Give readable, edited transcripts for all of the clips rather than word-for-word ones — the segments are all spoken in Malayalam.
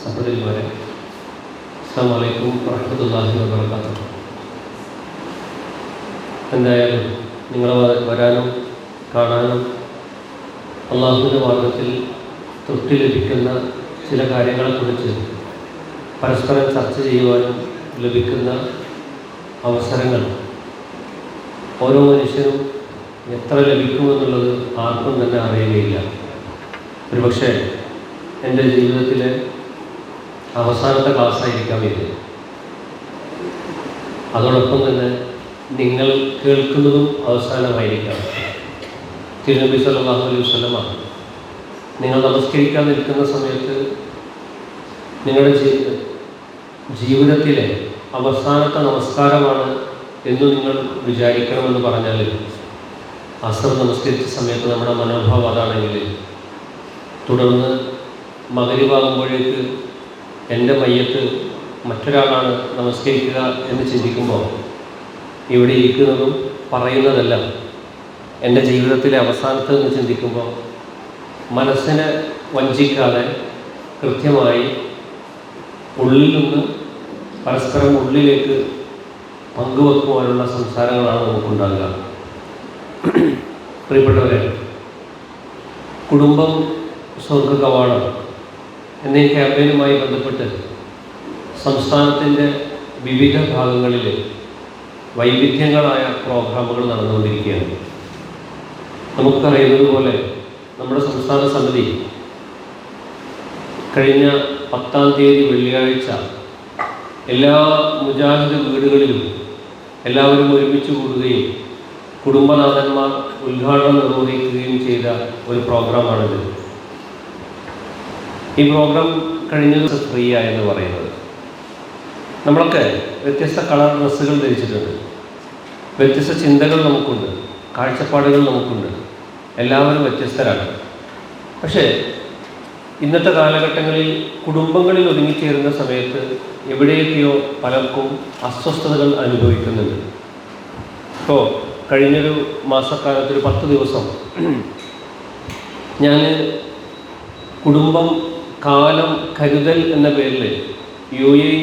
സഹോദരിമാരെ, അസ്സലാമു അലൈക്കും വറഹ്മത്തുള്ളാഹി വബറകാതുഹു. എന്തായാലും നിങ്ങൾ വരാനും കാണാനും അള്ളാഹുവിൻ്റെ മാർഗത്തിൽ തൃപ്തി ലഭിക്കുന്ന ചില കാര്യങ്ങളെക്കുറിച്ച് പരസ്പരം ചർച്ച ചെയ്യുവാനും ലഭിക്കുന്ന അവസരങ്ങൾ ഓരോ മനുഷ്യനും എത്ര ലഭിക്കുമെന്നുള്ളത് ആർക്കും തന്നെ അറിയുകയില്ല. ഒരുപക്ഷെ എൻ്റെ ജീവിതത്തിലെ അവസാനത്തെ ക്ലാസ്സായിരിക്കാം ഇത്. അതോടൊപ്പം തന്നെ നിങ്ങൾ കേൾക്കുന്നതും അവസാനമായിരിക്കാം. തിരുനബി സല്ലല്ലാഹു അലൈഹി വസല്ലമ നിങ്ങൾ നമസ്കരിക്കാൻ നിൽക്കുന്ന സമയത്ത് നിങ്ങളുടെ ജീവിതത്തിലെ അവസാനത്തെ നമസ്കാരമാണ് എന്ന് നിങ്ങൾ വിചാരിക്കണമെന്ന് പറഞ്ഞാൽ, അസർ നമസ്കരിച്ച സമയത്ത് നമ്മുടെ മനോഭാവം അതാണെങ്കിൽ, തുടർന്ന് മഗ്‌രിബാകുമ്പോഴേക്ക് എൻ്റെ മയ്യത്ത് മറ്റൊരാളാണ് നമസ്കരിക്കുക എന്ന് ചിന്തിക്കുമ്പോൾ ഇവിടെ ഇരിക്കുന്നതും പറയുന്നതെല്ലാം എൻ്റെ ജീവിതത്തിലെ അവസാനത്തെന്ന് ചിന്തിക്കുമ്പോൾ മനസ്സിനെ വഞ്ചിക്കാതെ കൃത്യമായി ഉള്ളിൽ നിന്ന് പരസ്പരം ഉള്ളിലേക്ക് പങ്കുവെക്കുവാനുള്ള സംസാരങ്ങളാണ് നമുക്കുണ്ടാകുക. പ്രിയപ്പെട്ടവരെ, കുടുംബം സ്വർഗ്ഗ കവാടം എന്നീ ക്യാമ്പയിനുമായി ബന്ധപ്പെട്ട് സംസ്ഥാനത്തിൻ്റെ വിവിധ ഭാഗങ്ങളിൽ വൈവിധ്യങ്ങളായ പ്രോഗ്രാമുകൾ നടന്നുകൊണ്ടിരിക്കുകയാണ്. നമുക്കറിയുന്നത് പോലെ നമ്മുടെ സംസ്ഥാന സമിതി കഴിഞ്ഞ 10-ാം തീയതി വെള്ളിയാഴ്ച എല്ലാ മുജാഹിദ് വീടുകളിലും എല്ലാവരും ഒരുമിച്ച് കൂടുകയും കുടുംബനാഥന്മാർ ഉദ്ഘാടനം നിർവഹിക്കുകയും ചെയ്ത ഒരു പ്രോഗ്രാമാണിത്. ഈ പ്രോഗ്രാം കഴിഞ്ഞ ദിവസം ഫ്രീ ആയെന്ന് പറയുന്നത്. നമ്മളൊക്കെ വ്യത്യസ്ത കളർ ഡ്രസ്സുകൾ ധരിച്ചിട്ടുണ്ട്, വ്യത്യസ്ത ചിന്തകൾ നമുക്കുണ്ട്, കാഴ്ചപ്പാടുകൾ നമുക്കുണ്ട്, എല്ലാവരും വ്യത്യസ്തരാണ്. പക്ഷേ ഇന്നത്തെ കാലഘട്ടങ്ങളിൽ കുടുംബങ്ങളിൽ ഒതുങ്ങിച്ചേരുന്ന സമയത്ത് എവിടെയൊക്കെയോ പലർക്കും അസ്വസ്ഥതകൾ അനുഭവിക്കുന്നുണ്ട്. ഇപ്പോൾ കഴിഞ്ഞൊരു മാസക്കാലത്തൊരു 10 ദിവസം ഞാൻ കുടുംബം കാലം കരുതൽ എന്ന പേരിൽ UAE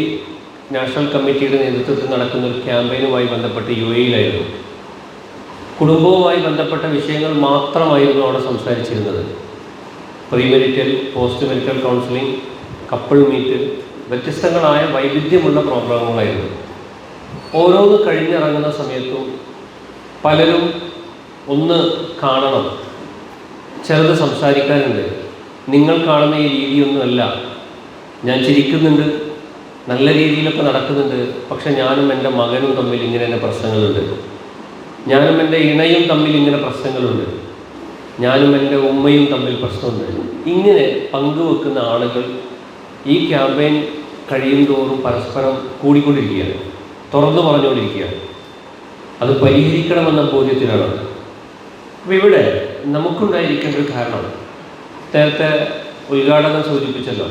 നാഷണൽ കമ്മിറ്റിയുടെ നേതൃത്വത്തിൽ നടക്കുന്ന ഒരു ക്യാമ്പയിനുമായി ബന്ധപ്പെട്ട് UAEയിലായിരുന്നു. കുടുംബവുമായി ബന്ധപ്പെട്ട വിഷയങ്ങൾ മാത്രമായിരുന്നു അവിടെ സംസാരിച്ചിരുന്നത്. Premarital, post marital counselling, couple meet, വ്യത്യസ്തങ്ങളായ വൈവിധ്യമുള്ള പ്രോഗ്രാമുകളായിരുന്നു. ഓരോന്ന് കഴിഞ്ഞിറങ്ങുന്ന സമയത്തും പലരും ഒന്ന് കാണണം, ചിലത് സംസാരിക്കാനുണ്ട്, നിങ്ങൾ കാണുന്ന ഈ രീതിയൊന്നുമല്ല, ഞാൻ ചിരിക്കുന്നുണ്ട്, നല്ല രീതിയിലൊക്കെ നടക്കുന്നുണ്ട്, പക്ഷെ ഞാനും എൻ്റെ മകനും തമ്മിൽ ഇങ്ങനെ തന്നെ പ്രശ്നങ്ങളുണ്ട്, ഞാനും എൻ്റെ ഇണയും തമ്മിൽ ഇങ്ങനെ പ്രശ്നങ്ങളുണ്ട്, ഞാനും എൻ്റെ ഉമ്മയും തമ്മിൽ പ്രശ്നമുണ്ട്. ഇങ്ങനെ പങ്കുവെക്കുന്ന ആളുകൾ ഈ ക്യാമ്പയിൻ കഴിയും തോറും പരസ്പരം കൂടിക്കൊണ്ടിരിക്കുകയാണ്, തുറന്നു പറഞ്ഞുകൊണ്ടിരിക്കുകയാണ്. അത് പരിഹരിക്കണമെന്ന ബോധ്യത്തിലാണ്. അപ്പോൾ ഇവിടെ നമുക്കുണ്ടായിരിക്കേണ്ട ഒരു കാരണം, നേരത്തെ ഉദ്ഘാടനം സൂചിപ്പിച്ചല്ലോ,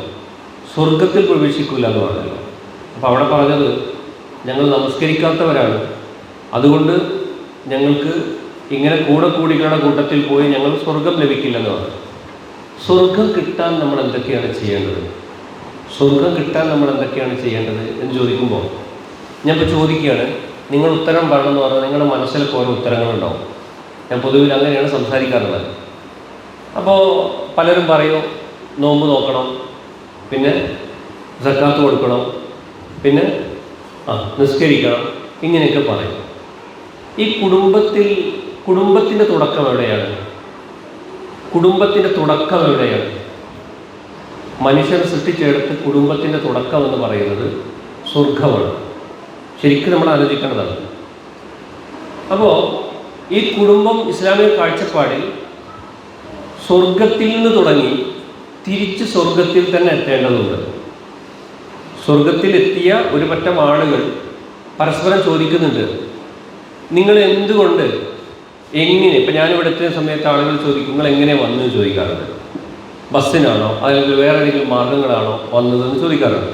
സ്വർഗത്തിൽ പ്രവേശിക്കില്ല എന്ന് പറഞ്ഞല്ലോ. അപ്പോൾ അവിടെ പറഞ്ഞത് ഞങ്ങൾ നമസ്കരിക്കാത്തവരാണ്, അതുകൊണ്ട് ഞങ്ങൾക്ക് ഇങ്ങനെ കൂടികളുടെ കൂട്ടത്തിൽ പോയി ഞങ്ങൾ സ്വർഗം ലഭിക്കില്ലെന്ന് പറഞ്ഞു. സ്വർഗം കിട്ടാൻ നമ്മൾ എന്തൊക്കെയാണ് ചെയ്യേണ്ടത്? സ്വർഗം കിട്ടാൻ നമ്മൾ എന്തൊക്കെയാണ് ചെയ്യേണ്ടത് എന്ന് ചോദിക്കുമ്പോൾ ഞാൻ ഇപ്പോൾ ചോദിക്കുകയാണ്, നിങ്ങൾ ഉത്തരം പറയണമെന്ന് പറഞ്ഞാൽ നിങ്ങളുടെ മനസ്സിലൊക്കെ ഓരോ ഉത്തരങ്ങളുണ്ടാവും. ഞാൻ പൊതുവിൽ അങ്ങനെയാണ് സംസാരിക്കാറുള്ളത്. അപ്പോൾ പലരും പറയും നോമ്പ് നോക്കണം, പിന്നെ സക്കാത്ത് കൊടുക്കണം, പിന്നെ നിസ്കരിക്കണം, ഇങ്ങനെയൊക്കെ പറയും. ഈ കുടുംബത്തിൻ്റെ തുടക്കം എവിടെയാണ്? കുടുംബത്തിൻ്റെ തുടക്കം എവിടെയാണ്? മനുഷ്യനെ സൃഷ്ടിച്ചെടുത്ത് കുടുംബത്തിൻ്റെ തുടക്കം എന്ന് പറയുന്നത് സ്വർഗമാണ്. ശരിക്കും നമ്മൾ ആലോചിക്കേണ്ടതാണ്. അപ്പോൾ ഈ കുടുംബം ഇസ്ലാമിക കാഴ്ചപ്പാടിൽ സ്വർഗത്തിൽ നിന്ന് തുടങ്ങി തിരിച്ച് സ്വർഗത്തിൽ തന്നെ എത്തേണ്ടതുണ്ട്. സ്വർഗത്തിലെത്തിയ ഒരു പറ്റം ആളുകൾ പരസ്പരം ചോദിക്കുന്നുണ്ട്, നിങ്ങൾ എന്തുകൊണ്ട്, എങ്ങനെ? ഇപ്പം ഞാനിവിടെ എത്തിയ സമയത്ത് ആളുകൾ ചോദിക്കും, നിങ്ങൾ എങ്ങനെ വന്നു ചോദിക്കാറുണ്ട്. ബസ്സിനാണോ അല്ലെങ്കിൽ വേറെ ഏതെങ്കിലും മാർഗങ്ങളാണോ വന്നതെന്ന് ചോദിക്കാറുണ്ട്.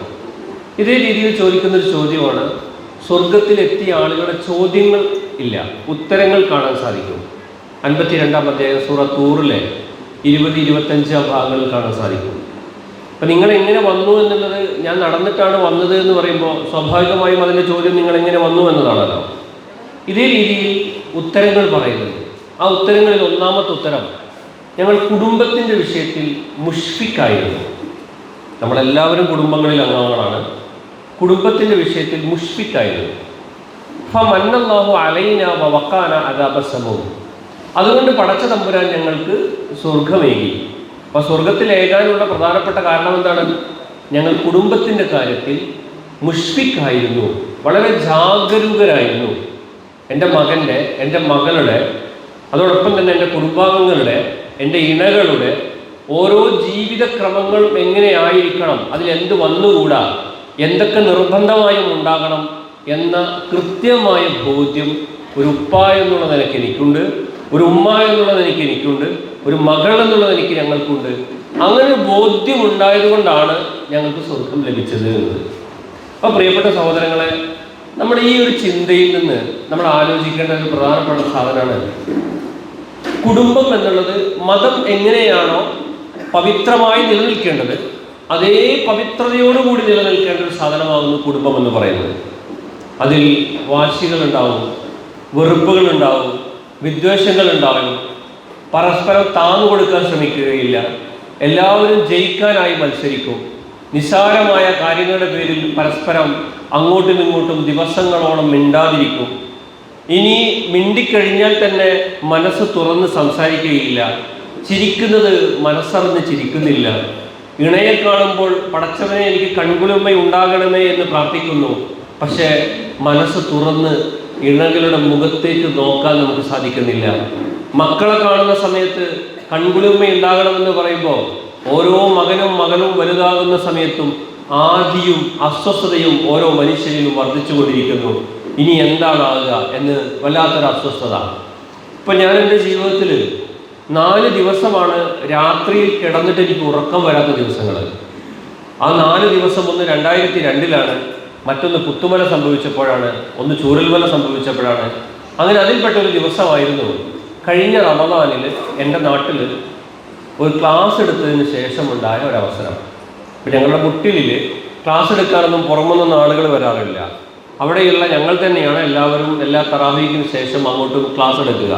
ഇതേ രീതിയിൽ ചോദിക്കുന്നൊരു ചോദ്യമാണ്, സ്വർഗത്തിലെത്തിയ ആളുകളുടെ ചോദ്യങ്ങൾ ഇല്ല, ഉത്തരങ്ങൾ കാണാൻ സാധിക്കും. 52-ാം അധ്യായം സൂറ തൂറിലെ 20-25 ഭാഗങ്ങളിൽ കാണാൻ സാധിക്കും. അപ്പം നിങ്ങൾ എങ്ങനെ വന്നു എന്നുള്ളത്, ഞാൻ നടന്നിട്ടാണ് വന്നത് എന്ന് പറയുമ്പോൾ സ്വാഭാവികമായും അതിൻ്റെ ചോദ്യം നിങ്ങൾ എങ്ങനെ വന്നു എന്നതാണല്ലോ. ഇതേ രീതിയിൽ ഉത്തരങ്ങൾ പറയുന്നുണ്ട്. ആ ഉത്തരങ്ങളിൽ ഒന്നാമത്തെ ഉത്തരം, ഞങ്ങൾ കുടുംബത്തിൻ്റെ വിഷയത്തിൽ മുഷ്ഫിക്കായിരുന്നു. നമ്മളെല്ലാവരും കുടുംബങ്ങളിൽ അംഗങ്ങളാണ്. കുടുംബത്തിൻ്റെ വിഷയത്തിൽ മുഷ്ഫിക്കായിരുന്നു. ഫമന്നല്ലാഹു അലൈന വവഖാന അദാബസ്സമൂം. അതുകൊണ്ട് പടച്ച തമ്പുരാൻ ഞങ്ങൾക്ക് സ്വർഗമേകി. അപ്പോൾ സ്വർഗത്തിലേകാനുള്ള പ്രധാനപ്പെട്ട കാരണം എന്താണ്? ഞങ്ങൾ കുടുംബത്തിൻ്റെ കാര്യത്തിൽ മുഷ്ഫിക്കായിരുന്നു, വളരെ ജാഗരൂകരായിരുന്നു. എൻ്റെ മകൻ്റെ, എൻ്റെ മകളുടെ, അതോടൊപ്പം തന്നെ എൻ്റെ കുടുംബാംഗങ്ങളുടെ, എൻ്റെ ഇണകളുടെ ഓരോ ജീവിതക്രമങ്ങൾ എങ്ങനെയായിരിക്കണം, അതിലെന്ത് വന്നുകൂടാ, എന്തൊക്കെ നിർബന്ധമായും ഉണ്ടാകണം എന്ന കൃത്യമായ ബോധ്യം ഒരു ഉപ്പ എന്നുള്ള നിലയ്ക്ക് എനിക്കുണ്ട്, ഒരു ഉമ്മ എന്നുള്ള നിലയ്ക്ക് എനിക്കുണ്ട്, ഒരു മകൾ എന്നുള്ളത് എനിക്ക് ഞങ്ങൾക്കുണ്ട്. അങ്ങനെ ബോധ്യം ഉണ്ടായതുകൊണ്ടാണ് ഞങ്ങൾക്ക് സ്വർഗം ലഭിച്ചത് എന്നത്. അപ്പോൾ പ്രിയപ്പെട്ട സഹോദരങ്ങളെ, നമ്മുടെ ഈ ഒരു ചിന്തയിൽ നിന്ന് നമ്മൾ ആലോചിക്കേണ്ട ഒരു പ്രധാനപ്പെട്ട സാധനമാണ് കുടുംബം എന്നുള്ളത്. മതം എങ്ങനെയാണോ പവിത്രമായി നിലനിൽക്കേണ്ടത്, അതേ പവിത്രതയോടുകൂടി നിലനിൽക്കേണ്ട ഒരു സാധനമാകുന്നു കുടുംബം എന്ന് പറയുന്നത്. അതിൽ വാശികളുണ്ടാവും, വെറുപ്പുകളുണ്ടാവും, വിദ്വേഷങ്ങളുണ്ടാവും, പരസ്പരം താന്നു കൊടുക്കാൻ ശ്രമിക്കുകയില്ല, എല്ലാവരും ജയിക്കാനായി മത്സരിക്കും, നിസ്സാരമായ കാര്യങ്ങളുടെ പേരിൽ പരസ്പരം അങ്ങോട്ടും ഇങ്ങോട്ടും ദിവസങ്ങളോളം മിണ്ടാതിരിക്കും. ഇനി മിണ്ടിക്കഴിഞ്ഞാൽ തന്നെ മനസ്സ് തുറന്ന് സംസാരിക്കുകയില്ല, ചിരിക്കുന്നത് മനസ്സറിഞ്ഞ് ചിരിക്കുന്നില്ല. ഇണയെ കാണുമ്പോൾ പടച്ചവനെ എനിക്ക് കൺകുളിർമ ഉണ്ടാകണമേ എന്ന് പ്രാർത്ഥിക്കുന്നു, പക്ഷേ മനസ്സ് തുറന്ന് ഇണകളുടെ മുഖത്തേക്ക് നോക്കാൻ നമുക്ക് സാധിക്കുന്നില്ല. മക്കളെ കാണുന്ന സമയത്ത് കൺകുളിർമ ഉണ്ടാകണമെന്ന് പറയുമ്പോൾ ഓരോ മകനും വലുതാകുന്ന സമയത്തും ആദിയും അസ്വസ്ഥതയും ഓരോ മനുഷ്യരിലും വർദ്ധിച്ചുകൊണ്ടിരിക്കുന്നു. ഇനി എന്താണാകുക എന്ന് വല്ലാത്തൊരു അസ്വസ്ഥത. ഇപ്പം ഞാൻ എൻ്റെ ജീവിതത്തിൽ 4 ദിവസമാണ് രാത്രിയിൽ കിടന്നിട്ട് എനിക്ക് ഉറക്കം വരാത്ത ദിവസങ്ങൾ. ആ 4 ദിവസം, ഒന്ന് 2002-ലാണ്, മറ്റൊന്ന് പുത്തുമല സംഭവിച്ചപ്പോഴാണ്, ഒന്ന് ചൂരൽമല സംഭവിച്ചപ്പോഴാണ്. അങ്ങനെ അതിൽപ്പെട്ടൊരു ദിവസമായിരുന്നു കഴിഞ്ഞ റമദാനിൽ എൻ്റെ നാട്ടിൽ ഒരു ക്ലാസ് എടുത്തതിന് ശേഷമുണ്ടായ ഒരവസരം. ഇപ്പം ഞങ്ങളുടെ മുട്ടിലിൽ ക്ലാസ് എടുക്കാനൊന്നും പുറമൊന്നും ആളുകൾ വരാറില്ല. അവിടെയുള്ള ഞങ്ങൾ തന്നെയാണ് എല്ലാവരും എല്ലാ തറാവീഹിന് ശേഷം അങ്ങോട്ടും ക്ലാസ് എടുക്കുക.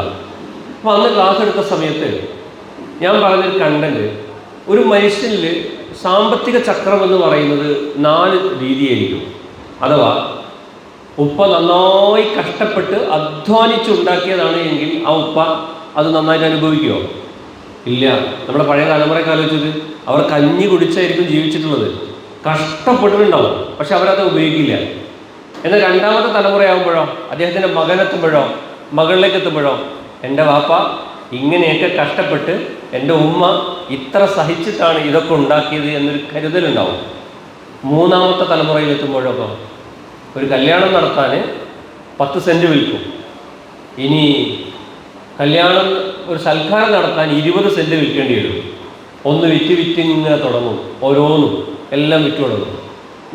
അപ്പോൾ അന്ന് ക്ലാസ് എടുത്ത സമയത്ത് ഞാൻ പറഞ്ഞൊരു കണ്ടന്റ്, ഒരു മനുഷ്യനിൽ സാമ്പത്തിക ചക്രം എന്ന് പറയുന്നത് 4 രീതിയായിരിക്കും. അഥവാ ഉപ്പ നന്നായി കഷ്ടപ്പെട്ട് അധ്വാനിച്ചുണ്ടാക്കിയതാണ് എങ്കിൽ ആ ഉപ്പ അത് നന്നായിട്ട് അനുഭവിക്കുമോ? ഇല്ല. നമ്മുടെ പഴയ തലമുറയൊക്കെ ആലോചിച്ചത്, അവർ കഞ്ഞി കുടിച്ചായിരിക്കും ജീവിച്ചിട്ടുള്ളത്, കഷ്ടപ്പെട്ടിട്ടുണ്ടാവും, പക്ഷെ അവരത് ഉപയോഗിക്കില്ല. എന്നാൽ രണ്ടാമത്തെ തലമുറയാകുമ്പോഴോ, അദ്ദേഹത്തിൻ്റെ മകനെത്തുമ്പോഴോ, മകളിലേക്ക് എത്തുമ്പോഴോ, എൻ്റെ വാപ്പ ഇങ്ങനെയൊക്കെ കഷ്ടപ്പെട്ട്, എൻ്റെ ഉമ്മ ഇത്ര സഹിച്ചിട്ടാണ് ഇതൊക്കെ ഉണ്ടാക്കിയത് എന്നൊരു കരുതലുണ്ടാവും. മൂന്നാമത്തെ തലമുറയിലെത്തുമ്പോഴൊക്കെ ഒരു കല്യാണം നടത്താൻ 10 സെൻറ്റ് വിൽക്കും. ഇനി കല്യാണം, ഒരു സൽക്കാരം നടത്താൻ 20 സെൻറ്റ് വിൽക്കേണ്ടി വരും. ഒന്ന് വിറ്റ് ഇങ്ങനെ തുടങ്ങും, ഓരോന്നും എല്ലാം വിറ്റ് തുടങ്ങും.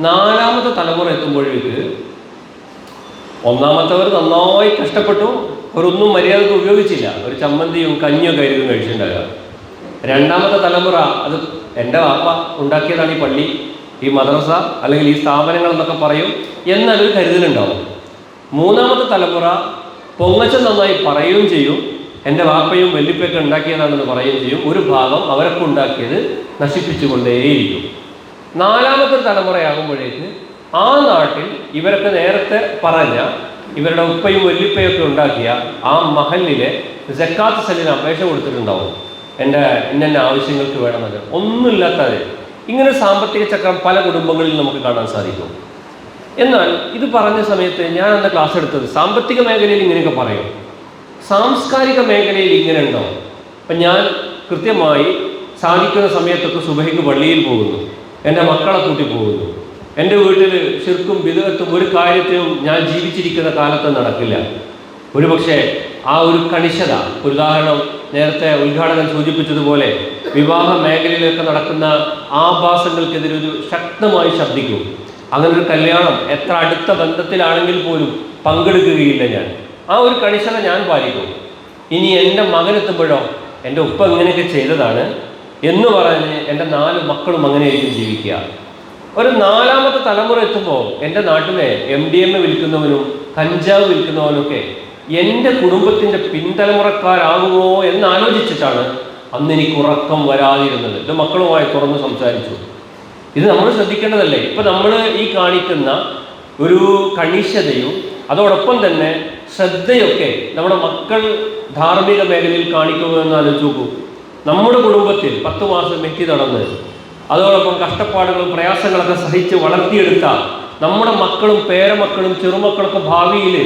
4ാമത്തെ തലമുറ എത്തുമ്പോഴേക്ക് ഒന്നാമത്തവർ നന്നായി കഷ്ടപ്പെട്ടു, അവരൊന്നും മര്യാദക്ക് ഉപയോഗിച്ചില്ല, ഒരു ചമ്മന്തിയും കഞ്ഞിയൊക്കെ ആയിരിക്കും കഴിച്ചിട്ടുണ്ടാകുക. 2ാമത്തെ തലമുറ, അത് എൻ്റെ വാപ്പ ഉണ്ടാക്കിയതാണ് ഈ പള്ളി, ഈ മദ്രസ, അല്ലെങ്കിൽ ഈ സ്ഥാപനങ്ങൾ എന്നൊക്കെ പറയും എന്നൊരു കരുതലുണ്ടാവും. 3ാമത്തെ തലമുറ പൊങ്ങച്ചം നന്നായി പറയുകയും ചെയ്യും, എൻ്റെ വാപ്പയും വല്ലിപ്പയൊക്കെ ഉണ്ടാക്കിയതാണെന്ന് പറയുകയും ചെയ്യും. ഒരു ഭാഗം അവരൊക്കെ ഉണ്ടാക്കിയത് നശിപ്പിച്ചുകൊണ്ടേയിരിക്കും. 4ാമത്തെ തലമുറയാകുമ്പോഴേക്ക് ആ നാട്ടിൽ ഇവരൊക്കെ നേരത്തെ പറഞ്ഞ, ഇവരുടെ ഉപ്പയും വല്ലിപ്പയൊക്കെ ഉണ്ടാക്കിയ ആ മഹലിലെ സക്കാത്ത് സെല്ലിന് അപേക്ഷ കൊടുത്തിട്ടുണ്ടാവും, എൻ്റെ ഇന്ന ആവശ്യങ്ങൾക്ക് വേണമെന്നത്. ഒന്നുമില്ലാത്തത് ഇങ്ങനെ സാമ്പത്തിക ചക്രം പല കുടുംബങ്ങളിൽ നമുക്ക് കാണാൻ സാധിക്കും. എന്നാൽ ഇത് പറഞ്ഞ സമയത്ത് ഞാൻ അന്ന് ക്ലാസ് എടുത്തത് സാമ്പത്തിക മേഖലയിൽ ഇങ്ങനെയൊക്കെ പറയും, സാംസ്കാരിക മേഖലയിൽ ഇങ്ങനെ ഉണ്ടോ? അപ്പം ഞാൻ കൃത്യമായി സാധിക്കുന്ന സമയത്തൊക്കെ സുബഹിക്ക് പള്ളിയിൽ പോകുന്നു, എൻ്റെ മക്കളെ കൂട്ടി പോകുന്നു. എൻ്റെ വീട്ടിൽ ശിർക്കും ബിദ്അത്തും ഒരു കാര്യത്തിനും ഞാൻ ജീവിച്ചിരിക്കുന്ന കാലത്ത് നടക്കില്ല. ഒരുപക്ഷെ ആ ഒരു കണിശത, ഒരു ഉദാഹരണം നേരത്തെ ഉദ്ഘാടകൻ സൂചിപ്പിച്ചതുപോലെ വിവാഹ മേഖലയിലൊക്കെ നടക്കുന്ന ആഭാസങ്ങൾക്കെതിരെ ഒരു ശക്തമായി ശബ്ദിക്കും. അങ്ങനെ ഒരു കല്യാണം എത്ര അടുത്ത ബന്ധത്തിലാണെങ്കിൽ പോലും പങ്കെടുക്കുകയില്ല ഞാൻ. ആ ഒരു കണിശത ഞാൻ പാലിക്കും. ഇനി എൻ്റെ മകനെത്തുമ്പോഴോ, എൻ്റെ ഉപ്പ ഇങ്ങനെയൊക്കെ ചെയ്തതാണ്, എന്ന് പറഞ്ഞ് എൻ്റെ 4 മക്കളും അങ്ങനെയായിരിക്കും ജീവിക്കുക. ഒരു 4ാമത്തെ തലമുറ എത്തുമ്പോൾ എൻ്റെ നാട്ടിലെ MDMA വിൽക്കുന്നവനും കഞ്ചാവ് വിൽക്കുന്നവനൊക്കെ എൻ്റെ കുടുംബത്തിൻ്റെ പിൻതലമുറക്കാരാകുമോ എന്ന് ആലോചിച്ചിട്ടാണ് അന്ന് എനിക്ക് ഉറക്കം വരാതിരുന്നത്. ഇത് മക്കളുമായി തുറന്ന് സംസാരിച്ചു. ഇത് നമ്മൾ ശ്രദ്ധിക്കേണ്ടതല്ലേ? ഇപ്പം നമ്മൾ ഈ കാണിക്കുന്ന ഒരു കണിശതയും അതോടൊപ്പം തന്നെ ശ്രദ്ധയൊക്കെ നമ്മുടെ മക്കൾ ധാർമ്മിക മേഖലയിൽ കാണിക്കുക എന്ന് ആലോചിച്ച് നോക്കൂ. നമ്മുടെ കുടുംബത്തിൽ 10 മാസം മെറ്റി നടന്ന് അതോടൊപ്പം കഷ്ടപ്പാടുകളും പ്രയാസങ്ങളൊക്കെ സഹിച്ച് വളർത്തിയെടുത്ത നമ്മുടെ മക്കളും പേരമക്കളും ചെറുമക്കളൊക്കെ ഭാവിയിൽ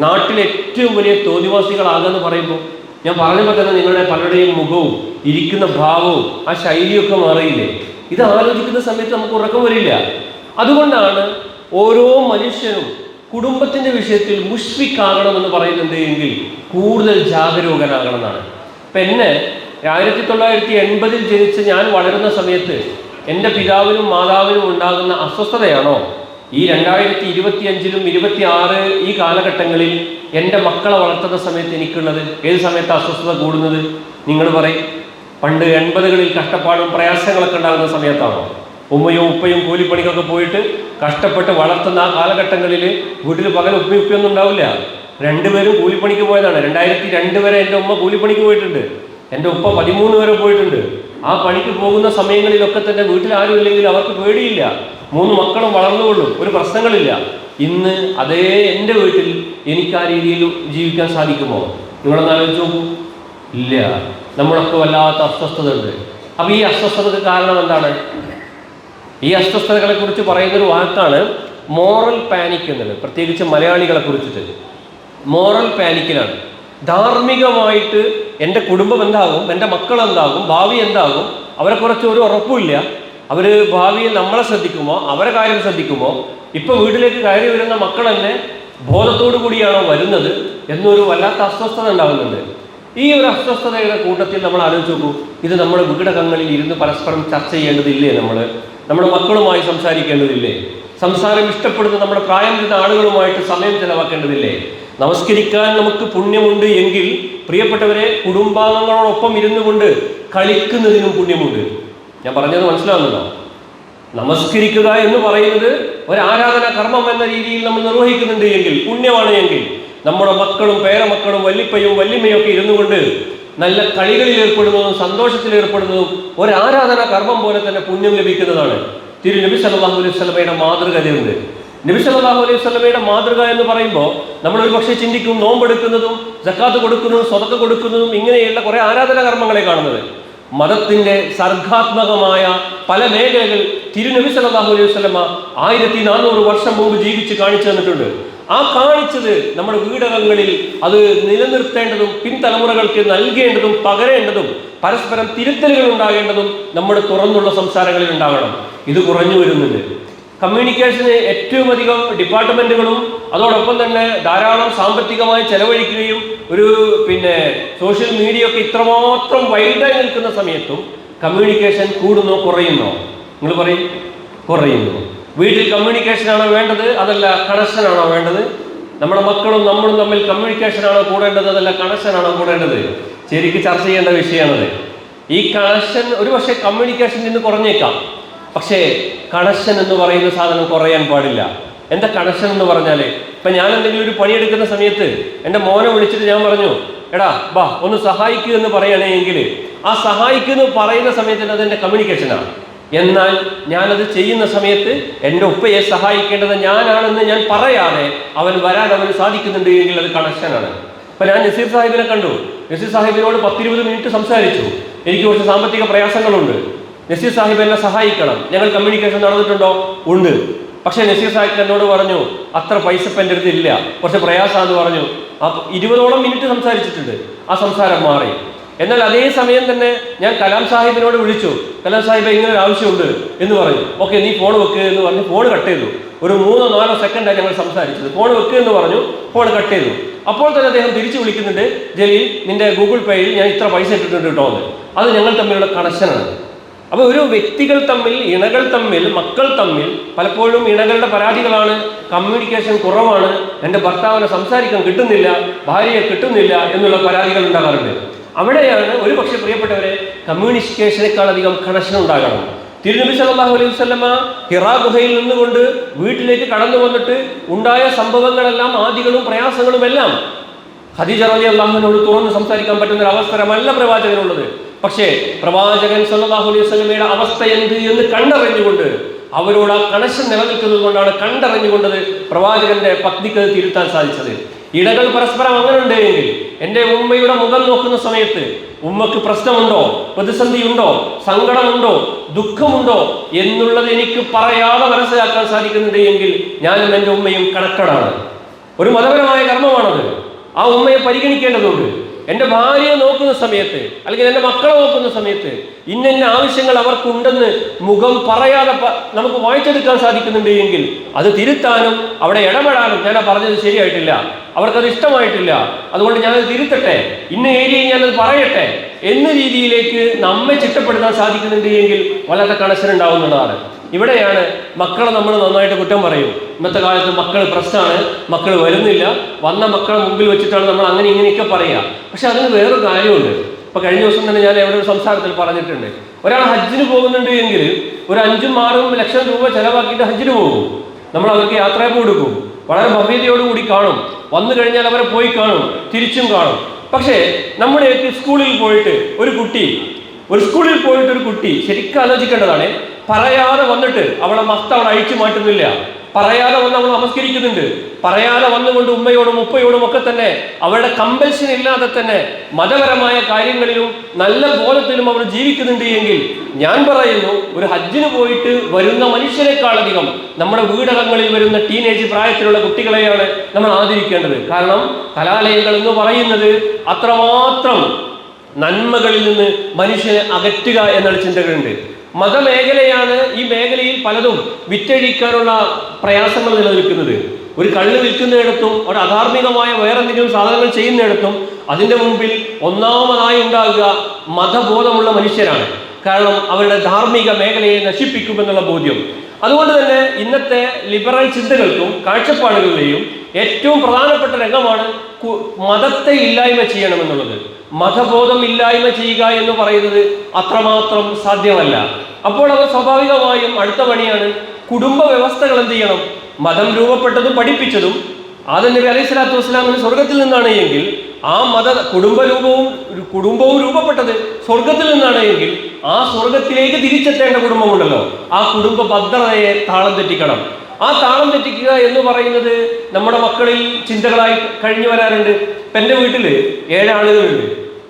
നാട്ടിലെ ഏറ്റവും വലിയ തോന്നിവാസികളാകുമെന്ന് പറയുമ്പോൾ ഞാൻ പറഞ്ഞപ്പോൾ തന്നെ നിങ്ങളുടെ പലരുടെയും മുഖവും ഇരിക്കുന്ന ഭാവവും ആ ശൈലിയൊക്കെ മാറിയില്ലേ? ഇത് ആലോചിക്കുന്ന സമയത്ത് നമുക്ക് ഉറക്കം വരില്ല. അതുകൊണ്ടാണ് ഓരോ മനുഷ്യനും കുടുംബത്തിൻ്റെ വിഷയത്തിൽ മുഷ്ഫിക്കാകണമെന്ന് പറയുന്നുണ്ട് എങ്കിൽ കൂടുതൽ ജാഗരൂകനാകണമെന്നാണ്. ഇപ്പം എന്നെ 1980 ജനിച്ച് ഞാൻ വളരുന്ന സമയത്ത് എൻ്റെ പിതാവിനും മാതാവിനും ഉണ്ടാകുന്ന അസ്വസ്ഥതയാണോ ഈ 2025-ലും 26 ഈ കാലഘട്ടങ്ങളിൽ എൻ്റെ മക്കളെ വളർത്തുന്ന സമയത്ത് എനിക്കുള്ളത്? ഏത് സമയത്താണ് അസ്വസ്ഥത കൂടുന്നത്? നിങ്ങൾ പറയും. പണ്ട് 80കളിൽ കഷ്ടപ്പാടും പ്രയാസങ്ങളൊക്കെ ഉണ്ടാകുന്ന സമയത്താണോ? ഉമ്മയും ഉപ്പയും കൂലിപ്പണിക്കൊക്കെ പോയിട്ട് കഷ്ടപ്പെട്ട് വളർത്തുന്ന ആ കാലഘട്ടങ്ങളിൽ വീട്ടിൽ പകൽ ഉപ്പയൊന്നും ഉണ്ടാവില്ല. 2 പേരും കൂലിപ്പണിക്ക് പോയതാണ്. 2002 വരെ എൻ്റെ ഉമ്മ കൂലിപ്പണിക്ക് പോയിട്ടുണ്ട്. എൻ്റെ ഉപ്പ 13 വരെ പോയിട്ടുണ്ട്. ആ പണിക്ക് പോകുന്ന സമയങ്ങളിലൊക്കെ തന്നെ വീട്ടിൽ ആരും ഇല്ലെങ്കിൽ അവർക്ക് പേടിയില്ല. 3 മക്കളും വളർന്നുകൊള്ളും, ഒരു പ്രശ്നങ്ങളില്ല. ഇന്ന് അതേ എൻ്റെ വീട്ടിൽ എനിക്ക് ആ രീതിയിൽ ജീവിക്കാൻ സാധിക്കുമോ? നിങ്ങളൊന്ന് ആലോചിച്ച് നോക്കൂ. ഇല്ല. നമ്മളൊക്കെ വല്ലാത്ത അസ്വസ്ഥത ഉണ്ട്. അപ്പം ഈ അസ്വസ്ഥതയ്ക്ക് കാരണം എന്താണ്? ഈ അസ്വസ്ഥതകളെ കുറിച്ച് പറയുന്നൊരു വാക്കാണ് മോറൽ പാനിക് എന്നത്. പ്രത്യേകിച്ച് മലയാളികളെ കുറിച്ചിട്ട് മോറൽ പാനിക്കിലാണ്. ധാർമ്മികമായിട്ട് എൻ്റെ കുടുംബം എന്താകും, എൻ്റെ മക്കൾ എന്താകും, ഭാവി എന്താകും, അവരെക്കുറിച്ച് ഒരു ഉറപ്പുമില്ല. അവർ ഭാവിയിൽ നമ്മളെ ശ്രദ്ധിക്കുമോ, അവരെ കാര്യം ശ്രദ്ധിക്കുമോ, ഇപ്പം വീട്ടിലേക്ക് കയറി വരുന്ന മക്കൾ തന്നെ ബോധത്തോടു കൂടിയാണോ വരുന്നത് എന്നൊരു വല്ലാത്ത അസ്വസ്ഥത ഉണ്ടാകുന്നുണ്ട്. ഈ ഒരു അസ്വസ്ഥതയുടെ കൂട്ടത്തിൽ നമ്മൾ ആലോചിച്ച് നോക്കൂ. ഇത് നമ്മുടെ വീടകങ്ങളിൽ ഇരുന്ന് പരസ്പരം ചർച്ച ചെയ്യേണ്ടതില്ലേ? നമ്മുടെ മക്കളുമായി സംസാരിക്കേണ്ടതില്ലേ? സംസാരം ഇഷ്ടപ്പെടുന്ന നമ്മുടെ പ്രായം ചെന്ന ആളുകളുമായിട്ട് സമയം ചെലവാക്കേണ്ടതില്ലേ? നമസ്കരിക്കാൻ നമുക്ക് പുണ്യമുണ്ട് എങ്കിൽ പ്രിയപ്പെട്ടവരെ, കുടുംബാംഗങ്ങളോടൊപ്പം ഇരുന്നു കൊണ്ട് കളിക്കുന്നതിനും പുണ്യമുണ്ട്. ഞാൻ പറഞ്ഞത് മനസ്സിലാവുന്നുണ്ടോ? നമസ്കരിക്കുക എന്ന് പറയുന്നത് ഒരു ആരാധനാ കർമ്മം എന്ന രീതിയിൽ നമ്മൾ നിർവഹിക്കുന്നുണ്ട് എങ്കിൽ, പുണ്യമാണ് എങ്കിൽ, നമ്മുടെ മക്കളും പേരമക്കളും വല്ലിപ്പയും വല്ലിമ്മയും ഒക്കെ ഇരുന്നു കൊണ്ട് നല്ല കളികളിൽ ഏർപ്പെടുന്നതും സന്തോഷത്തിൽ ഏർപ്പെടുന്നതും ഒരു ആരാധനാ കർമ്മം പോലെ തന്നെ പുണ്യം ലഭിക്കുന്നതാണ്. നബി സല്ലല്ലാഹു അലൈഹി വസല്ലമയുടെ മാതൃകതയുണ്ട്. നബി സല്ലല്ലാഹു അലൈഹി വസല്ലമയുടെ മാതൃക എന്ന് പറയുമ്പോൾ നമ്മൾ ഒരു പക്ഷേ ചിന്തിക്കും, നോമ്പെടുക്കുന്നതും സക്കാത്ത് കൊടുക്കുന്നതും സ്വതക്ക കൊടുക്കുന്നതും ഇങ്ങനെയുള്ള കുറേ ആരാധനാ കർമ്മങ്ങളെ കാണുന്നത്. മതത്തിന്റെ സർഗാത്മകമായ പല മേഖലകൾ തിരുനബി സല്ലല്ലാഹു അലൈഹി വസല്ലമ 1400 വർഷം മുമ്പ് ജീവിച്ച് കാണിച്ചു തന്നിട്ടുണ്ട്. ആ കാണിച്ചത് നമ്മുടെ വീടകങ്ങളിൽ അത് നിലനിർത്തേണ്ടതും പിൻതലമുറകൾക്ക് നൽകേണ്ടതും പകരേണ്ടതും പരസ്പരം തിരുത്തലുകൾ ഉണ്ടാകേണ്ടതും നമ്മുടെ തുറന്നുള്ള സംസാരങ്ങളിൽ ഉണ്ടാകണം. ഇത് കുറഞ്ഞു വരുന്നുണ്ട്. കമ്മ്യൂണിക്കേഷന് ഏറ്റവും അധികം ഡിപ്പാർട്ട്മെന്റുകളും അതോടൊപ്പം തന്നെ ധാരാളം സാമ്പത്തികമായി ചെലവഴിക്കുകയും ഒരു സോഷ്യൽ മീഡിയ ഒക്കെ ഇത്രമാത്രം വൈഡായി നിൽക്കുന്ന സമയത്തും കമ്മ്യൂണിക്കേഷൻ കൂടുന്നോ കുറയുന്നോ? നിങ്ങൾ പറയും. കുറയുന്നു. വീട്ടിൽ കമ്മ്യൂണിക്കേഷനാണോ വേണ്ടത്, അതല്ല കണക്ഷനാണോ വേണ്ടത്? നമ്മുടെ മക്കളും നമ്മളും തമ്മിൽ കമ്മ്യൂണിക്കേഷനാണോ കൂടേണ്ടത്, അതല്ല കണക്ഷനാണോ കൂടേണ്ടത്? ശരിക്കും ചർച്ച ചെയ്യേണ്ട വിഷയമാണത്. ഈ കണക്ഷൻ ഒരു പക്ഷേ കമ്മ്യൂണിക്കേഷൻ നിന്ന് കുറഞ്ഞേക്കാം, പക്ഷേ കണക്ഷൻ എന്ന് പറയുന്ന സാധനം കുറയാൻ പാടില്ല. എന്താ കണക്ഷൻ എന്ന് പറഞ്ഞാൽ, ഇപ്പം ഞാൻ എന്തെങ്കിലും ഒരു പണിയെടുക്കുന്ന സമയത്ത് എൻ്റെ മോനെ വിളിച്ചിട്ട് ഞാൻ പറഞ്ഞു, എടാ ബാ ഒന്ന് സഹായിക്കുക എന്ന് പറയുകയാണെങ്കിൽ ആ സഹായിക്കുന്നു പറയുന്ന സമയത്ത് അതെൻ്റെ കമ്മ്യൂണിക്കേഷനാണ്. എന്നാൽ ഞാനത് ചെയ്യുന്ന സമയത്ത് എൻ്റെ ഉപ്പയെ സഹായിക്കേണ്ടത് ഞാനാണെന്ന് ഞാൻ പറയാതെ അവന് സാധിക്കുന്നുണ്ട് എങ്കിൽ അത് കണക്ഷനാണ്. അപ്പം ഞാൻ നസീർ സാഹിബിനെ കണ്ടു. നസീർ സാഹിബിനോട് 10-20 മിനിറ്റ് സംസാരിച്ചു. എനിക്ക് കുറച്ച് സാമ്പത്തിക പ്രയാസങ്ങളുണ്ട്, നസീർ സാഹിബ് എന്നെ സഹായിക്കണം. ഞങ്ങൾ കമ്മ്യൂണിക്കേഷൻ നടന്നിട്ടുണ്ടോ? ഉണ്ട്. പക്ഷേ നസീർ സാഹിബ് എന്നോട് പറഞ്ഞു, അത്ര പൈസ ഇപ്പം എൻ്റെ അടുത്ത് ഇല്ല, കുറച്ച് പ്രയാസമാണെന്ന് പറഞ്ഞു. 20ഓളം മിനിറ്റ് സംസാരിച്ചിട്ടുണ്ട്. ആ സംസാരം മാറി. എന്നാൽ അതേ സമയം തന്നെ ഞാൻ കലാം സാഹിബിനോട് വിളിച്ചു, കലാം സാഹിബ് ഇങ്ങനെ ഒരു ആവശ്യമുണ്ട് എന്ന് പറഞ്ഞു. ഓക്കെ, നീ ഫോൺ വെക്കുക എന്ന് പറഞ്ഞു. ഫോൺ കട്ട് ചെയ്തു. ഒരു 3-4 സെക്കൻഡാണ് ഞങ്ങൾ സംസാരിച്ചത്. ഫോൺ വെക്കുക എന്ന് പറഞ്ഞു, ഫോൺ കട്ട് ചെയ്തു. അപ്പോൾ തന്നെ അദ്ദേഹം തിരിച്ചു വിളിക്കുന്നുണ്ട്, ജലീൽ നിന്റെ ഗൂഗിൾ പേയിൽ ഞാൻ ഇത്ര പൈസ ഇട്ടിട്ടുണ്ട് കേട്ടോ എന്ന്. അത് ഞങ്ങൾ തമ്മിലുള്ള കണക്ഷനാണ്. അപ്പോൾ ഒരു വ്യക്തികൾ തമ്മിൽ, ഇണകൾ തമ്മിൽ, മക്കൾ തമ്മിൽ പലപ്പോഴും ഇണകളുടെ പരാതികളാണ് കമ്മ്യൂണിക്കേഷൻ കുറവാണ്, എൻ്റെ ഭർത്താവിനെ സംസാരിക്കാൻ കിട്ടുന്നില്ല, ഭാര്യയെ കിട്ടുന്നില്ല എന്നുള്ള പരാതികൾ ഉണ്ടാകാറുണ്ട്. അവിടെയാണ് ഒരു പക്ഷേ പ്രിയപ്പെട്ടവരെ കമ്മ്യൂണിക്കേഷനേക്കാൾ അധികം കണക്ഷൻ ഉണ്ടാകണം. തിരുനബി സല്ലല്ലാഹു അലൈഹി വസല്ലമ ഹിറാ ഗുഹയിൽ നിന്നുകൊണ്ട് വീട്ടിലേക്ക് കടന്നു വന്നിട്ട് ഉണ്ടായ സംഭവങ്ങളെല്ലാം, ആദികളും പ്രയാസങ്ങളും എല്ലാം ഖദീജ റളിയല്ലാഹു അൻഹയോട് തുറന്ന് സംസാരിക്കാൻ പറ്റുന്ന ഒരു അവസരമല്ല പ്രവാചകനുള്ളത്. പക്ഷേ പ്രവാചകൻ സല്ലല്ലാഹു അലൈഹി വസല്ലമയുടെ അവസ്ഥ എന്ത് എന്ന് കണ്ടറിഞ്ഞുകൊണ്ട്, അവരോട് ആ കണക്ഷൻ നിലനിൽക്കുന്നത് കൊണ്ടാണ് കണ്ടറിഞ്ഞുകൊണ്ടത് പ്രവാചകന്റെ പത്നിക്ക് തിരുത്താൻ സാധിച്ചത്. ഇടകൾ പരസ്പരം അങ്ങനെ ഉണ്ട് എങ്കിൽ, എൻ്റെ ഉമ്മയുടെ മുഖം നോക്കുന്ന സമയത്ത് ഉമ്മക്ക് പ്രശ്നമുണ്ടോ, പ്രതിസന്ധിയുണ്ടോ, സങ്കടമുണ്ടോ, ദുഃഖമുണ്ടോ എന്നുള്ളത് എനിക്ക് പറയാതെ മനസ്സിലാക്കാൻ സാധിക്കുന്നുണ്ട് എങ്കിൽ ഞാനും എൻ്റെ ഉമ്മയും കണക്റ്റഡാണ്. ഒരു മതപരമായ കർമ്മമാണത്. ആ ഉമ്മയെ പരിഗണിക്കേണ്ടതുണ്ട്. എൻ്റെ ഭാര്യയെ നോക്കുന്ന സമയത്ത്, അല്ലെങ്കിൽ എൻ്റെ മക്കളെ നോക്കുന്ന സമയത്ത് ഇന്ന ആവശ്യങ്ങൾ അവർക്കുണ്ടെന്ന് മുഖം പറയാതെ നമുക്ക് വായിച്ചെടുക്കാൻ സാധിക്കുന്നുണ്ട് എങ്കിൽ അത് തിരുത്താനും അവിടെ ഇടപെടാനും, ഞാൻ പറഞ്ഞത് ശരിയായിട്ടില്ല, അവർക്കത് ഇഷ്ടമായിട്ടില്ല, അതുകൊണ്ട് ഞാനത് തിരുത്തട്ടെ, ഇന്ന ഏരിയയിൽ ഞാനത് പറയട്ടെ എന്ന രീതിയിലേക്ക് നമ്മെ ചിട്ടപ്പെടുത്താൻ സാധിക്കുന്നുണ്ട് എങ്കിൽ വളരെ കണക്ഷൻ ഉണ്ടാവുന്നതാണ്. ഇവിടെയാണ് മക്കളെ നമ്മൾ നന്നായിട്ട് കുറ്റം പറയും. ഇന്നത്തെ കാലത്ത് മക്കൾ പ്രശ്നമാണ്, മക്കൾ വരുന്നില്ല, വന്ന മക്കളെ മുമ്പിൽ വെച്ചിട്ടാണ് നമ്മൾ അങ്ങനെ ഇങ്ങനെയൊക്കെ പറയുക. പക്ഷെ അതിന് വേറൊരു കാര്യമുണ്ട്. ഇപ്പൊ കഴിഞ്ഞ ദിവസം തന്നെ ഞാൻ എവിടെ ഒരു സംസാരത്തിൽ പറഞ്ഞിട്ടുണ്ട്, ഒരാൾ ഹജ്ജിന് പോകുന്നുണ്ട് എങ്കിൽ ഒരു 5-6 ലക്ഷം രൂപ ചെലവാക്കിയിട്ട് ഹജ്ജിന് പോകും. നമ്മൾ അവർക്ക് യാത്രയപ്പ് കൊടുക്കും, വളരെ ഭവ്യതയോടുകൂടി കാണും, വന്നു കഴിഞ്ഞാൽ അവരെ പോയി കാണും, തിരിച്ചും കാണും. പക്ഷേ നമ്മുടെയൊക്കെ സ്കൂളിൽ പോയിട്ട് ഒരു കുട്ടി ശരിക്കും ആലോചിക്കേണ്ടതാണ്. പറയാതെ വന്നിട്ട് അവളെ മസ്ത് അവളെ അഴിച്ചു മാറ്റുന്നില്ല, പറയാതെ വന്ന് അവൾ നമസ്കരിക്കുന്നുണ്ട്, പറയാതെ വന്നുകൊണ്ട് ഉമ്മയോടും ഉപ്പയോടും ഒക്കെ തന്നെ അവരുടെ കമ്പൽഷൻ ഇല്ലാതെ തന്നെ മതപരമായ കാര്യങ്ങളിലും നല്ല ബോധത്തിലും അവർ ജീവിക്കുന്നുണ്ട് എങ്കിൽ ഞാൻ പറയുന്നു, ഒരു ഹജ്ജിന് പോയിട്ട് വരുന്ന മനുഷ്യരെക്കാളധികം നമ്മുടെ വീടകങ്ങളിൽ വരുന്ന ടീനേജ് പ്രായത്തിലുള്ള കുട്ടികളെയാണ് നമ്മൾ ആദരിക്കേണ്ടത്. കാരണം കലാലയങ്ങൾ എന്ന് പറയുന്നത് അത്രമാത്രം നന്മകളിൽ നിന്ന് മനുഷ്യനെ അകറ്റുക എന്നുള്ള ചിന്തകളുണ്ട്. മതമേഖലയാണ് ഈ മേഖലയിൽ പലതും വിറ്റഴിക്കാനുള്ള പ്രയാസങ്ങൾ നിലനിൽക്കുന്നത്. ഒരു കള്ള് വിൽക്കുന്നിടത്തും ഒരു അധാർമികമായ വേറെന്തെങ്കിലും സാധനങ്ങൾ ചെയ്യുന്നിടത്തും അതിൻ്റെ മുമ്പിൽ ഒന്നാമതായി ഉണ്ടാകുക മതബോധമുള്ള മനുഷ്യരാണ്. കാരണം അവരുടെ ധാർമ്മിക മേഖലയെ നശിപ്പിക്കുമെന്നുള്ള ബോധ്യം. അതുകൊണ്ട് തന്നെ ഇന്നത്തെ ലിബറൽ ചിന്തകൾക്കും കാഴ്ചപ്പാടുകളിലെയും ഏറ്റവും പ്രധാനപ്പെട്ട രംഗമാണ് മതത്തെ ഇല്ലായ്മ ചെയ്യണമെന്നുള്ളത്. മതബോധം ഇല്ലായ്മ ചെയ്യുക എന്ന് പറയുന്നത് അത്രമാത്രം സാധ്യമല്ല. അപ്പോൾ അവർ സ്വാഭാവികമായും അടുത്ത പണിയാണ് കുടുംബ വ്യവസ്ഥകൾ എന്ത് ചെയ്യണം. മതം രൂപപ്പെട്ടതും പഠിപ്പിച്ചതും ആദം നബി അലൈഹി സ്വലാത്തു വസ്സലാമിന് സ്വർഗത്തിൽ നിന്നാണ് എങ്കിൽ, ആ കുടുംബവും രൂപപ്പെട്ടത് സ്വർഗത്തിൽ നിന്നാണ് എങ്കിൽ, ആ സ്വർഗത്തിലേക്ക് തിരിച്ചെത്തേണ്ട കുടുംബമുണ്ടല്ലോ, ആ കുടുംബ ഭദ്രതയെ താളം തെറ്റിക്കണം. ആ താളം തെറ്റിക്കുക എന്ന് പറയുന്നത് നമ്മുടെ മക്കളിൽ ചിന്തകളായി കഴിഞ്ഞു വരാറുണ്ട്. ഇപ്പം എൻ്റെ വീട്ടിൽ 7 ആളുകളുണ്ട്.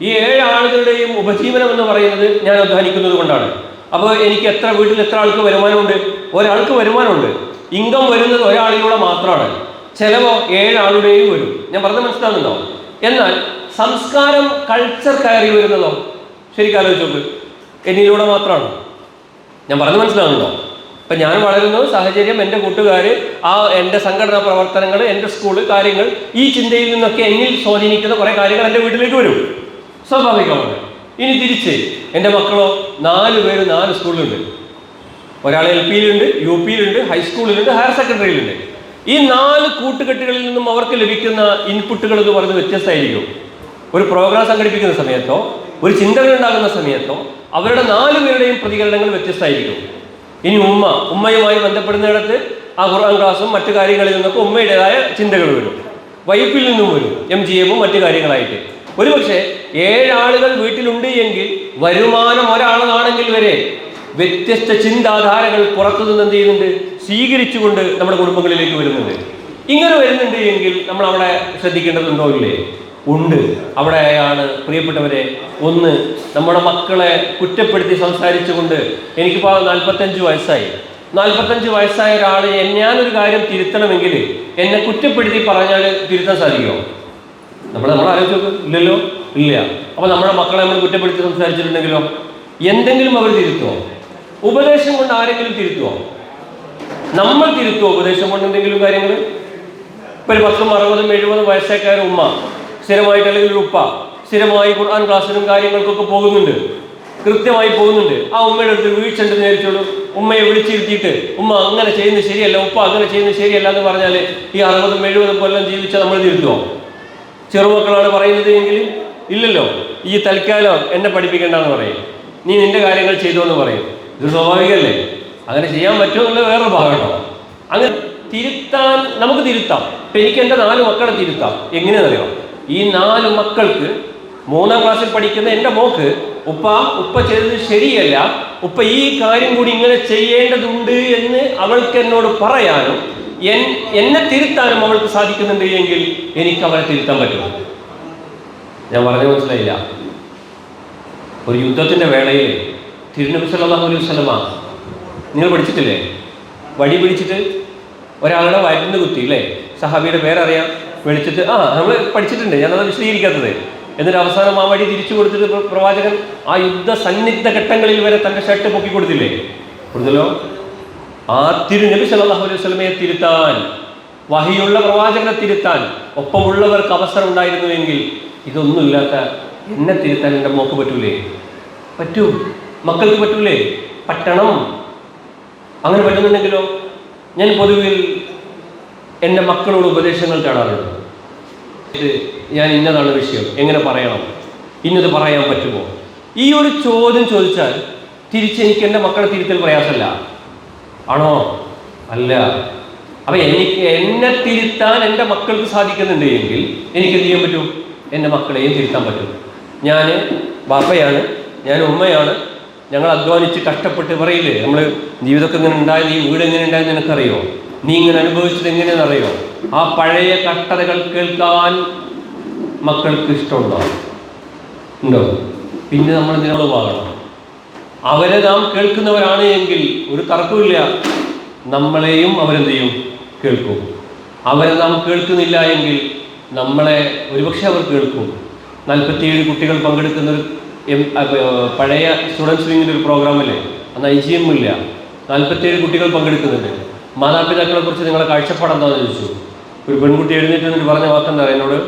ഈ 7 ആളുകളുടെയും ഉപജീവനം എന്ന് പറയുന്നത് ഞാൻ അധ്വാനിക്കുന്നത് കൊണ്ടാണ്. അപ്പോൾ എനിക്ക് വീട്ടിൽ എത്ര ആൾക്ക് വരുമാനമുണ്ട്? ഒരാൾക്ക് വരുമാനമുണ്ട്. ഇൻകം വരുന്നത് ഒരാളിലൂടെ മാത്രമാണ്. ചിലവോ 7 ആളുടെയും വരും. ഞാൻ പറഞ്ഞത് മനസ്സിലാകുന്നുണ്ടോ? എന്നാൽ സംസ്കാരം, കൾച്ചർ കയറി വരുന്നതോ ശരിക്കും ആലോചിച്ച് നോക്ക്, എന്നിലൂടെ മാത്രമാണ്. ഞാൻ പറഞ്ഞത് മനസ്സിലാകുന്നുണ്ടോ? ഇപ്പം ഞാൻ വളരുന്ന സാഹചര്യം, എൻ്റെ കൂട്ടുകാർ, എൻ്റെ സംഘടനാ പ്രവർത്തനങ്ങൾ, എൻ്റെ സ്കൂള് കാര്യങ്ങൾ, ഈ ചിന്തയിൽ നിന്നൊക്കെ എന്നിൽ സ്വാധീനിക്കുന്ന കുറേ കാര്യങ്ങൾ എൻ്റെ വീട്ടിലേക്ക് വരും, സ്വാഭാവികമാണ്. ഇനി തിരിച്ച് എൻ്റെ മക്കളോ 4 പേര് 4 സ്കൂളിലുണ്ട്. ഒരാൾ LP യിലുണ്ട്, UP യിലുണ്ട്, ഹൈസ്കൂളിലുണ്ട്, ഹയർ സെക്കൻഡറിയിലുണ്ട്. ഈ 4 കൂട്ടുകെട്ടുകളിൽ നിന്നും അവർക്ക് ലഭിക്കുന്ന ഇൻപുട്ടുകൾ എന്ന് പറയുന്നത് വ്യത്യസ്തമായിരിക്കും. ഒരു പ്രോഗ്രാം സംഘടിപ്പിക്കുന്ന സമയത്തോ ഒരു ചിന്തകൾ ഉണ്ടാകുന്ന സമയത്തോ അവരുടെ 4 പേരുടെയും പ്രതികരണങ്ങൾ വ്യത്യസ്തമായിരിക്കും. ഇനി ഉമ്മയുമായി ബന്ധപ്പെടുന്നിടത്ത് ആ ഖുർആൻ ക്ലാസും മറ്റു കാര്യങ്ങളിൽ നിന്നൊക്കെ ഉമ്മയുടേതായ ചിന്തകൾ വരും. വൈഫിൽ നിന്നും വരും MGMഉം മറ്റു കാര്യങ്ങളായിട്ട്. ഒരുപക്ഷെ 7 ആളുകൾ വീട്ടിലുണ്ട് എങ്കിൽ വരുമാനം ഒരാളാണെങ്കിൽ വരെ വ്യത്യസ്ത ചിന്താധാരകൾ പുറത്തുനിന്ന് എന്ത് ചെയ്യുന്നുണ്ട്, സ്വീകരിച്ചുകൊണ്ട് നമ്മുടെ കുടുംബങ്ങളിലേക്ക് വരുന്നുണ്ട്. ഇങ്ങനെ വരുന്നുണ്ട് എങ്കിൽ നമ്മൾ അവിടെ ശ്രദ്ധിക്കേണ്ടതുണ്ടോ? ഇല്ലേ? ഉണ്ട്. അവിടെയാണ് പ്രിയപ്പെട്ടവരെ, ഒന്ന് നമ്മുടെ മക്കളെ കുറ്റപ്പെടുത്തി സംസാരിച്ചുകൊണ്ട്, എനിക്കിപ്പോൾ 45 വയസ്സായി, 45 വയസ്സായ ഒരാൾ ഞാനൊരു കാര്യം തിരുത്തണമെങ്കിൽ എന്നെ കുറ്റപ്പെടുത്തി പറഞ്ഞാൽ തിരുത്താൻ സാധിക്കുമോ? നമ്മൾ ആലോചിച്ച് നോക്ക്. ഇല്ലല്ലോ, ഇല്ല. അപ്പോൾ നമ്മുടെ മക്കളെ നമ്മൾ കുറ്റപ്പെടുത്തി സംസാരിച്ചിട്ടുണ്ടെങ്കിലോ എന്തെങ്കിലും അവർ തിരുത്തുമോ? ഉപദേശം കൊണ്ട് ആരെങ്കിലും തിരുത്തുമോ? നമ്മൾ തിരുത്തുമോ ഉപദേശം കൊണ്ട് എന്തെങ്കിലും കാര്യങ്ങൾ? ഇപ്പം ഒരു 10, 60, 70 വയസ്സേക്കായ ഉമ്മ സ്ഥിരമായിട്ട്, അല്ലെങ്കിൽ ഒരു ഉപ്പ സ്ഥിരമായി ഖുർആൻ ക്ലാസ്സിനും കാര്യങ്ങൾക്കൊക്കെ പോകുന്നുണ്ട്, കൃത്യമായി പോകുന്നുണ്ട്. ആ ഉമ്മയുടെ അടുത്ത് വീഴ്ച ഉണ്ടെന്ന് വിചാരിച്ചോളൂ. ഉമ്മയെ വിളിച്ചിരുത്തിയിട്ട് ഉമ്മ അങ്ങനെ ചെയ്യുന്നത് ശരിയല്ല, ഉപ്പ അങ്ങനെ ചെയ്യുന്നത് ശരിയല്ല എന്ന് പറഞ്ഞാൽ ഈ 60, 70 കൊല്ലം ജീവിച്ചാൽ നമ്മൾ തിരുത്തുമോ? ചെറുമക്കളാണ് പറയുന്നത് എങ്കിൽ ഇല്ലല്ലോ. ഈ തൽക്കാലം എന്നെ പഠിപ്പിക്കേണ്ടെന്ന് പറയും, നീ നിന്റെ കാര്യങ്ങൾ ചെയ്തോ എന്ന് പറയും. ഇത് സ്വാഭാവികമല്ലേ? അങ്ങനെ ചെയ്യാൻ പറ്റുമോ എന്നുള്ളത് വേറൊരു ഭാഗമാണോ? അങ്ങനെ തിരുത്താൻ നമുക്ക് തിരുത്താം. ഇപ്പം എനിക്ക് എൻ്റെ 4 മക്കളെ തിരുത്താം. എങ്ങനെയാണെന്നറിയാം? ഈ 4 മക്കൾക്ക് 3ാം ക്ലാസ്സിൽ പഠിക്കുന്ന എൻ്റെ മോക്ക് ഉപ്പ ചെയ്തത് ശരിയല്ല, ഉപ്പ ഈ കാര്യം കൂടി ഇങ്ങനെ ചെയ്യേണ്ടതുണ്ട് എന്ന് അവൾക്ക് എന്നോട് പറയാനും എന്നെ തിരുത്താനും അവൾക്ക് സാധിക്കുന്നുണ്ട് എങ്കിൽ എനിക്ക് അവരെ തിരുത്താൻ പറ്റും. ഞാൻ പറഞ്ഞത് മനസ്സിലായില്ല? ഒരു യുദ്ധത്തിൻ്റെ വേളയിൽ തിരുനബി സല്ലല്ലാഹു അലൈഹി വസല്ലമ, നിങ്ങൾ പഠിച്ചിട്ടില്ലേ? വടി പിടിച്ചിട്ട് ഒരാളുടെ വയറ്റിന് കുത്തി അല്ലേ? സഹാബിയുടെ പേരറിയാം, വിളിച്ചിട്ട് നമ്മൾ പഠിച്ചിട്ടുണ്ട്, ഞാനത് വിശദീകരിക്കാത്തത്. എന്നിട്ട് അവസാനം ആ വടി തിരിച്ചു കൊടുത്തിട്ട് പ്രവാചകൻ ആ യുദ്ധ സന്നിഗ്ധ ഘട്ടങ്ങളിൽ വരെ തൻ്റെ ഷർട്ട് പൊക്കി കൊടുത്തില്ലേ? കൊടുത്തല്ലോ. ആ തിരുനബി സല്ലല്ലാഹു അലൈഹി വസല്ലമയെ തിരുത്താൻ, വഹിയുള്ള പ്രവാചകനെ തിരുത്താൻ ഒപ്പമുള്ളവർക്ക് അവസരം ഉണ്ടായിരുന്നുവെങ്കിൽ ഇതൊന്നുമില്ലാത്ത എന്നെ തിരുത്താൻ എൻ്റെ മോക്ക് പറ്റൂലേ? പറ്റൂ. മക്കൾക്ക് പറ്റൂലേ? പറ്റണം. അങ്ങനെ പറ്റുന്നുണ്ടെങ്കിലോ? ഞാൻ പൊതുവിൽ എൻ്റെ മക്കളോട് ഉപദേശങ്ങൾ കാണാറുണ്ട്. ഞാൻ ഇന്നതാണ് വിഷയം, എങ്ങനെ പറയണം, ഇന്നത് പറയാൻ പറ്റുമോ? ഈ ഒരു ചോദ്യം ചോദിച്ചാൽ തിരിച്ച് എനിക്ക് എൻ്റെ മക്കളെ തിരുത്തൽ പ്രയാസമല്ല ആണോ? അല്ല. അപ്പം എന്നെ തിരുത്താൻ എൻ്റെ മക്കൾക്ക് സാധിക്കുന്നുണ്ട് എങ്കിൽ എനിക്ക് എന്ത് ചെയ്യാൻ പറ്റും? എൻ്റെ മക്കളെയും തിരുത്താൻ പറ്റും. ഞാൻ ബാപ്പയാണ്, ഞാൻ ഉമ്മയാണ്, ഞങ്ങൾ അധ്വാനിച്ച് കഷ്ടപ്പെട്ട് പറയില്ലേ, നമ്മൾ ജീവിതമൊക്കെ ഇങ്ങനെ ഉണ്ടായത്, ഈ വീട് എങ്ങനെ ഉണ്ടായെന്ന് നിനക്കറിയോ, നീ ഇങ്ങനെ അനുഭവിച്ചത് എങ്ങനെയാണെന്നറിയോ? ആ പഴയ കഷ്ടതകൾ കേൾക്കാൻ മക്കൾക്ക് ഇഷ്ടമുണ്ടോ? ഉണ്ടോ? പിന്നെ നമ്മൾ ഇതിനോട് വാങ്ങണം. അവരെ നാം കേൾക്കുന്നവരാണ് എങ്കിൽ ഒരു തർക്കമില്ല, നമ്മളെയും അവരെന്ത് ചെയ്യും? കേൾക്കും. അവരെ നാം കേൾക്കുന്നില്ല എങ്കിൽ നമ്മളെ ഒരുപക്ഷെ അവർ കേൾക്കും. 47 കുട്ടികൾ പങ്കെടുക്കുന്ന ഒരു പഴയ സ്റ്റുഡൻസ് വിങ്ങിൻ്റെ ഒരു പ്രോഗ്രാമല്ലേ, അന്ന് IGM ഇല്ല, 47 കുട്ടികൾ പങ്കെടുക്കുന്നുണ്ട്. മാതാപിതാക്കളെ കുറിച്ച് നിങ്ങളെ കാഴ്ചപ്പാടെന്താണെന്ന് ചോദിച്ചു. ഒരു പെൺകുട്ടി എഴുന്നേറ്റ് എന്നിട്ട് പറഞ്ഞ വാക്കെന്താ എന്നോട്?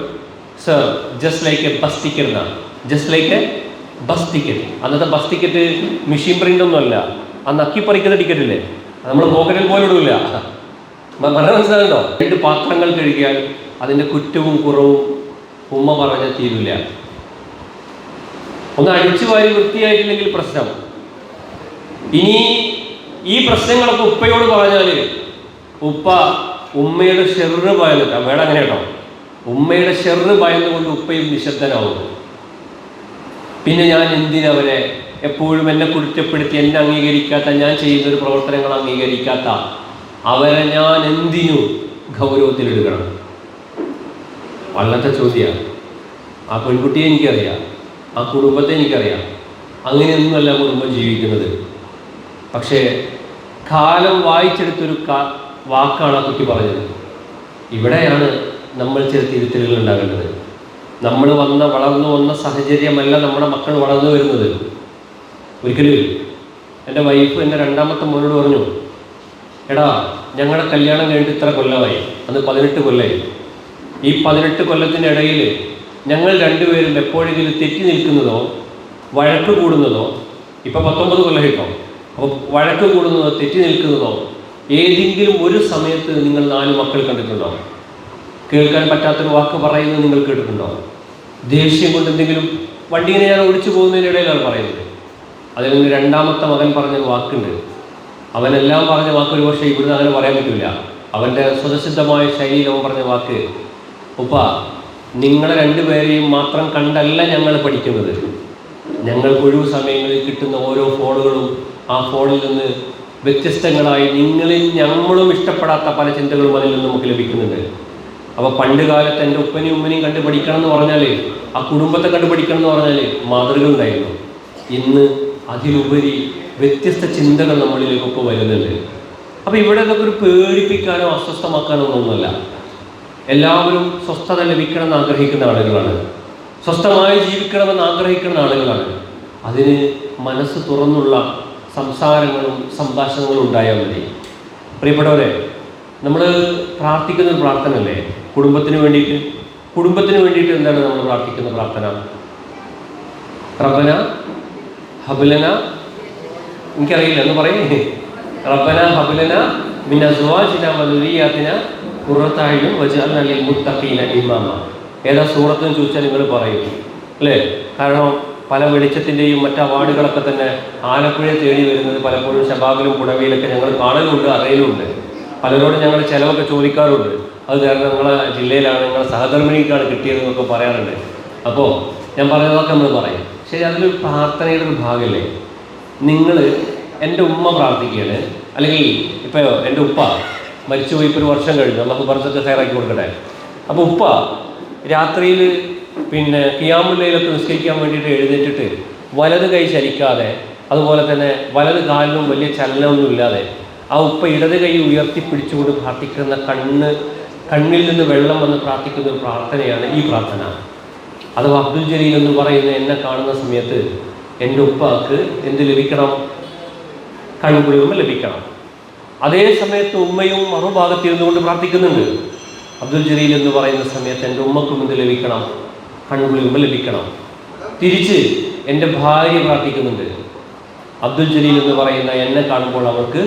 Sir, just like a bus ticket എന്നാണ്. Just like a bus ticket. അന്നത്തെ ബസ് ടിക്കറ്റ് മെഷീൻ പ്രിൻ്റ് ഒന്നും അല്ല, അന്ന് അക്കിപ്പറിക്കുന്ന ടിക്കറ്റ് ഇല്ലേ, നമ്മൾ പോക്കറ്റിൽ പോലും ഇടില്ല. മനസ്സിലാകുന്നുണ്ടോ? 2 പാത്രങ്ങൾ കഴുകിയാൽ അതിൻ്റെ കുറ്റവും കുറവും ഉമ്മ പറഞ്ഞ തീരില്ല. ഒന്ന് അടിച്ചു വാരി വൃത്തിയായിട്ടില്ലെങ്കിൽ പ്രശ്നം. ഇനി ഈ പ്രശ്നങ്ങളൊക്കെ ഉപ്പയോട് പറഞ്ഞാൽ ഉപ്പ ഉമ്മയുടെ ഷെറ് ഭയന്നിട്ടാ, വേണം അങ്ങനെ കേട്ടോ, ഉമ്മയുടെ ഷെറ് ഭയന്നുകൊണ്ട് ഉപ്പയും നിശബ്ദനാവും. പിന്നെ ഞാൻ എന്തിനവരെ എപ്പോഴും എന്നെ കുറ്റപ്പെടുത്തി, എന്നെ അംഗീകരിക്കാത്ത, ഞാൻ ചെയ്യുന്നൊരു പ്രവർത്തനങ്ങൾ അംഗീകരിക്കാത്ത അവരെ ഞാൻ എന്തിനു ഗൗരവത്തിലെടുക്കണം? വല്ലാത്ത ചോദ്യമാണ്. ആ പെൺകുട്ടിയെ എനിക്കറിയാം, ആ കുടുംബത്തെ എനിക്കറിയാം. അങ്ങനെയൊന്നുമല്ല കുടുംബം ജീവിക്കുന്നത്. പക്ഷേ കാലം വായിച്ചെടുത്തൊരു വാക്കാണ് ആ കുട്ടി പറഞ്ഞത്. ഇവിടെയാണ് നമ്മൾ ചില തിരുത്തലുകൾ ഉണ്ടാകേണ്ടത്. നമ്മൾ വളർന്നു വന്ന സാഹചര്യമല്ല നമ്മുടെ മക്കൾ വളർന്നു വരുന്നത്. ഒരിക്കലും എൻ്റെ വൈഫ് എൻ്റെ 2ാമത്തെ മോനോട് പറഞ്ഞു, എടാ ഞങ്ങളുടെ കല്യാണം കഴിഞ്ഞിട്ട് ഇത്ര കൊല്ലമായി, അന്ന് 18 കൊല്ലമായി. ഈ 18 കൊല്ലത്തിൻ്റെ ഇടയിൽ ഞങ്ങൾ രണ്ടുപേരും എപ്പോഴെങ്കിലും തെറ്റി നിൽക്കുന്നതോ വഴക്ക് കൂടുന്നതോ, ഇപ്പം 19 കൊല്ലം കിട്ടോ, അപ്പോൾ വഴക്ക് കൂടുന്നതോ തെറ്റി നിൽക്കുന്നതോ ഏതെങ്കിലും ഒരു സമയത്ത് നിങ്ങൾ 4 മക്കൾ കണ്ടിട്ടുണ്ടോ? കേൾക്കാൻ പറ്റാത്തൊരു വാക്ക് പറയുന്നത് നിങ്ങൾ കേട്ടിട്ടുണ്ടോ? ദേഷ്യം കൊണ്ട് എന്തെങ്കിലും വണ്ടിയിനെ ഞാൻ ഓടിച്ചു പോകുന്നതിനിടയിലാണ് പറയുന്നത്. അതിൽ നിന്ന് 2ാമത്തെ മകൻ പറഞ്ഞൊരു വാക്കുണ്ട്. അവനെല്ലാം പറഞ്ഞ വാക്ക് ഒരു പക്ഷേ ഇവിടുന്ന് അങ്ങനെ പറയാൻ പറ്റില്ല. അവൻ്റെ സ്വതസിദ്ധമായ ശൈലിയിൽ അവൻ പറഞ്ഞ വാക്ക്, ഉപ്പ നിങ്ങളെ 2 പേരെയും മാത്രം കണ്ടല്ല ഞങ്ങൾ പഠിക്കുന്നത്. ഞങ്ങൾക്ക് ഒഴിവ് സമയങ്ങളിൽ കിട്ടുന്ന ഓരോ ഫോണുകളും ആ ഫോണിൽ നിന്ന് വ്യത്യസ്തങ്ങളായി നിങ്ങളിൽ ഞമ്മളും ഇഷ്ടപ്പെടാത്ത പല ചിന്തകളും അതിൽ നിന്ന് നമുക്ക് ലഭിക്കുന്നുണ്ട്. അപ്പോൾ പണ്ട് കാലത്ത് എൻ്റെ ഉപ്പനെയും ഉമ്മനെയും കണ്ട് പഠിക്കണം എന്ന് പറഞ്ഞാൽ, ആ കുടുംബത്തെ കണ്ട് പഠിക്കണം എന്ന് പറഞ്ഞാൽ മാതൃക ഉണ്ടായിരുന്നു. ഇന്ന് അതിലുപരി വ്യത്യസ്ത ചിന്തകൾ നമ്മളിലേക്കൊക്കെ വരുന്നുണ്ട്. അപ്പോൾ ഇവിടെ ഇതൊക്കെ ഒരു പേടിപ്പിക്കാനോ അസ്വസ്ഥമാക്കാനോ ഒന്നുമല്ല. എല്ലാവരും സ്വസ്ഥത ലഭിക്കണമെന്ന് ആഗ്രഹിക്കുന്ന ആളുകളാണ്, സ്വസ്ഥമായി ജീവിക്കണമെന്ന് ആഗ്രഹിക്കുന്ന ആളുകളാണ്. അതിന് മനസ്സ് തുറന്നുള്ള സംസാരങ്ങളും സംഭാഷണങ്ങളും ഉണ്ടായാൽ മതി. പ്രിയപ്പെട്ടവരെ, നമ്മൾ പ്രാർത്ഥിക്കുന്നൊരു പ്രാർത്ഥനയല്ലേ കുടുംബത്തിന് വേണ്ടിയിട്ട്? കുടുംബത്തിന് വേണ്ടിയിട്ട് എന്താണ് നമ്മൾ പ്രാർത്ഥിക്കുന്ന പ്രാർത്ഥന? റബ്ബന ഹബ്ലന, എനിക്കറിയില്ല എന്ന് പറയേ, റബ്ബന ഹബ്ലന മിൻ അസ്വാജിന വദുരിയാതിന ഖുർറത അയ്യുൻ വജഅൽനാ ലിൽ മുത്തഖീന ഇമാമ. ഏതാ സൂറത്തെന്ന് ചോദിച്ചാൽ നിങ്ങൾ പറയും. അല്ലേ? കാരണം പല വെളിച്ചത്തിൻ്റെയും മറ്റ് അവാർഡുകളൊക്കെ തന്നെ ആലപ്പുഴയെ തേടി വരുന്നത് പലപ്പോഴും ഷബാബിലും പുടവയിലൊക്കെ ഞങ്ങൾ കാണലുമുണ്ട്, അറിയലുമുണ്ട്. പലരോടും ഞങ്ങൾ ചിലവൊക്കെ ചോദിക്കാറുണ്ട്. അത് കാരണം നിങ്ങളെ ജില്ലയിലാണ്, നിങ്ങളെ സഹധർമ്മിണിക്കാണ് കിട്ടിയതെന്നൊക്കെ പറയാറുണ്ട്. അപ്പോൾ ഞാൻ പറയുന്നതൊക്കെ നമ്മൾ പറയും. ശരി, അതിലൊരു പ്രാർത്ഥനയുടെ ഒരു ഭാഗമല്ലേ? നിങ്ങൾ എൻ്റെ ഉമ്മ പ്രാർത്ഥിക്കുകയാണ്, അല്ലെങ്കിൽ ഇപ്പോൾ എൻ്റെ ഉപ്പ മരിച്ചുപോയി, ഇപ്പോൾ ഒരു വർഷം കഴിഞ്ഞു, അള്ളാഹു ബർസത്ത് ഖൈറാക്കി കൊടുക്കട്ടെ. അപ്പോൾ ഉപ്പ രാത്രിയിൽ ഖിയാമുൽ ലൈലൊക്കെ നിസ്കരിക്കാൻ വേണ്ടിയിട്ട് എഴുന്നേറ്റിട്ട് വലത് കൈ ചലിക്കാതെ, അതുപോലെ തന്നെ വലത് കാലിനും വലിയ ചലനമൊന്നും ഇല്ലാതെ ആ ഉപ്പ ഇടത് കൈ ഉയർത്തിപ്പിടിച്ചുകൊണ്ട് പ്രാർത്ഥിക്കുന്ന, കണ്ണിൽ നിന്ന് വെള്ളം വന്ന് പ്രാർത്ഥിക്കുന്ന ഒരു പ്രാർത്ഥനയാണ് ഈ പ്രാർത്ഥന. അഥവാ അബ്ദുൽ ജലീൽ എന്ന് പറയുന്ന എന്നെ കാണുന്ന സമയത്ത് എൻ്റെ ഉപ്പാക്ക് എന്ത് ലഭിക്കണം? കൺകുളിർമ ലഭിക്കണം. അതേ സമയത്ത് ഉമ്മയും മറുഭാഗത്തിരുന്നുകൊണ്ട് പ്രാർത്ഥിക്കുന്നുണ്ട്. അബ്ദുൽ ജലീൽ എന്ന് പറയുന്ന സമയത്ത് എൻ്റെ ഉമ്മക്കും എന്ത് ലഭിക്കണം? കൺകുളിർമ ലഭിക്കണം. തിരിച്ച് എൻ്റെ ഭാര്യ പ്രാർത്ഥിക്കുന്നുണ്ട്. അബ്ദുൽ ജലീൽ എന്ന് പറയുന്ന എന്നെ കാണുമ്പോൾ അവർക്ക്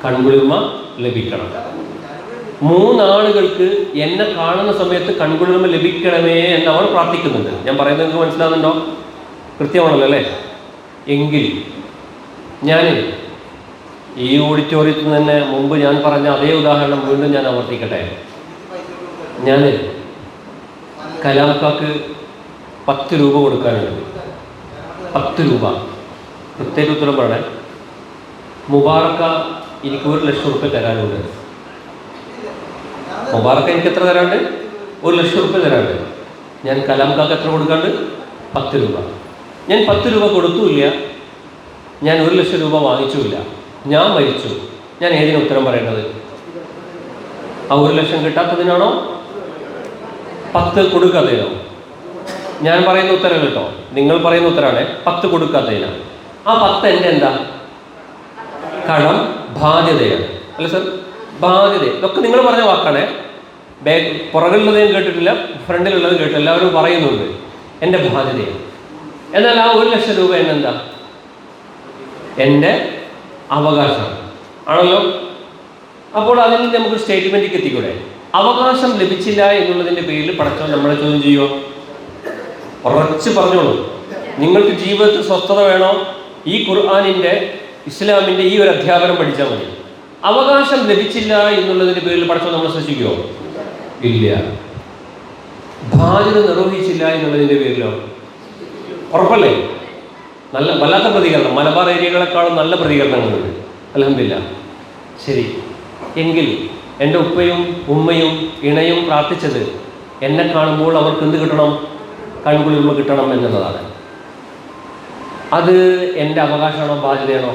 കൺകുളിർമ ലഭിക്കണം. മൂന്നാളുകൾക്ക് എന്നെ കാണുന്ന സമയത്ത് കൺകുളിർമ ലഭിക്കണമേ എന്ന് അവർ പ്രാർത്ഥിക്കുന്നുണ്ട്. ഞാൻ പറയുന്നത് നിങ്ങൾക്ക് മനസ്സിലാകുന്നുണ്ടോ? കൃത്യമാണല്ലോ അല്ലേ? എങ്കിൽ ഞാൻ ഈ ഓഡിറ്റോറിയത്തിൽ നിന്ന് തന്നെ മുമ്പ് ഞാൻ പറഞ്ഞ അതേ ഉദാഹരണം വീണ്ടും ഞാൻ ആവർത്തിക്കട്ടെ. ഞാൻ കലാംകാക്ക് 10 രൂപ കൊടുക്കാനുണ്ട്. 10 രൂപ പ്രത്യേക ഉത്തരം പറയണേ. മുബാറക്ക എനിക്ക് 1 ലക്ഷം റുപ്യ തരാനുണ്ട്. മുബാറക്ക എനിക്ക് എത്ര തരാണ്ട്? 1 ലക്ഷം റുപ്യ തരാണ്ട്. ഞാൻ കലാംകാക്ക് എത്ര കൊടുക്കാണ്ട്? 10 രൂപ. ഞാൻ 10 രൂപ കൊടുത്തുമില്ല, ഞാൻ 1 ലക്ഷം രൂപ വാങ്ങിച്ചുമില്ല. ഞാൻ മരിച്ചു. ഞാൻ ഏതിന് ഉത്തരം പറയേണ്ടത്? ആ 1 ലക്ഷം കിട്ടാത്തതിനാണോ 10 കൊടുക്കാത്തതിനോ? ഞാൻ പറയുന്ന ഉത്തരം കേട്ടോ, നിങ്ങൾ പറയുന്ന ഉത്തരമാണ് 10 കൊടുക്കാത്തതിനാണ്. ആ 10 എൻ്റെ എന്താ? കടം, ബാധ്യതയാണ്. അല്ല സർ, ബാധ്യത. ഇതൊക്കെ നിങ്ങൾ പറഞ്ഞ വാക്കാണ്. പുറകിലുള്ളത് ഞാൻ കേട്ടിട്ടില്ല, ഫ്രണ്ടിലുള്ളത് കേട്ടില്ല, എല്ലാവരും പറയുന്നുണ്ട് എൻ്റെ ബാധ്യതയാണ്. എന്നാൽ ആ 1 ലക്ഷം രൂപ എന്നെന്താ? എൻ്റെ അവകാശമാണ് ആണല്ലോ. അപ്പോൾ അതിൽ നിന്ന് നമുക്ക് സ്റ്റേറ്റ്മെൻറ്റിലേക്ക് എത്തിക്കൂടെ? അവകാശം ലഭിച്ചില്ല എന്നുള്ളതിൻ്റെ പേരിൽ പടച്ചവൻ നമ്മളെ ചോദ്യം ചെയ്യുമോ? ഉറച്ച് പറഞ്ഞോളൂ. നിങ്ങൾക്ക് ജീവിതത്തിൽ സ്വസ്ഥത വേണോ? ഈ ഖുർആനിൻ്റെ, ഇസ്ലാമിൻ്റെ ഈ ഒരു അധ്യാപനം പഠിച്ചാൽ മതി. അവകാശം ലഭിച്ചില്ല എന്നുള്ളതിൻ്റെ പേരിൽ പടച്ചവൻ നമ്മളെ ശിക്ഷിക്കുമോ? ഇല്ല. ബാധ്യത നിർവഹിച്ചില്ല എന്നുള്ളതിൻ്റെ പേരിലോ? ഉറപ്പല്ലേ? നല്ല വല്ലാത്ത പ്രതികരണം. മലബാർ ഏരിയകളെക്കാളും നല്ല പ്രതികരണങ്ങളുണ്ട്, അൽഹംദുലില്ലാ. ശരി, എങ്കിൽ എൻ്റെ ഉപ്പയും ഉമ്മയും ഇണയും പ്രാർത്ഥിച്ചത് എന്നെ കാണുമ്പോൾ അവർക്ക് എന്ത് കിട്ടണം? കൺകുളിർമ കിട്ടണം എന്നുള്ളതാണ്. അത് എൻ്റെ അവകാശമാണോ ബാധ്യതയാണോ?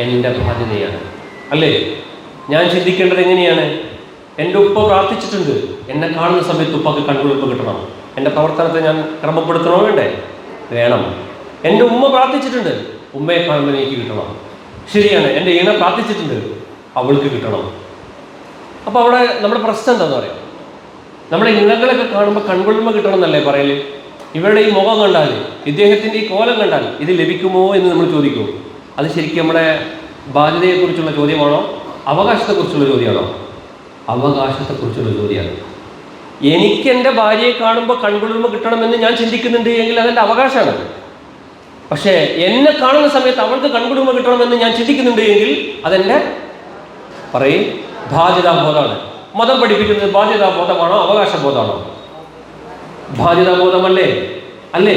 എൻ്റെ ബാധ്യതയാണ്, അല്ലേ? ഞാൻ ചിന്തിക്കേണ്ടത് എങ്ങനെയാണ്? എൻ്റെ ഉപ്പ പ്രാർത്ഥിച്ചിട്ടുണ്ട്, എന്നെ കാണുന്ന സമയത്ത് ഉപ്പക്ക് കൺകുളിർമ കിട്ടണം. എൻ്റെ പ്രവർത്തനത്തെ ഞാൻ ക്രമപ്പെടുത്തണോ വേണ്ടേ? വേണം. എൻ്റെ ഉമ്മ പ്രാർത്ഥിച്ചിട്ടുണ്ട്, ഉമ്മയെ കാണുമ്പോൾ എനിക്ക് കിട്ടണം. ശരിയാണ്. എൻ്റെ ഇണ പ്രാർത്ഥിച്ചിട്ടുണ്ട്, അവൾക്ക് കിട്ടണം. അപ്പോൾ അവിടെ നമ്മുടെ പ്രശ്നം എന്താണെന്ന് പറയാം? നമ്മുടെ ഇണകളൊക്കെ കാണുമ്പോൾ കൺകുളിർമ കിട്ടണം എന്നല്ലേ പറയല്? ഇവരുടെ ഈ മുഖം കണ്ടാൽ, ഇദ്ദേഹത്തിൻ്റെ ഈ കോലം കണ്ടാൽ ഇത് ലഭിക്കുമോ എന്ന് നമ്മൾ ചോദിക്കും. അത് ശരിക്കും നമ്മുടെ ബാധ്യതയെക്കുറിച്ചുള്ള ചോദ്യമാണോ അവകാശത്തെക്കുറിച്ചുള്ള ചോദ്യമാണോ? അവകാശത്തെക്കുറിച്ചുള്ള ചോദ്യമാണ്. എനിക്ക് എൻ്റെ ഭാര്യയെ കാണുമ്പോൾ കൺകുളിർമ കിട്ടണമെന്ന് ഞാൻ ചിന്തിക്കുന്നുണ്ട് എങ്കിൽ അതെൻ്റെ അവകാശമാണ്. പക്ഷേ എന്നെ കാണുന്ന സമയത്ത് അവൾക്ക് കൺകുളിർമ കിട്ടണമെന്ന് ഞാൻ ചിന്തിക്കുന്നുണ്ട് എങ്കിൽ അതെൻ്റെ ബാധ്യതാബോധമാണ്. മതം പഠിപ്പിക്കുന്നത് ബാധ്യതാബോധമാണോ അവകാശബോധമാണോ? ബാധ്യതാബോധമല്ലേ? അല്ലേ?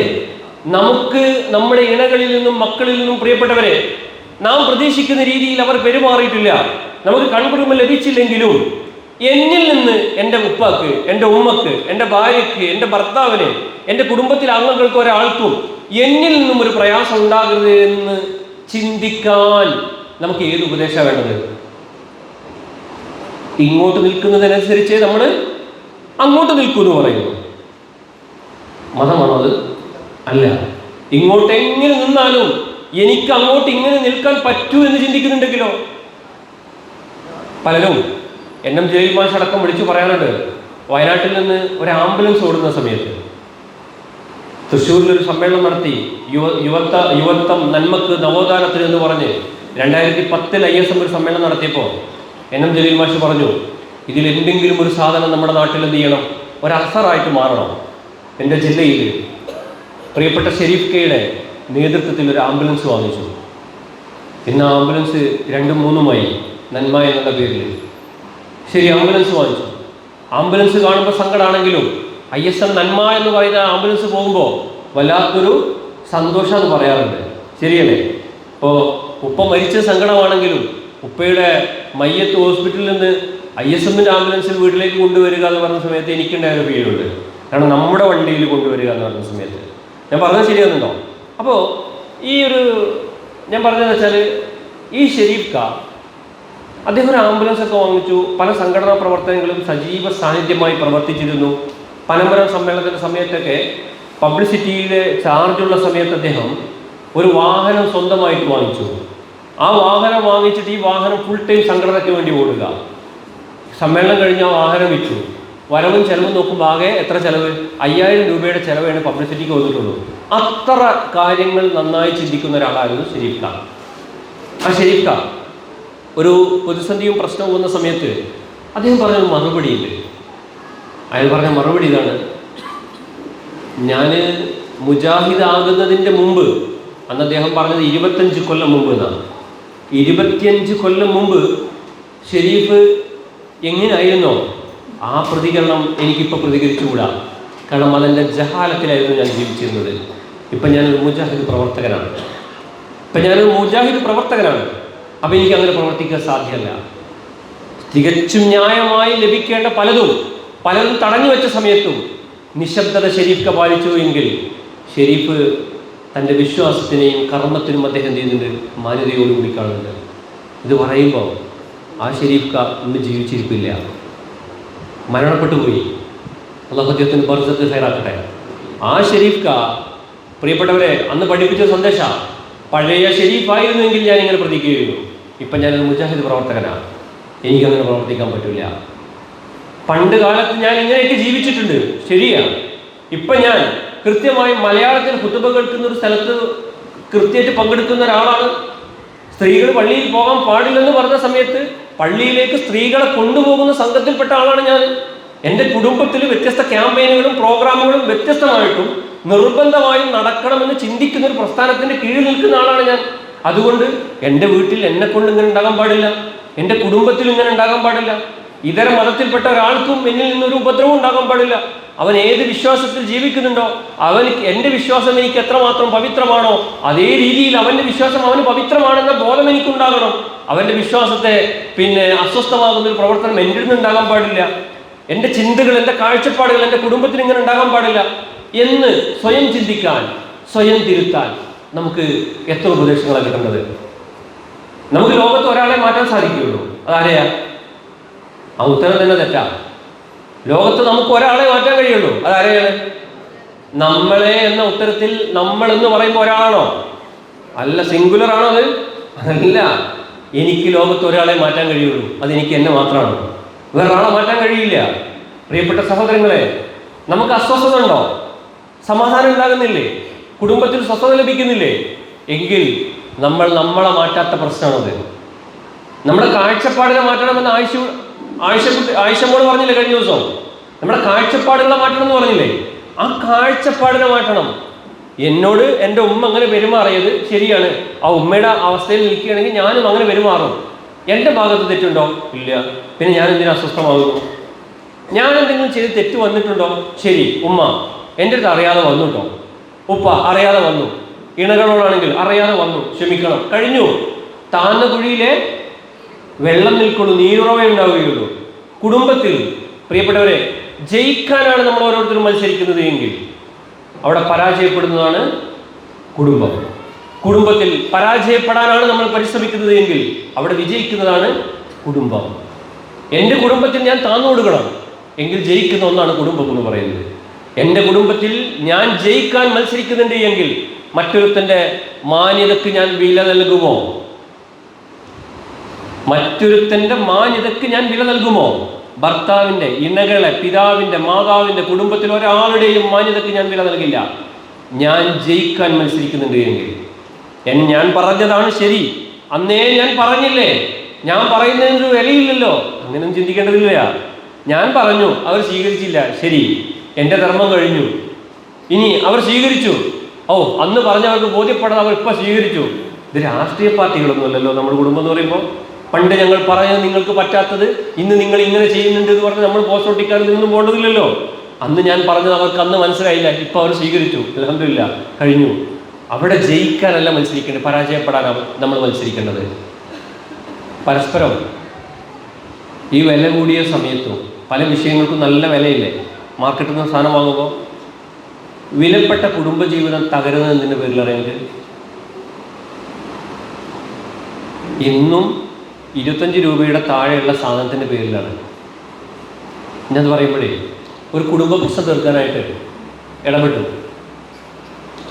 നമുക്ക് നമ്മുടെ ഇണകളിൽ നിന്നും മക്കളിൽ നിന്നും പ്രിയപ്പെട്ടവരെ നാം പ്രതീക്ഷിക്കുന്ന രീതിയിൽ അവർ പെരുമാറിയിട്ടില്ല. നമുക്ക് കൺകുളിർമ ലഭിച്ചില്ലെങ്കിലും എന്നിൽ നിന്ന് എൻ്റെ ഉപ്പാക്ക്, എൻ്റെ ഉമ്മക്ക്, എൻ്റെ ഭാര്യയ്ക്ക്, എൻ്റെ ഭർത്താവിന്, എൻ്റെ കുടുംബത്തിലെ അംഗങ്ങൾക്ക് ഒരാൾക്കും എന്നിൽ നിന്നും ഒരു പ്രയാസം ഉണ്ടാകരുത് എന്ന് ചിന്തിക്കാൻ നമുക്ക് ഏത് ഉപദേശമാണ് വേണ്ടത്? ഇങ്ങോട്ട് നിൽക്കുന്നതിനനുസരിച്ച് നമ്മൾ അങ്ങോട്ട് നിൽക്കുമെന്ന് പറയുന്നു. മതമാണോ അത്? അല്ല. ഇങ്ങോട്ട് എങ്ങനെ നിന്നാലും എനിക്ക് അങ്ങോട്ട് ഇങ്ങനെ നിൽക്കാൻ പറ്റൂ എന്ന് ചിന്തിക്കുന്നുണ്ടെങ്കിലോ? പലരും എൻ.എം. ജലീൽ മാഷ് അടക്കം വിളിച്ചു പറയാറുണ്ട്, വയനാട്ടിൽ നിന്ന് ഒരു ആംബുലൻസ് ഓടുന്ന സമയത്ത് തൃശ്ശൂരിലൊരു സമ്മേളനം നടത്തി, യുവത്വം നന്മക്ക് നവോത്ഥാനത്തിന് എന്ന് പറഞ്ഞ് 2010 ISM ഒരു സമ്മേളനം നടത്തിയപ്പോൾ എൻ.എം. ജലീൽ മാഷ് പറഞ്ഞു, ഇതിൽ എന്തെങ്കിലും ഒരു സാധനം നമ്മുടെ നാട്ടിൽ എന്ത് ചെയ്യണം? ഒരു അസറായിട്ട് മാറണം. എൻ്റെ ജില്ലയിൽ പ്രിയപ്പെട്ട ഷെരീഫ് കെയുടെ നേതൃത്വത്തിൽ ഒരു ആംബുലൻസ് വാങ്ങിച്ചു. ഇന്ന് ആംബുലൻസ് 2-3 നന്മ എന്നുള്ള പേരിൽ. ശരി, ആംബുലൻസ് വാങ്ങിച്ചു. ആംബുലൻസ് കാണുമ്പോൾ സങ്കടമാണെങ്കിലും ISM നന്മ എന്ന് പറയുന്ന ആംബുലൻസ് പോകുമ്പോൾ വല്ലാത്തൊരു സന്തോഷമെന്ന് പറയാറുണ്ട്. ശരിയല്ലേ? ഇപ്പോൾ ഉപ്പ മരിച്ച സങ്കടമാണെങ്കിലും ഉപ്പയുടെ മയ്യത്ത് ഹോസ്പിറ്റലിൽ നിന്ന് ISMൻ്റെ ആംബുലൻസിൽ വീട്ടിലേക്ക് കൊണ്ടുവരിക എന്ന് പറഞ്ഞ സമയത്ത് എനിക്കുണ്ടായ ഒരു ഫീലുണ്ട്. കാരണം നമ്മുടെ വണ്ടിയിൽ കൊണ്ടുവരിക എന്ന് പറഞ്ഞ സമയത്ത് ഞാൻ പറഞ്ഞത് ശരിയാകുന്നുണ്ടോ? അപ്പോൾ ഞാൻ പറഞ്ഞതെന്ന് വെച്ചാൽ ഈ ഷെരീഫ് ക അദ്ദേഹം ഒരു ആംബുലൻസ് ഒക്കെ വാങ്ങിച്ചു. പല സംഘടനാ പ്രവർത്തനങ്ങളും സജീവ സാന്നിധ്യമായി പ്രവർത്തിച്ചിരുന്നു. പനമരം സമ്മേളനത്തിൻ്റെ സമയത്തൊക്കെ പബ്ലിസിറ്റിയിലെ ചാർജുള്ള സമയത്ത് അദ്ദേഹം ഒരു വാഹനം സ്വന്തമായിട്ട് വാങ്ങിച്ചു. ആ വാഹനം വാങ്ങിച്ചിട്ട് ഈ വാഹനം ഫുൾ ടൈം സംഘടനയ്ക്ക് വേണ്ടി ഓടുക. സമ്മേളനം കഴിഞ്ഞ് ആ വാഹനം വിറ്റു. വരവും ചെലവും നോക്കുമ്പോൾ ആകെ എത്ര ചെലവ്? 5000 രൂപയുടെ ചെലവാണ് പബ്ലിസിറ്റിക്ക് വന്നിട്ടുള്ളൂ. അത്ര കാര്യങ്ങൾ നന്നായി ചിന്തിക്കുന്ന ഒരാളായിരുന്നു ഷെരീഫ് ക. ആ ഷെരീഫ് ക ഒരു പ്രതിസന്ധിയും പ്രശ്നവും വന്ന സമയത്ത് അദ്ദേഹം പറഞ്ഞൊരു മറുപടിയുണ്ട്. അയാൾ പറഞ്ഞ മറുപടി ഇതാണ്: ഞാൻ മുജാഹിദ് ആകുന്നതിൻ്റെ മുമ്പ്, അന്ന് അദ്ദേഹം പറഞ്ഞത് 25 കൊല്ലം മുമ്പ് എന്നാണ്. 25 കൊല്ലം മുമ്പ് ഷെരീഫ് എങ്ങനെയായിരുന്നോ ആ പ്രതികരണം എനിക്കിപ്പോൾ പ്രതികരിച്ചുകൂടാ. കാരണം അതെൻ്റെ ജഹാലത്തിലായിരുന്നു ഞാൻ ജീവിച്ചിരുന്നത്. ഇപ്പം ഞാനൊരു മുജാഹിദ് പ്രവർത്തകനാണ്. അപ്പോൾ എനിക്ക് അങ്ങനെ പ്രവർത്തിക്കാൻ സാധ്യമല്ല. തികച്ചും ന്യായമായി ലഭിക്കേണ്ട പലതും തടഞ്ഞു വെച്ച സമയത്തും നിശബ്ദത ഷെരീഫ് പാലിച്ചു എങ്കിൽ ഷെരീഫ് തൻ്റെ വിശ്വാസത്തിനെയും കർമ്മത്തിനും അദ്ദേഹം ചെയ്യുന്നുണ്ട്, മാന്യതയോടുകൂടി കാണുന്നുണ്ട്. ഇത് പറയുമ്പോൾ ആ ഷെരീഫ് ഇന്ന് ജീവിച്ചിരിപ്പില്ല, മരണപ്പെട്ടു പോയി. അല്ലാഹു അദ്ദേഹത്തിന് ബർസത്ത് ഖൈറാക്കട്ടെ. ആ ഷെരീഫ് പ്രിയപ്പെട്ടവരെ, അന്ന് പഠിപ്പിച്ച സന്ദേശം പഴയ ഷെരീഫായിരുന്നെങ്കിൽ ഞാൻ ഇങ്ങനെ പ്രതികരിക്കുന്നു. ഇപ്പം ഞാനൊരു മുജാഹിദ് പ്രവർത്തകനാണ്, എനിക്കങ്ങനെ പ്രവർത്തിക്കാൻ പറ്റില്ല. പണ്ട് കാലത്ത് ഞാൻ ഇങ്ങനെയൊക്കെ ജീവിച്ചിട്ടുണ്ട്, ശരിയാണ്. ഇപ്പം ഞാൻ കൃത്യമായി മലയാളത്തിൽ ഖുതുബ കേൾക്കുന്ന ഒരു സ്ഥലത്ത് കൃത്യമായിട്ട് പങ്കെടുക്കുന്ന ഒരാളാണ്. സ്ത്രീകൾ പള്ളിയിൽ പോകാൻ പാടില്ലെന്ന് പറഞ്ഞ സമയത്ത് പള്ളിയിലേക്ക് സ്ത്രീകളെ കൊണ്ടുപോകുന്ന സംഘത്തിൽപ്പെട്ട ആളാണ് ഞാൻ. എൻ്റെ കുടുംബത്തിൽ വ്യത്യസ്ത ക്യാമ്പയിനുകളും പ്രോഗ്രാമുകളും വ്യത്യസ്തമായിട്ടും നിർബന്ധമായും നടക്കണമെന്ന് ചിന്തിക്കുന്ന ഒരു പ്രസ്ഥാനത്തിൻ്റെ കീഴിൽ നിൽക്കുന്ന ആളാണ് ഞാൻ. അതുകൊണ്ട് എൻ്റെ വീട്ടിൽ എന്നെക്കൊണ്ട് ഇങ്ങനെ ഉണ്ടാകാൻ പാടില്ല, എൻ്റെ കുടുംബത്തിൽ ഇങ്ങനെ ഉണ്ടാകാൻ പാടില്ല, ഇതര മതത്തിൽപ്പെട്ട ഒരാൾക്കും എന്നിൽ നിന്നൊരു ഉപദ്രവം ഉണ്ടാകാൻ പാടില്ല. അവൻ ഏത് വിശ്വാസത്തിൽ ജീവിക്കുന്നുണ്ടോ എൻ്റെ വിശ്വാസം എനിക്ക് എത്രമാത്രം പവിത്രമാണോ അതേ രീതിയിൽ അവൻ്റെ വിശ്വാസം അവന് പവിത്രമാണെന്ന ബോധം എനിക്കുണ്ടാകണം. അവൻ്റെ വിശ്വാസത്തെ അസ്വസ്ഥമാകുന്ന ഒരു പ്രവർത്തനം എൻ്റെ നിന്ന് ഉണ്ടാകാൻ പാടില്ല. എൻ്റെ ചിന്തകൾ, എൻ്റെ കാഴ്ചപ്പാടുകൾ എൻ്റെ കുടുംബത്തിന് ഇങ്ങനെ ഉണ്ടാകാൻ പാടില്ല എന്ന് സ്വയം ചിന്തിക്കാൻ, സ്വയം തിരുത്താൻ നമുക്ക് എത്ര ഉപദേശങ്ങളാണ് കിട്ടുന്നത്? നമുക്ക് ലോകത്ത് ഒരാളെ മാറ്റാൻ സാധിക്കുകയുള്ളൂ. അതാരെയാ? ആ ഉത്തരം തന്നെ തെറ്റാ. ലോകത്ത് നമുക്ക് ഒരാളെ മാറ്റാൻ കഴിയുള്ളൂ. അതാരെയാണ്? നമ്മളെ എന്ന ഉത്തരത്തിൽ നമ്മൾ എന്ന് പറയുമ്പോൾ ഒരാളാണോ? അല്ല. സിംഗുലർ ആണോ അത്? അല്ല. എനിക്ക് ലോകത്ത് ഒരാളെ മാറ്റാൻ കഴിയുള്ളൂ, അതെനിക്ക് എന്നെ മാത്രമാണ്. വേറൊരാളെ മാറ്റാൻ കഴിയില്ല. പ്രിയപ്പെട്ട സഹോദരങ്ങളെ, നമുക്ക് അസ്വസ്ഥത ഉണ്ടോ? സമാധാനം ഉണ്ടാകുന്നില്ലേ? കുടുംബത്തിൽ സ്വസ്ഥത ലഭിക്കുന്നില്ലേ? എങ്കിൽ നമ്മളെ മാറ്റാത്ത പ്രശ്നമാണത്. നമ്മുടെ കാഴ്ചപ്പാടിനെ മാറ്റണമെന്ന് ആയിഷമോട് പറഞ്ഞില്ലേ കഴിഞ്ഞ ദിവസം? നമ്മുടെ കാഴ്ചപ്പാടുകളെ മാറ്റണം എന്ന് പറഞ്ഞില്ലേ? ആ കാഴ്ചപ്പാടിനെ മാറ്റണം. എന്നോട് എൻ്റെ ഉമ്മ അങ്ങനെ പെരുമാറിയത് ശരിയാണ്. ആ ഉമ്മയുടെ അവസ്ഥയിൽ നിൽക്കുകയാണെങ്കിൽ ഞാനും അങ്ങനെ പെരുമാറും. എൻ്റെ ഭാഗത്ത് തെറ്റുണ്ടോ? ഇല്ല. പിന്നെ ഞാൻ എന്തിനാ അസ്വസ്ഥമാകുന്നു? ഞാൻ എന്തെങ്കിലും ചെയ്ത് തെറ്റ് വന്നിട്ടുണ്ടോ? ശരി, ഉമ്മ എൻ്റെ അടുത്ത് അറിയാതെ വന്നു കേട്ടോ, ഉപ്പ അറിയാതെ വന്നു, ഇണകളോടാണെങ്കിൽ അറിയാതെ വന്നു, ക്ഷമിക്കണം, കഴിഞ്ഞു. താന്ന കുഴിയിലെ വെള്ളം നിൽക്കുള്ളൂ, നീരുറവേ ഉണ്ടാവുകയുള്ളൂ. കുടുംബത്തിൽ പ്രിയപ്പെട്ടവരെ, ജയിക്കാനാണ് നമ്മൾ ഓരോരുത്തരും മത്സരിക്കുന്നത് എങ്കിൽ അവിടെ പരാജയപ്പെടുന്നതാണ് കുടുംബം. കുടുംബത്തിൽ പരാജയപ്പെടാനാണ് നമ്മൾ പരിശ്രമിക്കുന്നത് എങ്കിൽ അവിടെ വിജയിക്കുന്നതാണ് കുടുംബം. എൻ്റെ കുടുംബത്തിൽ ഞാൻ താന്നു കൊടുക്കണം എങ്കിൽ ജയിക്കുന്ന ഒന്നാണ് കുടുംബം എന്ന് പറയുന്നത്. എൻ്റെ കുടുംബത്തിൽ ഞാൻ ജയിക്കാൻ മത്സരിക്കുന്നുണ്ട് എങ്കിൽ മറ്റൊരുത്തൻ്റെ മാന്യതയ്ക്ക് ഞാൻ വില നൽകുമോ? മറ്റൊരുത്തൻ്റെ മാന്യതയ്ക്ക് ഞാൻ വില നൽകുമോ? ഭർത്താവിൻ്റെ, ഇണകളെ, പിതാവിൻ്റെ, മാതാവിൻ്റെ, കുടുംബത്തിൽ ഒരാളുടെയും മാന്യതയ്ക്ക് ഞാൻ വില നൽകില്ല. ഞാൻ ജയിക്കാൻ മത്സരിക്കുന്നുണ്ട് എങ്കിൽ ഞാൻ പറഞ്ഞതാണ് ശരി, അന്നേ ഞാൻ പറഞ്ഞില്ലേ, ഞാൻ പറയുന്നതിനൊരു വിലയില്ലല്ലോ, അങ്ങനെയൊന്നും ചിന്തിക്കേണ്ടതില്ല. ഞാൻ പറഞ്ഞു, അവർ സ്വീകരിച്ചില്ല, ശരി, എൻ്റെ ധർമ്മം കഴിഞ്ഞു. ഇനി അവർ സ്വീകരിച്ചു, അന്ന് പറഞ്ഞവർക്ക് ബോധ്യപ്പെടാതെ അവർ ഇപ്പം സ്വീകരിച്ചു. ഇത് രാഷ്ട്രീയ പാർട്ടികളൊന്നുമല്ലല്ലോ നമ്മുടെ കുടുംബം എന്ന് പറയുമ്പോൾ. പണ്ട് ഞങ്ങൾ പറഞ്ഞത് നിങ്ങൾക്ക് പറ്റാത്തത് ഇന്ന് നിങ്ങൾ ഇങ്ങനെ ചെയ്യുന്നുണ്ട് എന്ന് പറഞ്ഞ് നമ്മൾ പോസ്റ്റ് ഒട്ടിക്കാനും നിന്നും പോകേണ്ടതില്ലല്ലോ. അന്ന് ഞാൻ പറഞ്ഞത് അവർക്ക് അന്ന് മനസ്സിലായില്ല, ഇപ്പം അവർ സ്വീകരിച്ചു. അൽഹംദുലില്ലാ, കഴിഞ്ഞു. അവിടെ ജയിക്കാനല്ല മത്സരിക്കേണ്ടത്, പരാജയപ്പെടാനാണ് നമ്മൾ മത്സരിക്കേണ്ടത്. പരസ്പരം ഈ വില കൂടിയ സമയത്തും പല വിഷയങ്ങൾക്കും നല്ല വിലയില്ലേ, മാർക്കറ്റിൽ നിന്ന് സാധനം വാങ്ങുമ്പോൾ. വിലപ്പെട്ട കുടുംബജീവിതം തകരുന്നതിൻ്റെ പേരിലറിയാമെങ്കിൽ ഇന്നും 25 രൂപയുടെ താഴെയുള്ള സാധനത്തിൻ്റെ പേരിലാണ്. ഞാനത് പറയുമ്പോഴേ ഒരു കുടുംബ പ്രശ്നം തീർക്കാനായിട്ട് ഇടപെട്ടു.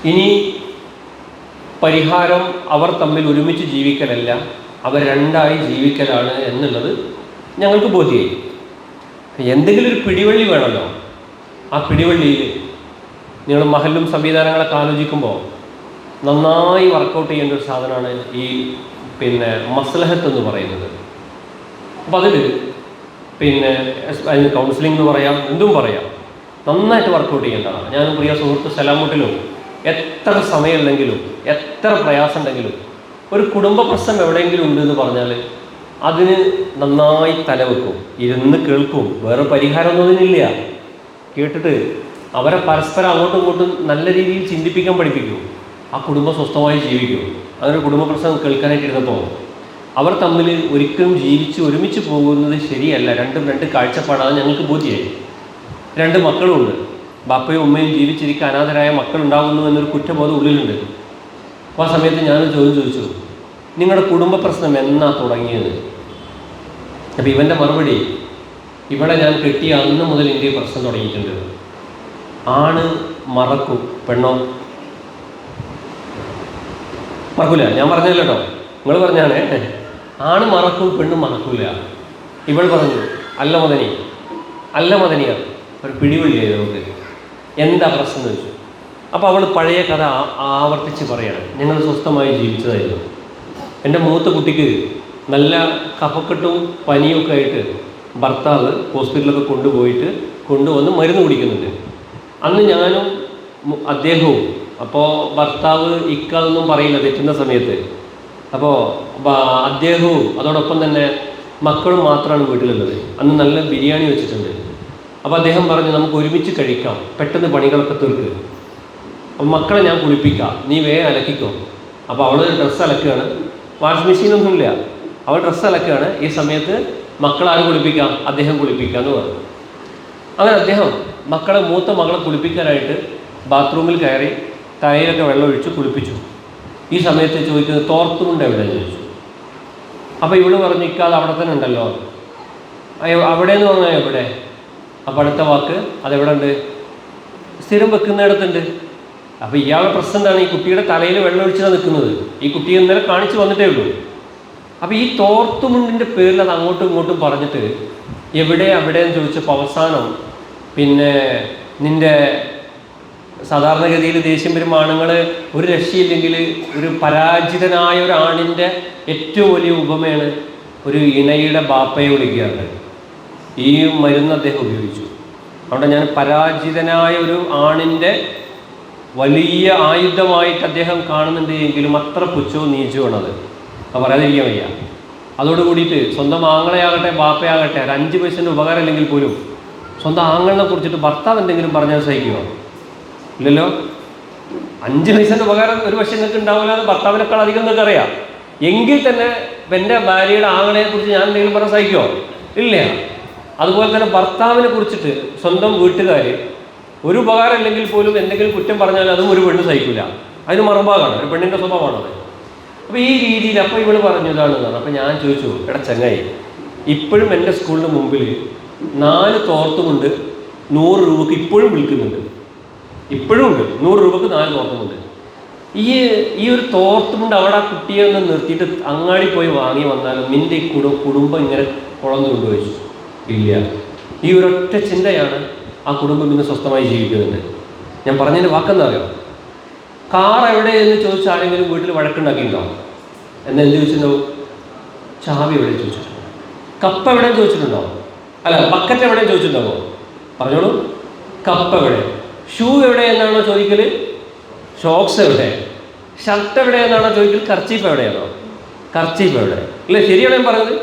ഇനി പരിഹാരം അവർ തമ്മിൽ ഒരുമിച്ച് ജീവിക്കലല്ല, അവർ രണ്ടായി ജീവിക്കലാണ് എന്നുള്ളത് ഞങ്ങൾക്ക് ബോധ്യമായി. എന്തെങ്കിലും ഒരു പിടിവള്ളി വേണമല്ലോ. ആ പിടിവള്ളിയിൽ നിങ്ങൾ മഹല്ലും സംവിധാനങ്ങളൊക്കെ ആലോചിക്കുമ്പോൾ നന്നായി വർക്കൗട്ട് ചെയ്യേണ്ട ഒരു സാധനമാണ് ഈ മസ്ലഹത്ത് എന്ന് പറയുന്നത്. അപ്പോൾ അതിൽ അതിന് കൗൺസിലിംഗ് എന്ന് പറയാം, എന്തും പറയാം, നന്നായിട്ട് വർക്കൗട്ട് ചെയ്യേണ്ടതാണ്. ഞാനും പ്രിയ സുഹൃത്ത് സലാമുട്ടിലും എത്ര സമയമുണ്ടെങ്കിലും എത്ര പ്രയാസം ഉണ്ടെങ്കിലും ഒരു കുടുംബ പ്രശ്നം എവിടെയെങ്കിലും ഉണ്ടെന്ന് പറഞ്ഞാൽ അതിന് നന്നായി തലവെക്കും, ഇരുന്ന് കേൾക്കും. വേറെ പരിഹാരമൊന്നും അതിനില്ല. കേട്ടിട്ട് അവരെ പരസ്പരം അങ്ങോട്ടും ഇങ്ങോട്ടും നല്ല രീതിയിൽ ചിന്തിപ്പിക്കാൻ പഠിപ്പിക്കും. ആ കുടുംബം സ്വസ്ഥമായി ജീവിക്കും. അങ്ങനെ കുടുംബ പ്രശ്നം കേൾക്കാനായിട്ട് ഇരുന്നപ്പോൾ അവർ തമ്മിൽ ഒരിക്കലും ജീവിച്ച് ഒരുമിച്ച് പോകുന്നത് ശരിയല്ല, രണ്ടും രണ്ട് കാഴ്ചപ്പാടാണ് ഞങ്ങൾക്ക് ബോധ്യമായി. 2 മക്കളുമുണ്ട്. ബാപ്പയും ഉമ്മയും ജീവിച്ചിരിക്കുക അനാഥരായ മക്കളുണ്ടാകുന്നു എന്നൊരു കുറ്റബോധം ഉള്ളിലുണ്ട്. അപ്പോൾ ആ സമയത്ത് ഞാനൊരു ചോദ്യം ചോദിച്ചു, നിങ്ങളുടെ കുടുംബ പ്രശ്നം എന്നാ തുടങ്ങിയത്? അപ്പോൾ ഇവൻ്റെ മറുപടി, ഇവിടെ ഞാൻ കെട്ടിയ അന്ന് മുതൽ എൻ്റെ പ്രശ്നം തുടങ്ങിയിട്ടുണ്ട്. ആണ് മറക്കും, പെണ്ണോ മറക്കൂല. ഞാൻ പറഞ്ഞല്ലോ കേട്ടോ, നിങ്ങൾ പറഞ്ഞാണേ. ആണ് മറക്കും, പെണ്ണും മറക്കൂല. ഇവൾ പറഞ്ഞു, അല്ല മദനിയാണ്. ഒരു പിടിവള്ളിയായി നമുക്ക്. എന്താ പ്രശ്നം എന്ന് വെച്ചു. അപ്പോൾ അവൾ പഴയ കഥ ആവർത്തിച്ച് പറയാണ്. ഞങ്ങൾ സ്വസ്ഥമായി ജീവിച്ചതായിരുന്നു. എൻ്റെ മൂത്ത കുട്ടിക്ക് നല്ല കഫക്കെട്ടും പനിയും ഒക്കെ ആയിട്ട് ഭർത്താവ് ഹോസ്പിറ്റലൊക്കെ കൊണ്ടുവന്ന് മരുന്ന് കുടിക്കുന്നുണ്ട്. അന്ന് ഞാനും അദ്ദേഹവും, അപ്പോൾ ഭർത്താവ് ഇക്കാതൊന്നും പറയില്ല തെറ്റുന്ന സമയത്ത്. അപ്പോൾ അദ്ദേഹവും അതോടൊപ്പം തന്നെ മക്കളും മാത്രമാണ് വീട്ടിലുള്ളത്. അന്ന് നല്ല ബിരിയാണി വെച്ചിട്ടുണ്ട്. അപ്പോൾ അദ്ദേഹം പറഞ്ഞു, നമുക്ക് ഒരുമിച്ച് കഴിക്കാം, പെട്ടെന്ന് പണികളൊക്കെ തീർക്ക്. അപ്പം മക്കളെ ഞാൻ കുളിപ്പിക്കാം, നീ വേഗം അലക്കിക്കോ. അപ്പോൾ അവൾ ഡ്രസ്സ് അലക്കുകയാണ്. വാഷിംഗ് മെഷീനൊന്നുമില്ല. അവൾ ഡ്രസ്സ് അലക്കുകയാണ്. ഈ സമയത്ത് മക്കളാരും കുളിപ്പിക്കാം, അദ്ദേഹം കുളിപ്പിക്കാം എന്ന് പറഞ്ഞു. അങ്ങനെ അദ്ദേഹം മൂത്ത മകളെ കുളിപ്പിക്കാനായിട്ട് ബാത്റൂമിൽ കയറി തലയിലൊക്കെ വെള്ളം ഒഴിച്ച് കുളിപ്പിച്ചു. ഈ സമയത്ത് ചോദിക്കുന്നത്, തോർത്തുമുണ്ട് എവിടെയെന്ന് ചോദിച്ചു. അപ്പോൾ ഇവള് പറഞ്ഞു, ഇക്കാതെ അവിടെ തന്നെ ഉണ്ടല്ലോ. അവിടെ എന്ന് പറഞ്ഞാൽ എവിടെ? അപ്പോൾ അടുത്ത വാക്ക്, അതെവിടെ ഉണ്ട്? സ്ഥിരം വെക്കുന്നിടത്തുണ്ട്. അപ്പോൾ ഇയാളുടെ പ്രശ്നം എന്താണ്? ഈ കുട്ടിയുടെ തലയിൽ വെള്ളം ഒഴിച്ചാണ് നിൽക്കുന്നത്. ഈ കുട്ടിയെ ഇന്നലെ കാണിച്ചു വന്നിട്ടേ ഉള്ളൂ. അപ്പോൾ ഈ തോർത്തുമുണ്ടിൻ്റെ പേരിൽ അത് അങ്ങോട്ടും ഇങ്ങോട്ടും പറഞ്ഞിട്ട് എവിടെയെന്ന് ചോദിച്ചപ്പോൾ അവസാനം നിൻ്റെ സാധാരണഗതിയിൽ ദേഷ്യം വരും ആണുങ്ങൾ ഒരു രക്ഷയില്ലെങ്കിൽ ഒരു പരാജിതനായ ഒരു ആണിൻ്റെ ഏറ്റവും വലിയ ഉപമയാണ് ഒരു ഇണയുടെ ബാപ്പയെ വിളിക്കുകയാണ്. ഈ മരുന്ന് അദ്ദേഹം ഉപയോഗിച്ചു. അതുകൊണ്ട് ഞാൻ പരാജിതനായ ഒരു ആണിൻ്റെ വലിയ ആയുധമായിട്ട് അദ്ദേഹം കാണുന്നുണ്ട് എങ്കിലും അത്ര പുച്ഛവും നീചവുമാണത്. അത് പറയാതിരിക്കാൻ വയ്യ. അതോടുകൂടിയിട്ട് സ്വന്തം ആങ്ങളെയാകട്ടെ ബാപ്പയാകട്ടെ ഒരു 5 പൈസൻ്റെ ഉപകാരം അല്ലെങ്കിൽ പോലും സ്വന്തം ആങ്ങളിനെ കുറിച്ചിട്ട് ഭർത്താവ് എന്തെങ്കിലും പറഞ്ഞാൽ സഹിക്കുമോ? ഇല്ലല്ലോ. 5 പൈസൻ്റെ ഉപകാരം ഒരു പക്ഷേ നിങ്ങൾക്ക് ഉണ്ടാവില്ല, എന്ന് ഭർത്താവിനേക്കാൾ അധികം നിങ്ങൾക്ക് അറിയാം. എങ്കിൽ തന്നെ എൻ്റെ ഭാര്യയുടെ ആങ്ങളെയെ കുറിച്ച് ഞാൻ എന്തെങ്കിലും പറഞ്ഞാൽ സഹിക്കുമോ? ഇല്ല. അതുപോലെ തന്നെ ഭർത്താവിനെ കുറിച്ചിട്ട് സ്വന്തം വീട്ടുകാർ ഒരു ഉപകാരം ഇല്ലെങ്കിൽ പോലും എന്തെങ്കിലും കുറ്റം പറഞ്ഞാൽ അതും ഒരു പെണ്ണ് സഹിക്കില്ല. അതിന് മറുഭാഗമാണ്, ഒരു പെണ്ണിൻ്റെ സ്വഭാവമാണത്. അപ്പോൾ ഈ രീതിയിൽ അപ്പോൾ ഇവൾ പറഞ്ഞു ഇതാണെന്നാണ്. അപ്പോൾ ഞാൻ ചോദിച്ചു, എടാ ചങ്ങായി, ഇപ്പോഴും എൻ്റെ സ്കൂളിന് മുമ്പിൽ 4 തോർത്തുമുണ്ട് 100 രൂപക്ക് ഇപ്പോഴും വിൽക്കുന്നുണ്ട്. ഇപ്പോഴും ഉണ്ട് 100 രൂപക്ക് 4 തോർത്തുമുണ്ട്. ഈ ഒരു തോർത്തുമുണ്ട് അവിടെ ആ കുട്ടിയെ ഒന്ന് നിർത്തിയിട്ട് അങ്ങാടി പോയി വാങ്ങി വന്നാലും നിൻ്റെ ഈ കുടുംബം ഇങ്ങനെ കുളന്നു കൊണ്ടുപോയി ഇല്ല. ഈ ഒരൊറ്റ ചിന്തയാണ് ആ കുടുംബം ഇന്ന് സ്വസ്ഥമായി ജീവിക്കുന്നുണ്ട്. ഞാൻ പറഞ്ഞതിൻ്റെ വാക്കെന്താ അറിയാം? കാർ എവിടെയെന്ന് ചോദിച്ചാൽ ആരെങ്കിലും വീട്ടിൽ വഴക്കുണ്ടാക്കിയിട്ടുണ്ടാവും. എന്ത് ചോദിച്ചിട്ടുണ്ടാവും? ചാവി എവിടെ ചോദിച്ചിട്ടുണ്ടാവും. കപ്പ എവിടെയെന്ന് ചോദിച്ചിട്ടുണ്ടാവും. അല്ല, ബക്കറ്റ് എവിടെയും ചോദിച്ചിട്ടുണ്ടാവോ? പറഞ്ഞോളൂ. കപ്പ എവിടെ? ഷൂ എവിടെ എന്നാണോ ചോദിക്കൽ? ഷോക്സ് എവിടെ, ഷർട്ട് എവിടെയെന്നാണോ ചോദിക്കുന്നത്, കർച്ചീഫ് എവിടെയാണോ, കർച്ചീഫ് എവിടെ? അല്ലേ? ശരിയാണ് ഞാൻ പറഞ്ഞത്.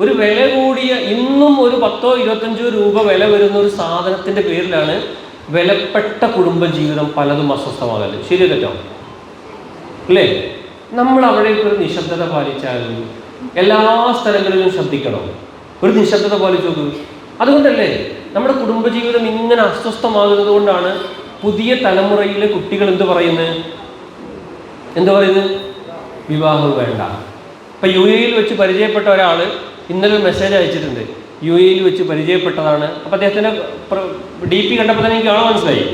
ഒരു വില കൂടിയ, ഇന്നും ഒരു 10-25 രൂപ വില വരുന്ന ഒരു സാധനത്തിൻ്റെ പേരിലാണ് വിലപ്പെട്ട കുടുംബജീവിതം പലതും അസ്വസ്ഥമാകല്. ശരി തെറ്റോ? അല്ലേ? നമ്മൾ അവിടേക്ക് ഒരു നിശബ്ദത പാലിച്ചാലും എല്ലാ സ്ഥലങ്ങളിലും ശ്രദ്ധിക്കണം. ഒരു നിശബ്ദത പാലിച്ചു നോക്കൂ. അതുകൊണ്ടല്ലേ നമ്മുടെ കുടുംബജീവിതം ഇങ്ങനെ അസ്വസ്ഥമാകുന്നത് കൊണ്ടാണ് പുതിയ തലമുറയിലെ കുട്ടികൾ എന്ത് പറയുന്നത്? വിവാഹം വേണ്ട. ഇപ്പം UAE വെച്ച് പരിചയപ്പെട്ട ഒരാൾ ഇന്നലെ ഒരു മെസ്സേജ് അയച്ചിട്ടുണ്ട്. UAE വെച്ച് പരിചയപ്പെട്ടതാണ്. അപ്പോൾ അദ്ദേഹത്തിൻ്റെ DP കണ്ടപ്പോൾ തന്നെ എനിക്ക് ആളെ മനസ്സിലായി.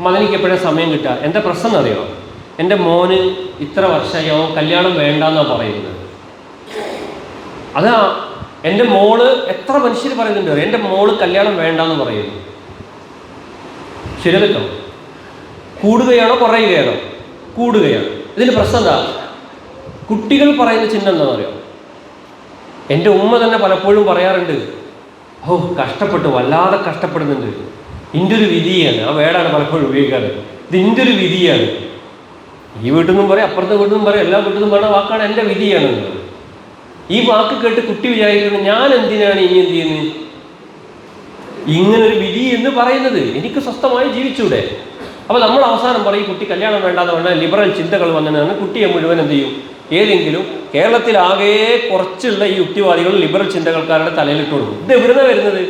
മകനിക്ക് എപ്പോഴും സമയം കിട്ടുക. എന്താ പ്രശ്നം എന്നറിയോ? എൻ്റെ മോന് ഇത്ര വർഷമായി, അവൻ കല്യാണം വേണ്ടെന്നാണ് പറയുന്നത്. അതാ എൻ്റെ മോള്, എത്ര മനുഷ്യർ പറയുന്നുണ്ട് എൻ്റെ മോള് കല്യാണം വേണ്ടെന്ന് പറയുന്നു. ശരിയല്ലോ? കൂടുകയാണോ കുറയുകയാണോ? കൂടുകയാണ്. ഇതിൻ്റെ പ്രശ്നം എന്താ? കുട്ടികൾ പറയുന്ന ചിഹ്നം എന്താണെന്ന് അറിയാം? എൻ്റെ ഉമ്മ തന്നെ പലപ്പോഴും പറയാറുണ്ട്, കഷ്ടപ്പെട്ടു, വല്ലാതെ കഷ്ടപ്പെടുന്നുണ്ട്, ഇതിൻ്റെ ഒരു വിധിയാണ്. ആ വേടാണ് പലപ്പോഴും ഉപയോഗിക്കാറ്. ഇത് ഇതിൻ്റെ ഒരു വിധിയാണ്. ഈ വീട്ടിൽ നിന്നും പറയും, അപ്പുറത്തെ വീട്ടിൽ നിന്നും പറയും, എല്ലാ വീട്ടിൽ നിന്നും പറയുന്ന വാക്കാണ് എൻ്റെ വിധിയാണ്. ഈ വാക്ക് കേട്ട് കുട്ടി വിചാരിക്കുന്നത്, ഞാൻ എന്തിനാണ് ഇനി എന്ത് ചെയ്യുന്നത്, ഇങ്ങനൊരു വിധി എന്ന് പറയുന്നത്, എനിക്ക് സ്വസ്ഥമായി ജീവിച്ചൂടെ? അപ്പോൾ നമ്മൾ അവസാനം പറയും കുട്ടി കല്യാണം വേണ്ടാന്ന് പറഞ്ഞാൽ ലിബറൽ ചിന്തകൾ വന്നതാണ്. കുട്ടിയെ മുഴുവൻ എന്ത് ചെയ്യും? ഏതെങ്കിലും കേരളത്തിലാകെ കുറച്ചുള്ള ഈ യുക്തിവാദികൾ ലിബറൽ ചിന്തകൾക്കാരുടെ തലയിലിട്ട് കൊടുക്കും. ഇത് എവിടുന്നാണ് വരുന്നത്?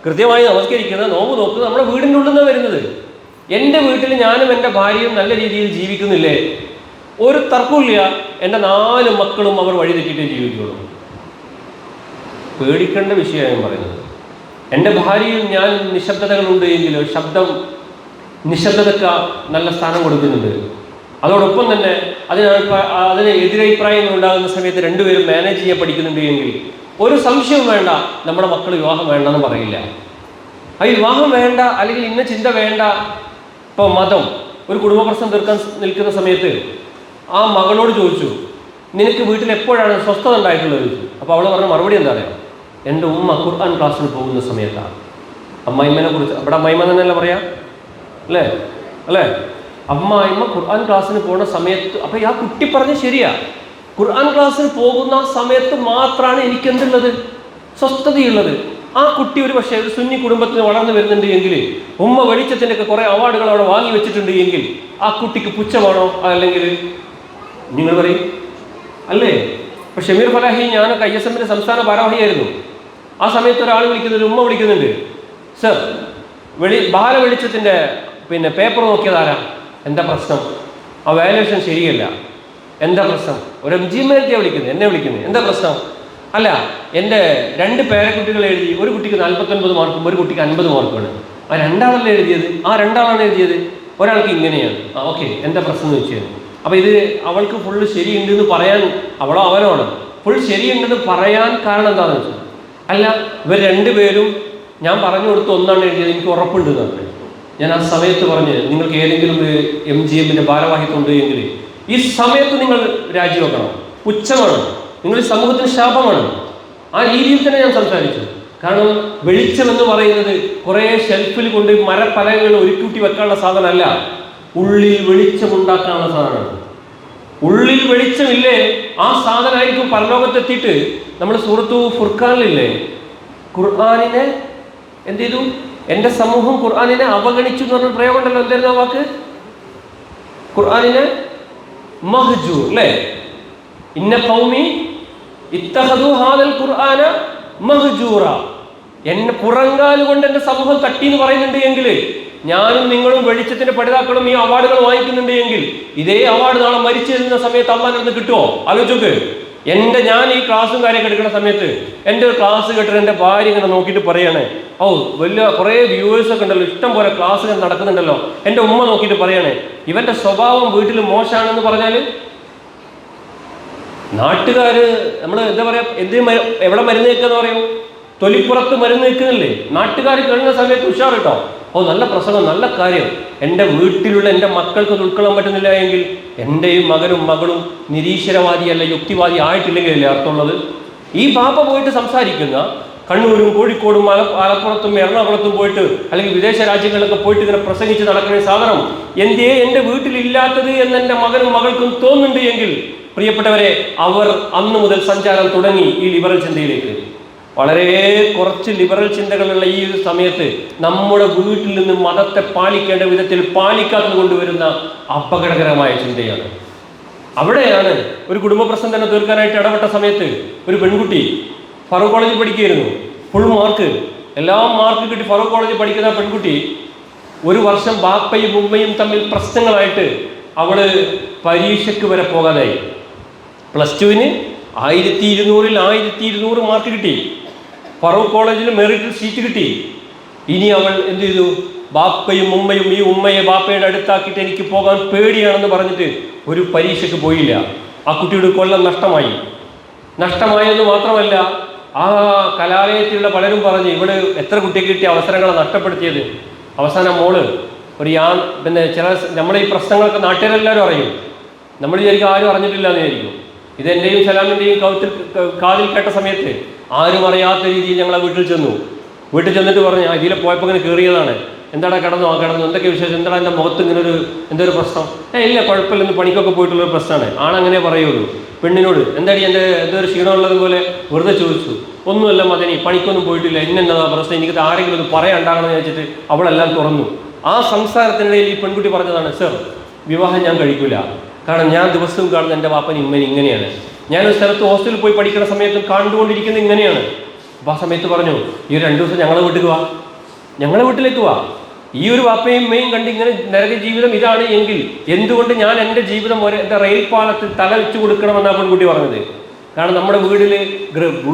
കൃത്യമായി നമസ്കരിക്കുന്നത്, നോമ്പ് നോക്കുന്നത് നമ്മുടെ വീടിൻ്റെ ഉള്ളിൽ നിന്നാണ് വരുന്നത്. എൻ്റെ വീട്ടിൽ ഞാനും എൻ്റെ ഭാര്യയും നല്ല രീതിയിൽ ജീവിക്കുന്നില്ലേ? ഒരു തർക്കമില്ല. എൻ്റെ 4 മക്കളും അവർ വഴി തെറ്റിയിട്ടേ ജീവിക്കുള്ളൂ. പേടിക്കേണ്ട വിഷയമാണ് ഞാൻ പറയുന്നത്. എൻ്റെ ഭാര്യയും ഞാൻ നിശബ്ദതകളുണ്ട് എങ്കിൽ നിശബ്ദതയ്ക്ക് നല്ല സ്ഥാനം കൊടുക്കുന്നുണ്ട്. അതോടൊപ്പം തന്നെ അതിന് എതിരഭിപ്രായങ്ങൾ ഉണ്ടാകുന്ന സമയത്ത് രണ്ടുപേരും മാനേജ് ചെയ്യാൻ പഠിക്കുന്നുണ്ട് എങ്കിൽ ഒരു സംശയവും വേണ്ട, നമ്മുടെ മക്കൾ വിവാഹം വേണ്ടെന്ന് പറയില്ല. ആ വിവാഹം വേണ്ട അല്ലെങ്കിൽ ഇന്ന ചിന്ത വേണ്ട. ഇപ്പോൾ മതം ഒരു കുടുംബ പ്രശ്നം തീർക്കാൻ നിൽക്കുന്ന സമയത്ത് ആ മകളോട് ചോദിച്ചു, നിനക്ക് വീട്ടിൽ എപ്പോഴാണ് സ്വസ്ഥത ഉണ്ടായിട്ടുള്ളത്? അപ്പോൾ അവൾ പറഞ്ഞ മറുപടി എന്താ പറയുക? എൻ്റെ ഉമ്മ ഖുർആൻ ക്ലാസ്സിന് പോകുന്ന സമയത്താണ്. അമ്മായിമ്മനെ കുറിച്ച് അവിടെ അമ്മായിമ്മ തന്നെയല്ല പറയാ, അല്ലേ? അമ്മായിമ്മ ഖുർആൻ ക്ലാസ്സിന് പോകുന്ന സമയത്ത്. അപ്പോൾ ആ കുട്ടി പറഞ്ഞ ശരിയാ, ഖുർആൻ ക്ലാസ്സിന് പോകുന്ന സമയത്ത് മാത്രമാണ് എനിക്കെന്തുള്ളത്, സ്വസ്ഥതയുള്ളത്. ആ കുട്ടി ഒരു പക്ഷേ ഒരു സുന്നി കുടുംബത്തിന് വളർന്നു വരുന്നുണ്ട് എങ്കിൽ, ഉമ്മ വെളിച്ചത്തിൻ്റെ ഒക്കെ കുറേ അവാർഡുകൾ അവിടെ വാങ്ങി വെച്ചിട്ടുണ്ട് എങ്കിൽ ആ കുട്ടിക്ക് പുച്ഛമാണോ? അല്ലെങ്കിൽ നിങ്ങൾ പറയും അല്ലേ? ഇപ്പോൾ ഷമീർ ഫലാഹി, ഞാനൊക്കെ ISMൻ്റെ സംസ്ഥാന ഭാരവാഹിയായിരുന്നു. ആ സമയത്ത് ഒരാൾ വിളിക്കുന്നുണ്ട്, ഉമ്മ വിളിക്കുന്നുണ്ട്, സർ ബാല വെളിച്ചത്തിൻ്റെ പേപ്പർ നോക്കിയതാരാ? എന്താ പ്രശ്നം? ആ വാല്യുവേഷൻ ശരിയല്ല. എന്താ പ്രശ്നം? ഒരു MGM-നെത്തിയാണ് വിളിക്കുന്നത്, എന്നെ വിളിക്കുന്നത്. എന്താ പ്രശ്നം? അല്ല, എൻ്റെ 2 പേരക്കുട്ടികൾ എഴുതി, ഒരു കുട്ടിക്ക് 49 മാർക്കും ഒരു കുട്ടിക്ക് 50 മാർക്കുമാണ്. ആ 2 ആളല്ലേ എഴുതിയത്? ആ 2 ആളാണ് എഴുതിയത്. ഒരാൾക്ക് ഇങ്ങനെയാണ്. ഓക്കെ, എന്താ പ്രശ്നം എന്ന് വെച്ചാൽ, അപ്പോൾ ഇത് അവൾക്ക് ഫുള്ള് ശരിയുണ്ടെന്ന് പറയാൻ, അവളോ അവനോട് ഫുൾ ശരിയുണ്ടെന്ന് പറയാൻ കാരണം എന്താണെന്ന് വെച്ചാൽ, അല്ല ഇവർ 2 പേരും ഞാൻ പറഞ്ഞു കൊടുത്ത് ഒന്നാണ് എഴുതിയത്, എനിക്ക് ഉറപ്പുണ്ട് എന്ന് പറഞ്ഞു. ഞാൻ ആ സമയത്ത് പറഞ്ഞ്, നിങ്ങൾക്ക് ഏതെങ്കിലും ഒരു MGM-ൻ്റെ ഭാരവാഹിത്വം ഉണ്ട് എങ്കിൽ ഈ സമയത്ത് നിങ്ങൾ രാജിവെക്കണം. പുച്ഛമാണ്, നിങ്ങൾ ഈ സമൂഹത്തിന് ശാപമാണ്. ആ രീതിയിൽ തന്നെ ഞാൻ സംസാരിച്ചു. കാരണം വെളിച്ചം എന്ന് പറയുന്നത് കുറേ ഷെൽഫിൽ കൊണ്ട് മരപ്പലകൾ ഒരുക്കൂട്ടി വെക്കാനുള്ള സാധനമല്ല, ഉള്ളിൽ വെളിച്ചമുണ്ടാക്കാനുള്ള സാധനമാണ്. ഉള്ളിൽ വെളിച്ചമില്ലേ, ആ സാധനമായിരിക്കും പരലോകത്തെത്തിയിട്ട്. നമ്മൾ സൂറത്തു ഫുർഖാനിലില്ലേ, ഖുർആനിനെ എന്ത് ചെയ്തു? എൻ്റെ സമൂഹം ഖുർആനിനെ അവഗണിച്ചു എന്ന് പറഞ്ഞ പ്രയോഗം ഉണ്ടല്ലോ. എന്തായിരുന്നു ആ വാക്ക്? ഖുർആനിനെ മഹ്ജൂർ, അല്ലേ? ഇന്ന ഖൗമി ഇത്തഖദു ഹാദൽ ഖുർആന മഹ്ജൂറ. എന്നെ പുറങ്കാല് കൊണ്ട് എൻ്റെ സമൂഹം തട്ടി എന്ന് പറയുന്നുണ്ട് എങ്കിൽ, ഞാനും നിങ്ങളും വെളിച്ചത്തിന്റെ പഠിതാക്കളും ഈ അവാർഡുകൾ വാങ്ങിക്കുന്നുണ്ട് എങ്കിൽ, ഇതേ അവാർഡ് നാളെ മരിച്ചു തരുന്ന സമയത്ത് അള്ളാഹിന്റെ അടുത്ത് കിട്ടുമോ? ആലോചിച്ചോക്ക്. ഞാൻ ഈ ക്ലാസ്സും കാര്യമൊക്കെ എടുക്കുന്ന സമയത്ത് എൻ്റെ ഒരു ക്ലാസ് കേട്ടിട്ട് എൻ്റെ ഭാര്യ ഇങ്ങനെ നോക്കിയിട്ട് പറയണേ, വലിയ കുറേ വ്യൂവേഴ്സൊക്കെ ഉണ്ടല്ലോ, ഇഷ്ടം പോലെ ക്ലാസ്സുകൾ നടക്കുന്നുണ്ടല്ലോ. എൻ്റെ ഉമ്മ നോക്കിയിട്ട് പറയണേ, ഇവൻ്റെ സ്വഭാവം വീട്ടിൽ മോശമാണെന്ന് പറഞ്ഞാൽ നാട്ടുകാർ നമ്മൾ എന്താ പറയുക, എവിടെ മരുന്ന് വെക്കുക പറയും, തൊലിപ്പുറത്ത് മരുന്ന് വെക്കുന്നില്ലേ? നാട്ടുകാർ കഴിയുന്ന സമയത്ത് ഉഷാർ കേട്ടോ, നല്ല പ്രസംഗം, നല്ല കാര്യം. എൻ്റെ വീട്ടിലുള്ള എൻ്റെ മക്കൾക്ക് അത് ഉൾക്കൊള്ളാൻ പറ്റുന്നില്ല എങ്കിൽ എൻ്റെ ഈ മകനും മകളും നിരീശ്വരവാദിയല്ല യുക്തിവാദി ആയിട്ടില്ലെങ്കിൽ അല്ലേ അർത്ഥമുള്ളത്? ഈ ബാപ്പ പോയിട്ട് സംസാരിക്കുന്ന കണ്ണൂരും കോഴിക്കോടും മലപ്പുറത്തും എറണാകുളത്തും പോയിട്ട് അല്ലെങ്കിൽ വിദേശ രാജ്യങ്ങളിലൊക്കെ പോയിട്ട് ഇങ്ങനെ പ്രസംഗിച്ച് നടക്കുന്ന സാധനം എന്തേ എൻ്റെ വീട്ടിലില്ലാത്തത് എന്ന് എൻ്റെ മകനും മകൾക്കും തോന്നുന്നുണ്ട് എങ്കിൽ പ്രിയപ്പെട്ടവരെ, അവർ അന്ന് മുതൽ സഞ്ചാരം തുടങ്ങി ഈ ലിബറൽ ചിന്തയിലേക്ക്. വളരെ കുറച്ച് ലിബറൽ ചിന്തകളുള്ള ഈ ഒരു സമയത്ത് നമ്മുടെ വീട്ടിൽ നിന്ന് മതത്തെ പാലിക്കേണ്ട വിധത്തിൽ പാലിക്കാത്തത് കൊണ്ടുവരുന്ന അപകടകരമായ ചിന്തയാണ്. അവിടെയാണ് ഒരു കുടുംബ പ്രശ്നം തന്നെ തീർക്കാനായിട്ട് ഇടപെട്ട സമയത്ത് ഒരു പെൺകുട്ടി ഫറൂഖ് കോളേജിൽ പഠിക്കുകയായിരുന്നു. ഫുൾ മാർക്ക്, എല്ലാം മാർക്ക് കിട്ടി ഫറൂഖ് കോളേജിൽ പഠിക്കുന്ന പെൺകുട്ടി ഒരു വർഷം ബാപ്പയും ഉമ്മയും തമ്മിൽ പ്രശ്നങ്ങളായിട്ട് അവള് പരീക്ഷയ്ക്ക് വരെ പോകാതായി. +2-ന് 1200-ൽ 1200 മാർക്ക് കിട്ടി. ഫറൂഖ് കോളേജിൽ മെറിറ്റിൽ സീറ്റ് കിട്ടി. ഇനി അവൾ എന്ത് ചെയ്തു? ബാപ്പയും ഉമ്മയും ഈ ഉമ്മയെ ബാപ്പയുടെ അടുത്താക്കിയിട്ട് എനിക്ക് പോകാൻ പേടിയാണെന്ന് പറഞ്ഞിട്ട് ഒരു പരീക്ഷയ്ക്ക് പോയില്ല. ആ കുട്ടിയുടെ കൊല്ലം നഷ്ടമായെന്ന് മാത്രമല്ല, ആ കലാലയത്തിലുള്ള പലരും പറഞ്ഞ് ഇവിടെ എത്ര കുട്ടിക്ക് കിട്ടിയ അവസരങ്ങളെ നഷ്ടപ്പെടുത്തിയത്. അവസാനം മോള് ഒരു പിന്നെ ചില നമ്മളെ ഈ പ്രശ്നങ്ങളൊക്കെ നാട്ടുകാരെല്ലാവരും അറിയും. നമ്മൾ വിചാരിക്കും ആരും അറിഞ്ഞിട്ടില്ല എന്ന് വിചാരിക്കും. ഇത് എൻ്റെയും സലാമിൻ്റെയും കാതിൽ കേട്ട സമയത്ത് ആരും അറിയാത്ത രീതിയിൽ ഞങ്ങളെ വീട്ടിൽ ചെന്നിട്ട് പറഞ്ഞു, ഇതിലെ പോയപ്പോൾ ഇങ്ങനെ കയറിയതാണ്, എന്താടാ കിടന്നു എന്തൊക്കെ വിശേഷം, എന്താടാ എൻ്റെ മുഖത്ത് ഇങ്ങനെ എന്തൊരു പ്രശ്നം? ഇല്ല കുഴപ്പമില്ല, ഇന്ന് പണിക്കൊക്കെ പോയിട്ടുള്ളൊരു പ്രശ്നമാണ്. ആണങ്ങനെ പറയുള്ളൂ. പെണ്ണിനോട് എന്താടി എൻ്റെ എന്തൊരു ക്ഷീണമുള്ളത് പോലെ വെറുതെ ചോദിച്ചു. ഒന്നുമല്ല മദനി, പണിക്കൊന്നും പോയിട്ടില്ല, എന്നതാ പ്രശ്നം, എനിക്ക് ആരെങ്കിലും ഒന്ന് പറയാണ്ടാകണമെന്ന് വെച്ചിട്ട് അവളെല്ലാം തുറന്നു. ആ സംസാരത്തിനിടയിൽ ഈ പെൺകുട്ടി പറഞ്ഞതാണ്, സർ വിവാഹം ഞാൻ കഴിക്കില്ല, കാരണം ഞാൻ ദിവസവും കാണുന്ന എൻ്റെ വാപ്പൻ ഇങ്ങനെയാണ്. ഞാനൊരു സ്ഥലത്ത് ഹോസ്റ്റലിൽ പോയി പഠിക്കുന്ന സമയത്തും കണ്ടുകൊണ്ടിരിക്കുന്നത് ഇങ്ങനെയാണ്. അപ്പോൾ ആ സമയത്ത് പറഞ്ഞു, ഈ 2 ദിവസം ഞങ്ങളെ വീട്ടിലേക്ക് വാ, ഈ ഒരു വാപ്പയും ഉമ്മയും കണ്ട് ഇങ്ങനെ നരക ജീവിതം ഇതാണ് എങ്കിൽ എന്തുകൊണ്ട് ഞാൻ എൻ്റെ ജീവിതം എൻ്റെ റെയിൽ പാലത്തിൽ തല വെച്ച് കൊടുക്കണമെന്നാണ് പെൺകുട്ടി പറഞ്ഞത്. കാരണം നമ്മുടെ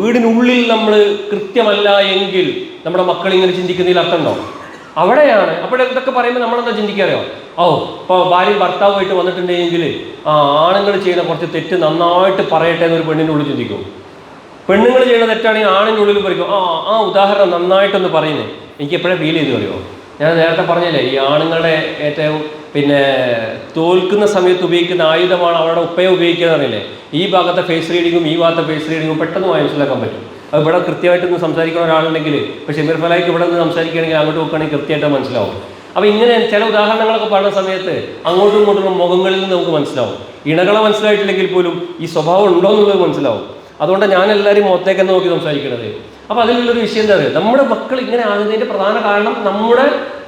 വീടിനുള്ളിൽ നമ്മൾ കൃത്യമല്ല എങ്കിൽ നമ്മുടെ മക്കൾ ഇങ്ങനെ ചിന്തിക്കുന്നതിൽ അർത്ഥമുണ്ടോ? അവിടെയാണ്. അപ്പോൾ ഇതൊക്കെ പറയുമ്പോൾ നമ്മളെന്താ ചിന്തിക്കാറിയോ? ഇപ്പോൾ ഭാര്യയും ഭർത്താവുമായിട്ട് വന്നിട്ടുണ്ടെങ്കിൽ ആണുങ്ങൾ ചെയ്യുന്ന കുറച്ച് തെറ്റ് നന്നായിട്ട് പറയട്ടെ എന്നൊരു പെണ്ണിൻ്റെ ഉള്ളിൽ ചിന്തിക്കും. പെണ്ണുങ്ങൾ ചെയ്യുന്ന തെറ്റാണെങ്കിൽ ആണിൻ്റെ ഉള്ളിൽ പറയും, ഉദാഹരണം നന്നായിട്ടൊന്ന് പറയുന്നത്. എനിക്ക് എപ്പോഴും ഫീൽ ചെയ്തു അറിയോ? ഞാൻ നേരത്തെ പറഞ്ഞില്ലേ, ഈ ആണുങ്ങളുടെ ഏറ്റവും തോൽക്കുന്ന സമയത്ത് ഉപയോഗിക്കുന്ന ആയുധമാണ് അവരുടെ ഉപ്പയെ ഉപയോഗിക്കുക എന്ന് അറിയില്ലേ. ഈ ഭാഗത്തെ ഫേസ് റീഡിങ്ങും ഈ ഭാഗത്തെ ഫേസ് റീഡിങ്ങും പെട്ടെന്ന് മനസ്സിലാക്കാൻ പറ്റും. അത് ഇവിടെ കൃത്യമായിട്ടൊന്ന് സംസാരിക്കുന്ന ഒരാളുണ്ടെങ്കിൽ, ഇപ്പോൾ ഷമീർ ഫലായിക്ക് ഇവിടെ നിന്ന് സംസാരിക്കുകയാണെങ്കിൽ അങ്ങോട്ട് നോക്കുകയാണെങ്കിൽ കൃത്യമായിട്ട് മനസ്സിലാവും. അപ്പോൾ ഇങ്ങനെ ചില ഉദാഹരണങ്ങളൊക്കെ പറയുന്ന സമയത്ത് അങ്ങോട്ടും ഇങ്ങോട്ടുള്ള മുഖങ്ങളിൽ നിന്ന് നമുക്ക് മനസ്സിലാവും. ഇണകളെ മനസ്സിലായിട്ടില്ലെങ്കിൽ പോലും ഈ സ്വഭാവം ഉണ്ടോ എന്നുള്ളത് മനസ്സിലാവും. അതുകൊണ്ട് ഞാൻ എല്ലാവരും മുഖത്തേക്ക് നോക്കി സംസാരിക്കുന്നത്. അപ്പോൾ അതിലുള്ളൊരു വിഷയം എന്താ പറയുക, നമ്മുടെ മക്കൾ ഇങ്ങനെ ആകുന്നതിൻ്റെ പ്രധാന കാരണം നമ്മുടെ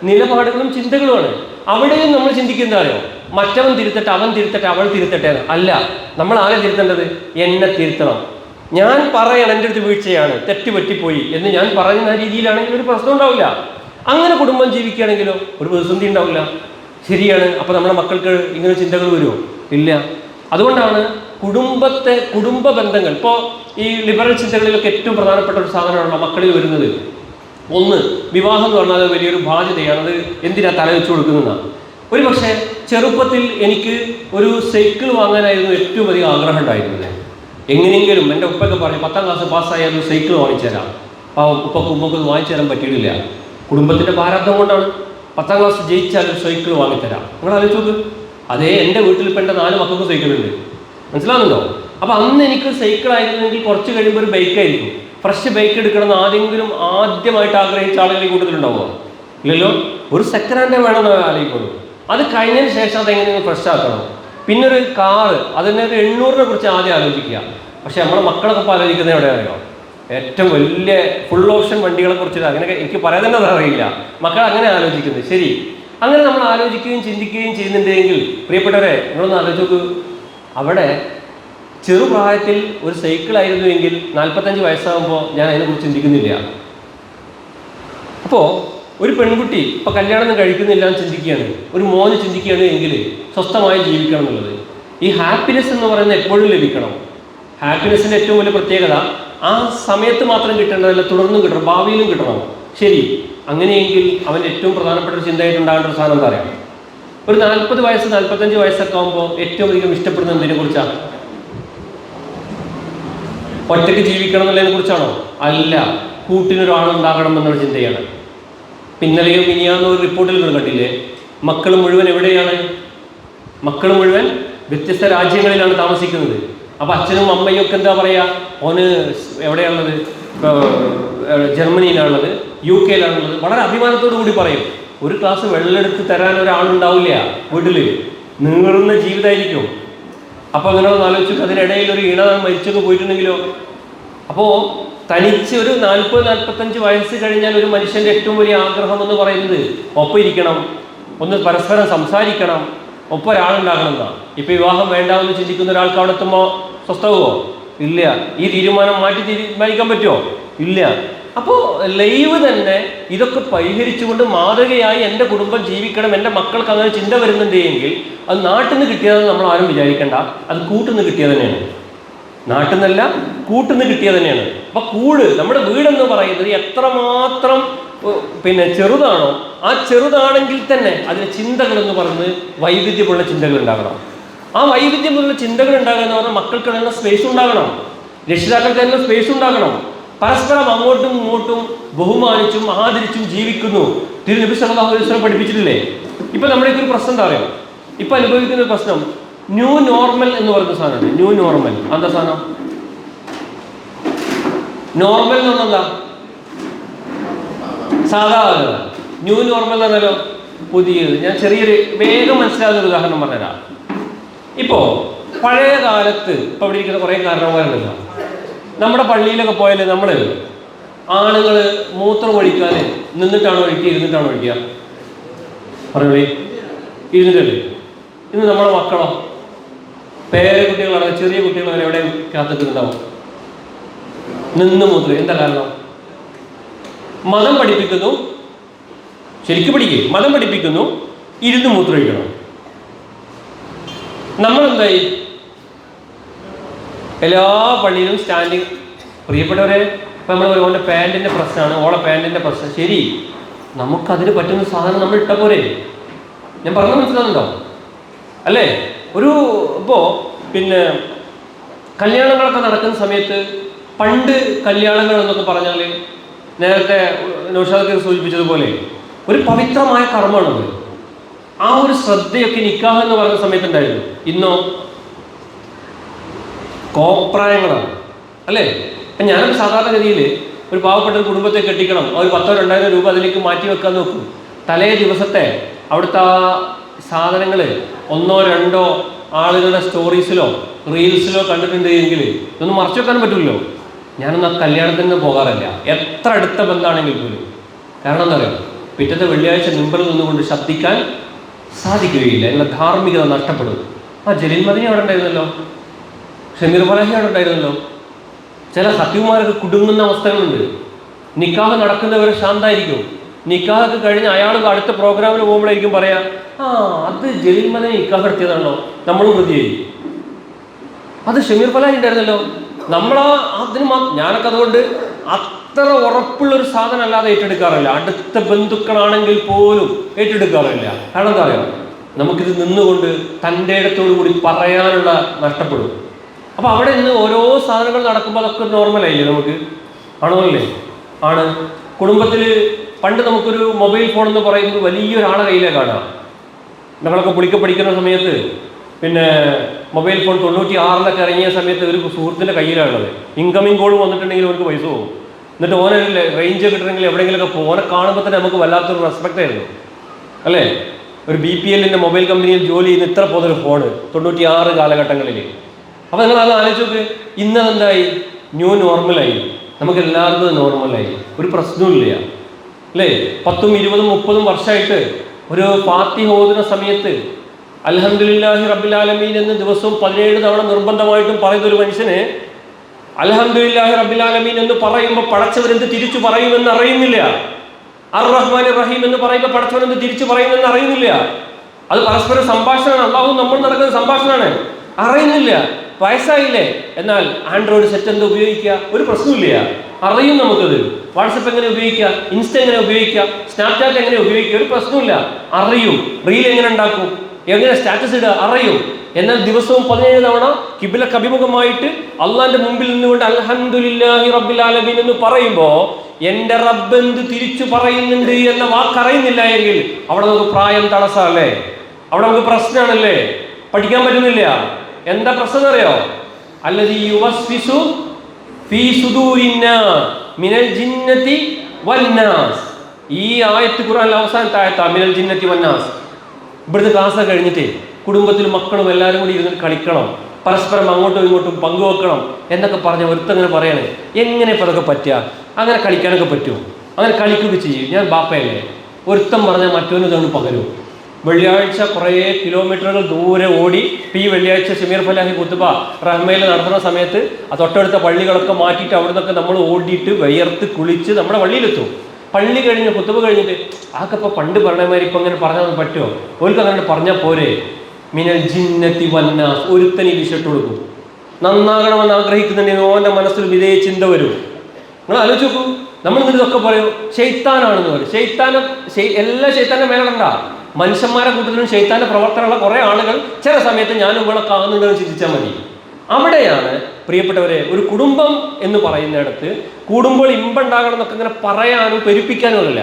നിലപാടുകളും ചിന്തകളുമാണ്. അവിടെയും നമ്മൾ ചിന്തിക്കുന്നത് അറിയോ, മറ്റവൻ തിരുത്തട്ടെ, അവൻ തിരുത്തട്ടെ, അവൾ തിരുത്തട്ടെ എന്ന്. അല്ല, നമ്മൾ ആരെ തിരുത്തേണ്ടത്? എന്നെ തിരുത്തണം. ഞാൻ പറയണം എൻ്റെ അടുത്ത് വീഴ്ചയാണ്, തെറ്റ് പറ്റിപ്പോയി എന്ന് ഞാൻ പറയുന്ന രീതിയിലാണെങ്കിൽ ഒരു പ്രശ്നം ഉണ്ടാവില്ല. അങ്ങനെ കുടുംബം ജീവിക്കുകയാണെങ്കിലോ ഒരു പ്രതിസന്ധി ഉണ്ടാവില്ല. ശരിയാണ്. അപ്പോൾ നമ്മുടെ മക്കൾക്ക് ഇങ്ങനെ ചിന്തകൾ വരുമോ? ഇല്ല. അതുകൊണ്ടാണ് കുടുംബ ബന്ധങ്ങൾ, ഇപ്പോൾ ഈ ലിബറൽ ചിന്തകളിലൊക്കെ ഏറ്റവും പ്രധാനപ്പെട്ട ഒരു സാധനമാണ് മക്കളിൽ വരുന്നത്. ഒന്ന്, വിവാഹം എന്ന് പറഞ്ഞാൽ വലിയൊരു ബാധ്യതയാണ്. അത് എന്തിനാ തല വെച്ച് കൊടുക്കുന്നതാണ്. ഒരു പക്ഷേ ചെറുപ്പത്തിൽ എനിക്ക് ഒരു സൈക്കിൾ വാങ്ങാനായിരുന്നു ഏറ്റവും അധികം ആഗ്രഹം ഉണ്ടായിരുന്നത്. എങ്ങനെയെങ്കിലും എൻ്റെ ഉപ്പൊക്കെ പറഞ്ഞു, 10ാം ക്ലാസ് പാസ്സായാൽ ഒരു സൈക്കിൾ വാങ്ങിച്ചു തരാം. ഉമ്മക്ക് വാങ്ങിച്ചു തരാൻ പറ്റിയിട്ടില്ല. കുടുംബത്തിൻ്റെ പ്രാരാബ്ധം കൊണ്ടാണ്. 10ാം ക്ലാസ് ജയിച്ചാൽ ഒരു സൈക്കിൾ വാങ്ങിത്തരാം. നിങ്ങൾ ആലോചിച്ച് നോക്ക്. അതേ എൻ്റെ വീട്ടിൽ ഇപ്പം എൻ്റെ 4 മക്കൾക്കും സൈക്കിളുണ്ട്. മനസ്സിലാവുന്നുണ്ടോ? അപ്പോൾ അന്ന് എനിക്ക് സൈക്കിൾ ആയിരുന്നെങ്കിൽ കുറച്ച് കഴിയുമ്പോൾ ഒരു ബൈക്കായിരിക്കും. ഫ്രഷ് ബൈക്ക് എടുക്കണമെന്ന് ആദ്യമായിട്ട് ആഗ്രഹിച്ച ആളുകൾ ഈ കൂട്ടത്തിലുണ്ടാവുമോ? ഇല്ലല്ലോ. ഒരു സെക്കൻഡ് ഹാൻഡ് വേണമെന്ന് ആലോചിക്കുള്ളൂ. അത് കഴിഞ്ഞതിന് ശേഷം അതെങ്ങനെയാണ് ഫ്രഷ് ആക്കണം. പിന്നെ ഒരു കാറ്, അതിനൊരു 800-നെ കുറിച്ച് ആദ്യം ആലോചിക്കുക. പക്ഷെ നമ്മുടെ മക്കളൊക്കെ ഇപ്പോൾ ആലോചിക്കുന്നത് എവിടെ അറിയാം? ഏറ്റവും വലിയ ഫുൾ ഓപ്ഷൻ വണ്ടികളെ കുറിച്ചിട്ട്. അങ്ങനെ എനിക്ക് പറയാൻ തന്നെ അറിയില്ല. മക്കൾ അങ്ങനെ ആലോചിക്കുന്നത്. ശരി, അങ്ങനെ നമ്മൾ ആലോചിക്കുകയും ചിന്തിക്കുകയും ചെയ്യുന്നുണ്ടെങ്കിൽ പ്രിയപ്പെട്ടവരെ, നിങ്ങളൊന്ന് ആലോചിച്ച് നോക്കൂ. അവിടെ ചെറുപ്രായത്തിൽ ഒരു സൈക്കിൾ ആയിരുന്നുവെങ്കിൽ 45 വയസ്സാകുമ്പോൾ ഞാൻ അതിനെക്കുറിച്ച് ചിന്തിക്കുന്നില്ല. അപ്പോൾ ഒരു പെൺകുട്ടി ഇപ്പോൾ കല്യാണം കഴിക്കുന്നില്ല എന്ന് ചിന്തിക്കുകയാണ്, ഒരു മോന് ചിന്തിക്കുകയാണ് എങ്കിൽ സ്വസ്ഥമായി ജീവിക്കണം എന്നുള്ളത്. ഈ ഹാപ്പിനെസ് എന്ന് പറയുന്നത് എപ്പോഴും ലഭിക്കണം. ഹാപ്പിനെസ്സിൻ്റെ ഏറ്റവും വലിയ പ്രത്യേകത ആ സമയത്ത് മാത്രം കിട്ടേണ്ടതല്ല, തുടർന്നും കിട്ടണം, ഭാവിയിലും കിട്ടണം. ശരി, അങ്ങനെയെങ്കിൽ അവൻ്റെ ഏറ്റവും പ്രധാനപ്പെട്ട ഒരു ചിന്തയായിട്ടുണ്ടാകേണ്ട ഒരു സാധനം എന്താ പറയുക? ഒരു 40 വയസ്സ് 45 വയസ്സൊക്കെ ആകുമ്പോൾ ഏറ്റവും അധികം ഇഷ്ടപ്പെടുന്നത് എന്തിനെ കുറിച്ചാണ്? ഒറ്റയ്ക്ക് ജീവിക്കണം എന്നുള്ളതിനെ കുറിച്ചാണോ? അല്ല, കൂട്ടിനൊരാളുണ്ടാകണം എന്നുള്ള ചിന്തയാണ്. പിന്നലെയോ മിനിയാന്നോ ഒരു റിപ്പോർട്ടിൽ നിങ്ങൾ കണ്ടില്ലേ? മക്കൾ മുഴുവൻ എവിടെയാണ്? മക്കൾ മുഴുവൻ വ്യത്യസ്ത രാജ്യങ്ങളിലാണ് താമസിക്കുന്നത്. അപ്പോൾ അച്ഛനും അമ്മയും ഒക്കെ എന്താ പറയുക, ഓന് എവിടെയാണുള്ളത്? ജർമ്മനിയിലാണുള്ളത്, UK യിലാണുള്ളത്, വളരെ അഭിമാനത്തോടു കൂടി പറയും, ഒരു ഗ്ലാസ് വെള്ളം എടുത്ത് തരാൻ ഒരാളുണ്ടാവില്ല വീട്ടിൽ, നീറുന്ന ജീവിതമായിരിക്കും. അപ്പോൾ നിങ്ങളൊന്ന് ആലോചിച്ചു, അതിനിടയിൽ ഒരു ഇണ മരിച്ചൊക്കെ പോയിട്ടുണ്ടെങ്കിലോ? അപ്പോൾ തനിച്ച് ഒരു 40-45 വയസ്സ് കഴിഞ്ഞാൽ ഒരു മനുഷ്യൻ്റെ ഏറ്റവും വലിയ ആഗ്രഹം എന്ന് പറയുന്നത് ഒപ്പം ഇരിക്കണം, ഒന്ന് പരസ്പരം സംസാരിക്കണം, ഒപ്പം ഒരാളുണ്ടാകണം എന്നാണ്. ഇപ്പം വിവാഹം വേണ്ടാവെന്ന് ചിന്തിക്കുന്ന ഒരാൾക്ക് അവിടെ എത്തുമ്പോൾ സ്വസ്ഥമാകുമോ? ഇല്ല. ഈ തീരുമാനം മാറ്റി തീരുമാനിക്കാൻ പറ്റുമോ? ഇല്ല. അപ്പോൾ ലൈവ് തന്നെ ഇതൊക്കെ പരിഹരിച്ചുകൊണ്ട് മാതൃകയായി എൻ്റെ കുടുംബം ജീവിക്കണം, എൻ്റെ മക്കൾക്ക് അങ്ങനെ ചിന്ത വരുന്നുണ്ട് എങ്കിൽ അത് നാട്ടിൽ നിന്ന് കിട്ടിയതെന്ന് നമ്മൾ ആരും വിചാരിക്കേണ്ട, അത് കൂട്ടിൽ നിന്ന് കിട്ടിയത് തന്നെയാണ്. നാട്ടിൽ നിന്നല്ല, കൂട്ടിൽ നിന്ന് കിട്ടിയത് തന്നെയാണ്. അപ്പം കൂട്, നമ്മുടെ വീടെന്ന് പറയുന്നത് എത്രമാത്രം ചെറുതാണോ, ആ ചെറുതാണെങ്കിൽ തന്നെ അതിന് ചിന്തകൾ എന്ന് പറയുന്നത് വൈവിധ്യമുള്ള ചിന്തകൾ ഉണ്ടാകണം. ആ വൈവിധ്യമുള്ള ചിന്തകൾ ഉണ്ടാകുക എന്ന് പറഞ്ഞാൽ മക്കൾക്കിടയിലുള്ള സ്പേസ് ഉണ്ടാകണം, രക്ഷിതാക്കൾക്ക് തന്നെ സ്പേസ് ഉണ്ടാകണം. പരസ്പരം അങ്ങോട്ടും ഇങ്ങോട്ടും ബഹുമാനിച്ചും ആദരിച്ചും ജീവിക്കുന്നു. തിരുനബി സല്ലല്ലാഹു അലൈഹി വസല്ലം പഠിപ്പിച്ചിട്ടില്ലേ? ഇപ്പൊ നമ്മുടെ ഒരു പ്രശ്നം എന്താ പറയുക, ഇപ്പൊ അനുഭവിക്കുന്ന പ്രശ്നം ന്യൂ നോർമൽ എന്ന് പറയുന്ന സാധനമാണ്. ന്യൂ നോർമൽ എന്താ സാധനം? നോർമൽ എന്ന് പറഞ്ഞാൽ എന്താ? സാധാരണ. ന്യൂ നോർമൽ എന്ന് പറഞ്ഞാലോ പുതിയത്. ഞാൻ ചെറിയൊരു വേഗം മനസ്സിലാകുന്ന ഒരു ഉദാഹരണം പറഞ്ഞുതരാം. ഇപ്പോ പഴയ കാലത്ത് ഇപ്പൊ ഇവിടെ ഇരിക്കുന്ന കുറെ കാരണവന്മാരുണ്ടല്ലോ, നമ്മുടെ പള്ളിയിലൊക്കെ പോയാല് നമ്മള് ആണുങ്ങൾ മൂത്രം ഒഴിക്കാൻ നിന്നിട്ടാണോ ഒഴിക്കുക, ഇരുന്നിട്ടാണോ ഒഴിക്കുക? പറയണേ, ഇരുന്നിട്ടല്ലേ. ഇന്ന് നമ്മുടെ മക്കളോ, പേരക്കുട്ടികളാണ്, ചെറിയ കുട്ടികൾ വരെ എവിടെ കാത്തിട്ടുണ്ടാവും, നിന്ന് മൂത്രം. എന്താ കാരണം? മതം പഠിപ്പിക്കുന്നു, ശരിക്കും പഠിക്കുക, മതം പഠിപ്പിക്കുന്നു, ഇരുന്ന് മൂത്രമൊഴിക്കണം. നമ്മളെന്തായി? എല്ലാ പള്ളിയിലും സ്റ്റാൻഡിങ്. പ്രിയപ്പെട്ടവരെ, ഇപ്പം നമ്മൾ ഓൻ്റെ പാൻറ്റിൻ്റെ പ്രശ്നമാണ്, ഓളെ പാൻറ്റിൻ്റെ പ്രശ്നം. ശരി, നമുക്കതിന് പറ്റുന്ന സാധനം നമ്മൾ ഇട്ട പോരെ? ഞാൻ പറഞ്ഞ മനസ്സിലാകുന്നുണ്ടോ? അല്ലേ? ഇപ്പോൾ കല്യാണങ്ങളൊക്കെ നടക്കുന്ന സമയത്ത്, പണ്ട് കല്യാണങ്ങൾ എന്നൊക്കെ പറഞ്ഞാൽ നേരത്തെ നൗഷാദ് സൂചിപ്പിച്ചതുപോലെ ഒരു പവിത്രമായ കർമ്മമാണത്. ആ ഒരു ശ്രദ്ധയൊക്കെ നിക്കാഹ് എന്ന് പറയുന്ന സമയത്തുണ്ടായിരുന്നു. ഇന്നോ കോപ്രായങ്ങളാണ്, അല്ലേ? അപ്പം ഞാനൊരു സാധാരണഗതിയിൽ ഒരു പാവപ്പെട്ട ഒരു കുടുംബത്തെ കെട്ടിക്കണം, ഒരു 1000-2000 രൂപ അതിലേക്ക് മാറ്റി വെക്കാൻ നോക്കും. തലേ ദിവസത്തെ അവിടുത്തെ ആ സാധനങ്ങൾ 1-2 ആളുകളുടെ സ്റ്റോറീസിലോ റീൽസിലോ കണ്ടിട്ടുണ്ട് എങ്കിൽ ഇതൊന്നും മറച്ചു വെക്കാൻ പറ്റില്ലല്ലോ. ഞാനൊന്നും ആ കല്യാണത്തിന് പോകാറില്ല, എത്ര അടുത്ത ബന്ധമാണെങ്കിൽ പോലും. കാരണം എന്താ പറയുക, പിറ്റത്തെ വെള്ളിയാഴ്ച മിമ്പറിൽ നിന്നുകൊണ്ട് ശബ്ദിക്കാൻ സാധിക്കുകയില്ല, എന്നുള്ള ധാർമ്മികത നഷ്ടപ്പെടും. ജലീൽ മദനി അവിടെ ഉണ്ടായിരുന്നല്ലോ, ഷമീർ ഫലാഹി അവിടെ ഉണ്ടായിരുന്നല്ലോ. ചില ഹത്തീമാരൊക്കെ കുടുങ്ങുന്ന അവസ്ഥകളുണ്ട്. നിക്കാഹ് നടക്കുന്നവരെ ശാന്തായിരിക്കും, നിക്കാഹൊക്കെ കഴിഞ്ഞ് അയാൾ അടുത്ത പ്രോഗ്രാമിന് പോകുമ്പോഴായിരിക്കും പറയാ, അത് ജലീൽ മദനി നിക്കാഹ് നടത്തിയതാണല്ലോ, നമ്മളും പ്രതിയായി. അത് ഷമീർ ഫലാഹി ഉണ്ടായിരുന്നല്ലോ. ഞാനൊക്കെ അതുകൊണ്ട് അത്ര ഉറപ്പുള്ളൊരു സാധനം അല്ലാതെ ഏറ്റെടുക്കാറില്ല. അടുത്ത ബന്ധുക്കളാണെങ്കിൽ പോലും ഏറ്റെടുക്കാറില്ല. കാരണം എന്താ പറയുക, നമുക്കിത് നിന്നുകൊണ്ട് തൻ്റെ ഇടത്തോടു കൂടി പറയാനുള്ള നഷ്ടപ്പെടും. അപ്പം അവിടെ നിന്ന് ഓരോ സാധനങ്ങൾ നടക്കുമ്പോൾ അതൊക്കെ നോർമലായില്ലേ നമുക്ക്? ആണോ അല്ലേ? ആണ്. കുടുംബത്തിൽ പണ്ട് നമുക്കൊരു മൊബൈൽ ഫോൺ എന്ന് പറയുന്നത് വലിയൊരാളെ കയ്യിലേ കാണാം. നമ്മളൊക്കെ പഠിക്കുന്ന സമയത്ത് മൊബൈൽ ഫോൺ 96-ലൊക്കെ ഇറങ്ങിയ സമയത്ത് ഒരു സുഹൃത്തിൻ്റെ കയ്യിലാണുള്ളത്. ഇൻകമിങ് കോൾ വന്നിട്ടുണ്ടെങ്കിൽ അവർക്ക് പൈസ പോകും. എന്നിട്ട് ഓനെ റേഞ്ച് കിട്ടണമെങ്കിൽ എവിടെയെങ്കിലുമൊക്കെ പോകും. ഓനെ കാണുമ്പോൾ തന്നെ നമുക്ക് വല്ലാത്തൊരു റെസ്പെക്റ്റ് ആയിരുന്നു, അല്ലേ? ഒരു BPL-ൻ്റെ മൊബൈൽ കമ്പനിയിൽ ജോലി ചെയ്യുന്ന ഇത്ര പോകുന്നൊരു ഫോണ് 96 കാലഘട്ടങ്ങളിൽ. അപ്പോൾ നിങ്ങൾ അത് ആലോചിച്ച് നോക്ക്. ഇന്നതെന്തായി? ന്യൂ നോർമലായി. നമുക്ക് എല്ലാവർക്കും നോർമലായി, ഒരു പ്രശ്നവുമില്ല, അല്ലേ? 10, 20, 30 വർഷമായിട്ട് ഒരു ഫാത്തിഹ ഓതുന്ന സമയത്ത് അൽഹംദുലില്ലാഹി റബ്ബിൽ ആലമീൻ എന്ന് ദിവസവും 17 തവണ നിർബന്ധമായിട്ടും പറയുന്ന ഒരു മനുഷ്യന് അൽഹംദുലില്ലാഹി റബ്ബിൽ ആലമീൻ എന്ന് പറയുമ്പോൾ പടച്ചവരെന്ത് തിരിച്ചു പറയുമെന്ന് അറിയുന്നില്ല. അർ റഹ്മാൻ റഹീം എന്ന് പറയുമ്പോൾ പടച്ചവരെന്ത് തിരിച്ചു പറയുമെന്ന് അറിയുന്നില്ല. അത് പരസ്പര സംഭാഷണമാണ്. അള്ളാഹു നമ്മൾ നടക്കുന്ന സംഭാഷണമാണ്, അറിയുന്നില്ല. വയസ്സായില്ലേ? എന്നാൽ ആൻഡ്രോയിഡ് സെറ്റ് എന്താ ഉപയോഗിക്കുക? ഒരു പ്രശ്നമില്ല, അറിയും നമുക്കത്. വാട്സപ്പ് എങ്ങനെ ഉപയോഗിക്കുക, ഇൻസ്റ്റ എങ്ങനെ ഉപയോഗിക്കുക, സ്നാപ്ചാറ്റ് എങ്ങനെ ഉപയോഗിക്കുക, ഒരു പ്രശ്നമില്ല, അറിയും. റീൽ എങ്ങനെ ഉണ്ടാക്കും, എങ്ങനെ സ്റ്റാറ്റസ് ഇടുക, അറിയും. എന്നാൽ ദിവസവും 17 തവണ കിബിലക്ക് അഭിമുഖമായിട്ട് അള്ളാന്റെ മുമ്പിൽ നിന്നുകൊണ്ട് അൽഹംദുലില്ലാഹി റബ്ബിൽ ആലമീൻ എന്ന് പറയുമ്പോൾ എൻ്റെ റബ്ബ് എന്ത് തിരിച്ചു പറയുന്നുണ്ട് എന്ന വാക്കറിയുന്നില്ല എങ്കിൽ അവിടെ നമുക്ക് പ്രായം തടസ്സമല്ലേ? അവിടെ നമുക്ക് പ്രശ്നമാണല്ലേ? പഠിക്കാൻ പറ്റുന്നില്ല. എന്താ പ്രശ്നം അറിയോ? അല്ലദീ യുവസ്വിസു ഫീ സുദൂരിന്നാ, മിനൽ ജിന്നതി വന്നാസ്. ഈ ആയത്ത് ഖുർആനിലെ അവസാനത്തെ ആയത്താ, മിനൽ ജിന്നതി വന്നാസ്. ഇവിടുത്തെ ക്ലാസ് കഴിഞ്ഞിട്ട് കുടുംബത്തിലും മക്കളും എല്ലാവരും കൂടി ഇരുന്ന് കളിക്കണം, പരസ്പരം അങ്ങോട്ടും ഇങ്ങോട്ടും പങ്കുവെക്കണം എന്നൊക്കെ പറഞ്ഞ ഒരുത്തങ്ങനെ പറയണേ. എങ്ങനെ ഇപ്പം അതൊക്കെ പറ്റുക? അങ്ങനെ കളിക്കാനൊക്കെ പറ്റുമോ? അങ്ങനെ കളിക്കുകയൊക്കെ ചെയ്യും. ഞാൻ ബാപ്പയല്ലേ, ഒരുത്തം പറഞ്ഞാൽ മറ്റൊന്ന് ഇതാണ് പകരും. വെള്ളിയാഴ്ച കുറേ കിലോമീറ്ററുകൾ ദൂരെ ഓടി, ഈ വെള്ളിയാഴ്ച ഷമീർ ഫലാഹി കുത്തുബ റഹ്മയിൽ നടത്തുന്ന സമയത്ത് ആ തൊട്ടടുത്ത പള്ളികളൊക്കെ മാറ്റിയിട്ട് അവിടെ നിന്നൊക്കെ നമ്മൾ ഓടിയിട്ട് വിയർത്ത് കുളിച്ച് നമ്മുടെ പള്ളിയിലെത്തും. പള്ളി കഴിഞ്ഞ് കുത്തുബ കഴിഞ്ഞിട്ട് ആക്കപ്പോൾ പണ്ട് പറഞ്ഞമാതിരി ഇപ്പം അങ്ങനെ പറഞ്ഞാൽ പറ്റുമോ? ഓർക്ക് അങ്ങനെ പറഞ്ഞാൽ പോരെ. മിനൽ ജിന്നതി വന്നാസ്. ഒരുത്തൻ ഈ വിഷട്ട് കൊടുക്കും. നന്നാകണമെന്ന് ആഗ്രഹിക്കുന്നുണ്ടെങ്കിൽ ഓൻ്റെ മനസ്സിൽ ഇതേ ചിന്ത വരും. നിങ്ങൾ ആലോചിച്ച് നോക്കൂ. നമ്മൾ ഇതൊക്കെ പറയും ശൈത്താനാണെന്ന് പറയും. എല്ലാ ശൈത്താൻ്റെ മേലണ്ട. മനുഷ്യന്മാരെ കൂട്ടത്തിലും ശൈത്താൻ്റെ പ്രവർത്തനമുള്ള കുറേ ആളുകൾ ചില സമയത്ത് ഞാനും ഇവിടെ കാണുന്നുണ്ടെന്ന് ചിന്തിച്ചാൽ മതി. അവിടെയാണ് പ്രിയപ്പെട്ടവരെ ഒരു കുടുംബം എന്ന് പറയുന്നിടത്ത് കൂടുമ്പോൾ ഇമ്പുണ്ടാകണം എന്നൊക്കെ ഇങ്ങനെ പറയാനും പെരുപ്പിക്കാനും അല്ല.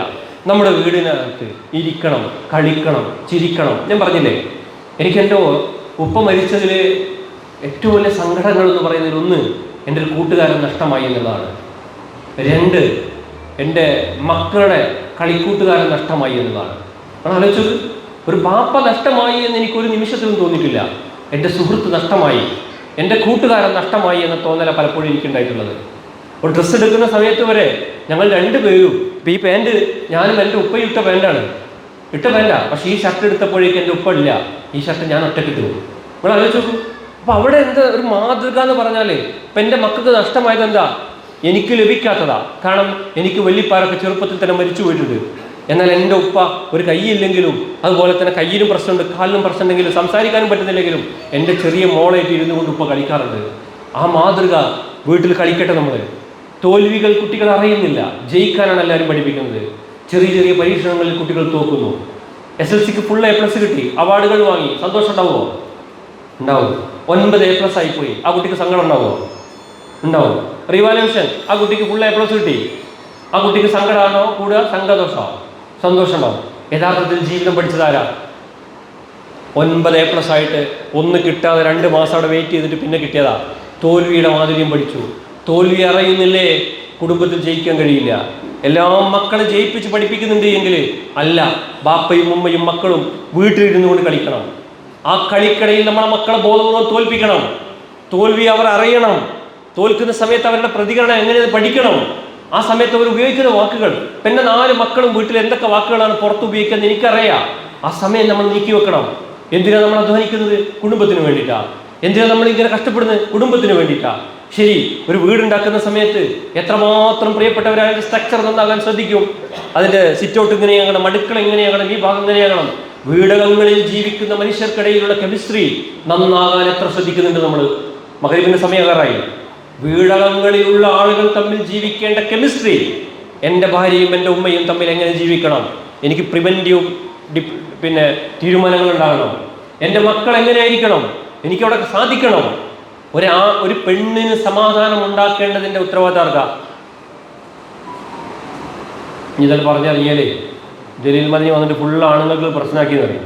നമ്മുടെ വീടിനകത്ത് ഇരിക്കണം, കളിക്കണം, ചിരിക്കണം. ഞാൻ പറഞ്ഞില്ലേ, എനിക്ക് എൻ്റെ ഉപ്പ മരിച്ചതിൽ ഏറ്റവും വലിയ സങ്കടങ്ങൾ എന്ന് പറയുന്നതിൽ ഒന്ന് എൻ്റെ ഒരു കൂട്ടുകാരൻ നഷ്ടമായി എന്നുള്ളതാണ്. 2 എൻ്റെ മക്കളുടെ കളിക്കൂട്ടുകാരൻ നഷ്ടമായി എന്നതാണ്. നമ്മൾ ആലോചിച്ചത്, ഒരു ബാപ്പ നഷ്ടമായി എന്ന് എനിക്കൊരു നിമിഷത്തിലും തോന്നിയിട്ടില്ല. എൻ്റെ സുഹൃത്ത് നഷ്ടമായി, എൻ്റെ കൂട്ടുകാരൻ നഷ്ടമായി എന്ന തോന്നല പലപ്പോഴും എനിക്കുണ്ടായിട്ടുള്ളത്. ഒരു ഡ്രസ്സ് എടുക്കുന്ന സമയത്ത് വരെ ഞങ്ങൾ 2 പേരും, ഇപ്പം ഈ പാൻറ് ഞാനും എൻ്റെ ഉപ്പയും ഇട്ട പാൻറ്റാണ്, പക്ഷേ ഈ ഷർട്ട് എടുത്തപ്പോഴേക്കും എൻ്റെ ഉപ്പ ഇല്ല, ഈ ഷർട്ട് ഞാൻ ഒറ്റക്കിട്ടു. നിങ്ങൾ ആലോചിച്ച് നോക്കൂ. അപ്പോൾ അവിടെ എന്താ ഒരു മാതൃക എന്ന് പറഞ്ഞാൽ, ഇപ്പം എൻ്റെ മക്കൾക്ക് നഷ്ടമായത് എന്താ? എനിക്ക് ലഭിക്കാത്തതാ. കാരണം എനിക്ക് വല്യപ്പാരൊക്കെ ചെറുപ്പത്തിൽ തന്നെ മരിച്ചു പോയിട്ടുണ്ട്. എന്നാൽ എൻ്റെ ഉപ്പ ഒരു കൈയില്ലെങ്കിലും, അതുപോലെ തന്നെ കയ്യിലും പ്രശ്നമുണ്ട്, കാലിനും പ്രശ്നമുണ്ടെങ്കിലും, സംസാരിക്കാനും പറ്റുന്നില്ലെങ്കിലും എൻ്റെ ചെറിയ മോളായിട്ട് ഇരുന്നു കൊണ്ട് ഉപ്പ കളിക്കാറുണ്ട്. ആ മാതൃക വീട്ടിൽ കളിക്കട്ടെ. നമ്മൾ തോൽവികൾ കുട്ടികൾ അറിയുന്നില്ല, ജയിക്കാനാണ് എല്ലാവരും പഠിപ്പിക്കുന്നത്. ചെറിയ ചെറിയ പരീക്ഷണങ്ങളിൽ കുട്ടികൾ തോക്കുന്നു. SLCക്ക് ഫുൾ A+ കിട്ടി, അവാർഡുകൾ വാങ്ങി, സന്തോഷം ഉണ്ടാവുമോ? ഉണ്ടാവും. 9 A+ ആയിപ്പോയി, ആ കുട്ടിക്ക് സങ്കടം ഉണ്ടാവുമോ? ഉണ്ടാവും. റിവാലുവേഷൻ, ആ കുട്ടിക്ക് ഫുൾ A+ കിട്ടി, ആ കുട്ടിക്ക് സങ്കടമാണോ കൂടുക? സന്തോഷമോ? സന്തോഷം ഉണ്ടാവും. യഥാർത്ഥത്തിൽ ജീവിതം പഠിച്ചതാരാ? 9 A+ ആയിട്ട് 1 കിട്ടാതെ 2 മാസം അവിടെ വെയിറ്റ് ചെയ്തിട്ട് പിന്നെ കിട്ടിയതാ. തോൽവിയുടെ മാധുര്യം പഠിച്ചു. തോൽവി അറിയുന്നില്ലേ, കുടുംബത്തിൽ ജയിക്കാൻ കഴിയില്ല. എല്ലാ മക്കളെ ജയിപ്പിച്ച് പഠിപ്പിക്കുന്നുണ്ട് എങ്കിൽ അല്ല, ബാപ്പയും ഉമ്മയും മക്കളും വീട്ടിലിരുന്നു കൊണ്ട് കളിക്കണം. ആ കളിക്കടയിൽ നമ്മളെ മക്കളെ ബോധപൂർവ്വം തോൽപ്പിക്കണം. തോൽവി അവർ അറിയണം. തോൽക്കുന്ന സമയത്ത് അവരുടെ പ്രതികരണം എങ്ങനെയാണ് പഠിക്കണം. ആ സമയത്ത് അവർ ഉപയോഗിക്കുന്ന വാക്കുകൾ, പിന്നെ 4 മക്കളും വീട്ടിൽ എന്തൊക്കെ വാക്കുകളാണ് പുറത്ത് ഉപയോഗിക്കുന്നത് എനിക്കറിയാം. ആ സമയം നമ്മൾ നീക്കി വെക്കണം. എന്തിനാണ് നമ്മൾ അധ്വാനിക്കുന്നത്? കുടുംബത്തിന് വേണ്ടിയിട്ടാണ്. എന്തിനാണ് നമ്മൾ ഇങ്ങനെ കഷ്ടപ്പെടുന്നത്? കുടുംബത്തിന് വേണ്ടിയിട്ടാണ്. ശരി, ഒരു വീടുണ്ടാക്കുന്ന സമയത്ത് എത്രമാത്രം പ്രിയപ്പെട്ടവരായ സ്ട്രക്ചർ നന്നാകാൻ ശ്രദ്ധിക്കും. അതിൻ്റെ സിറ്റൗട്ട് ഇങ്ങനെയാകണം, അടുക്കള ഇങ്ങനെയാകണം, ഈ ഭാഗം ഇങ്ങനെയാകണം. വീടകങ്ങളിൽ ജീവിക്കുന്ന മനുഷ്യർക്കിടയിലുള്ള കെമിസ്ട്രി നന്നാകാൻ എത്ര ശ്രദ്ധിക്കുന്നുണ്ട് നമ്മൾ? മഗ്‌രിബിന്റെ സമയക്കാരായി. വീടകങ്ങളിലുള്ള ആളുകൾ തമ്മിൽ ജീവിക്കേണ്ട കെമിസ്ട്രി, എൻ്റെ ഭാര്യയും എൻ്റെ ഉമ്മയും തമ്മിൽ എങ്ങനെ ജീവിക്കണം, എനിക്ക് പ്രിവെൻറ്റീവ് തീരുമാനങ്ങൾ ഉണ്ടാകണം. എൻ്റെ മക്കൾ എങ്ങനെയായിരിക്കണം, എനിക്കവിടെ സാധിക്കണം. ഒരു പെണ്ണിന് സമാധാനം ഉണ്ടാക്കേണ്ടതിൻ്റെ ഉത്തരവാദിത്തം. ഇതെല്ലാം പറഞ്ഞറിയാലേ ജലീൽ മദനി വന്നിട്ട് ഫുള്ള് ആണുങ്ങൾക്ക് പ്രശ്നമാക്കിയെന്ന് പറയും.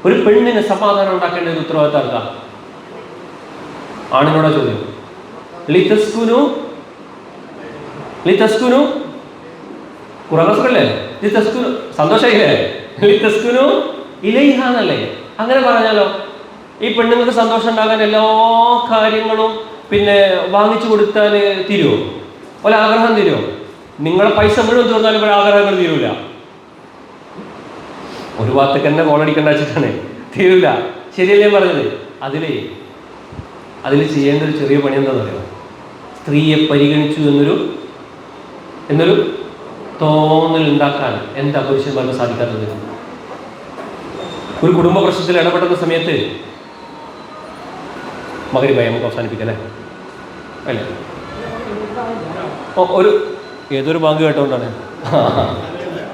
ഒരു പെണ്ണിന് സമാധാനം ഉണ്ടാക്കേണ്ടത് ഉത്തരവാദിത്തം. ആണിനോടാ ചോദ്യം. ലിതസ്കുനു ഖുറാനല്ലേ? ലിതസ്കുനു സന്തോഷമായില്ലേ? ലിതസ്കുനു ഇലൈഹ എന്നല്ലേ? അങ്ങനെ പറഞ്ഞാലോ, ഈ പെണ്ണുങ്ങൾക്ക് സന്തോഷം ഉണ്ടാകാൻ എല്ലാ കാര്യങ്ങളും വാങ്ങിച്ചു കൊടുത്താൽ തീരുമോ? ഒരാഗ്രഹം തീരുമോ? നിങ്ങളെ പൈസ മുഴുവൻ തീർന്നാലും ഇവിടെ ആഗ്രഹങ്ങൾ തീരൂല. ഒരു ഭാഗത്തേക്ക് തന്നെ കോളടിക്കേണ്ട വെച്ചിട്ടാണ്, തീരൂല. ശരിയല്ലേ പറഞ്ഞത്? അതിൽ ചെയ്യേണ്ട ഒരു ചെറിയ പണി എന്താണെന്ന് അറിയാം? സ്ത്രീയെ പരിഗണിച്ചു എന്നൊരു തോന്നൽ ഉണ്ടാക്കാൻ എന്താ പുരുഷന്മാർക്ക് സാധിക്കാത്തത്? ഒരു കുടുംബ പ്രശ്നത്തിൽ ഇടപെടുന്ന സമയത്ത് മഗ്‌രിബായി, നമുക്ക് അവസാനിപ്പിക്കാം അല്ലേ? ഏതൊരു ബാങ്ക് കേട്ടോണ്ടാണ്,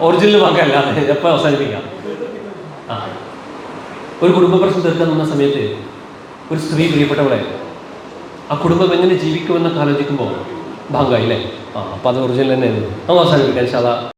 ഒറിജിനൽ ബാങ്ക് അല്ലാതെ എപ്പോൾ അവസാനിപ്പിക്കാം. ഒരു കുടുംബ പ്രശ്നം തീർക്കാൻ നിന്ന സമയത്ത് ഒരു സ്ത്രീ പ്രിയപ്പെട്ടവളെ ആ കുടുംബം എങ്ങനെ ജീവിക്കുമെന്നൊക്കെ ആലോചിക്കുമ്പോൾ ബാങ്കായില്ലേ? അപ്പോൾ അത് ഒറിജിനൽ തന്നെയായിരുന്നു. നമുക്ക് അവസാനിപ്പിക്കാം ഇൻഷാ അല്ലാഹ്.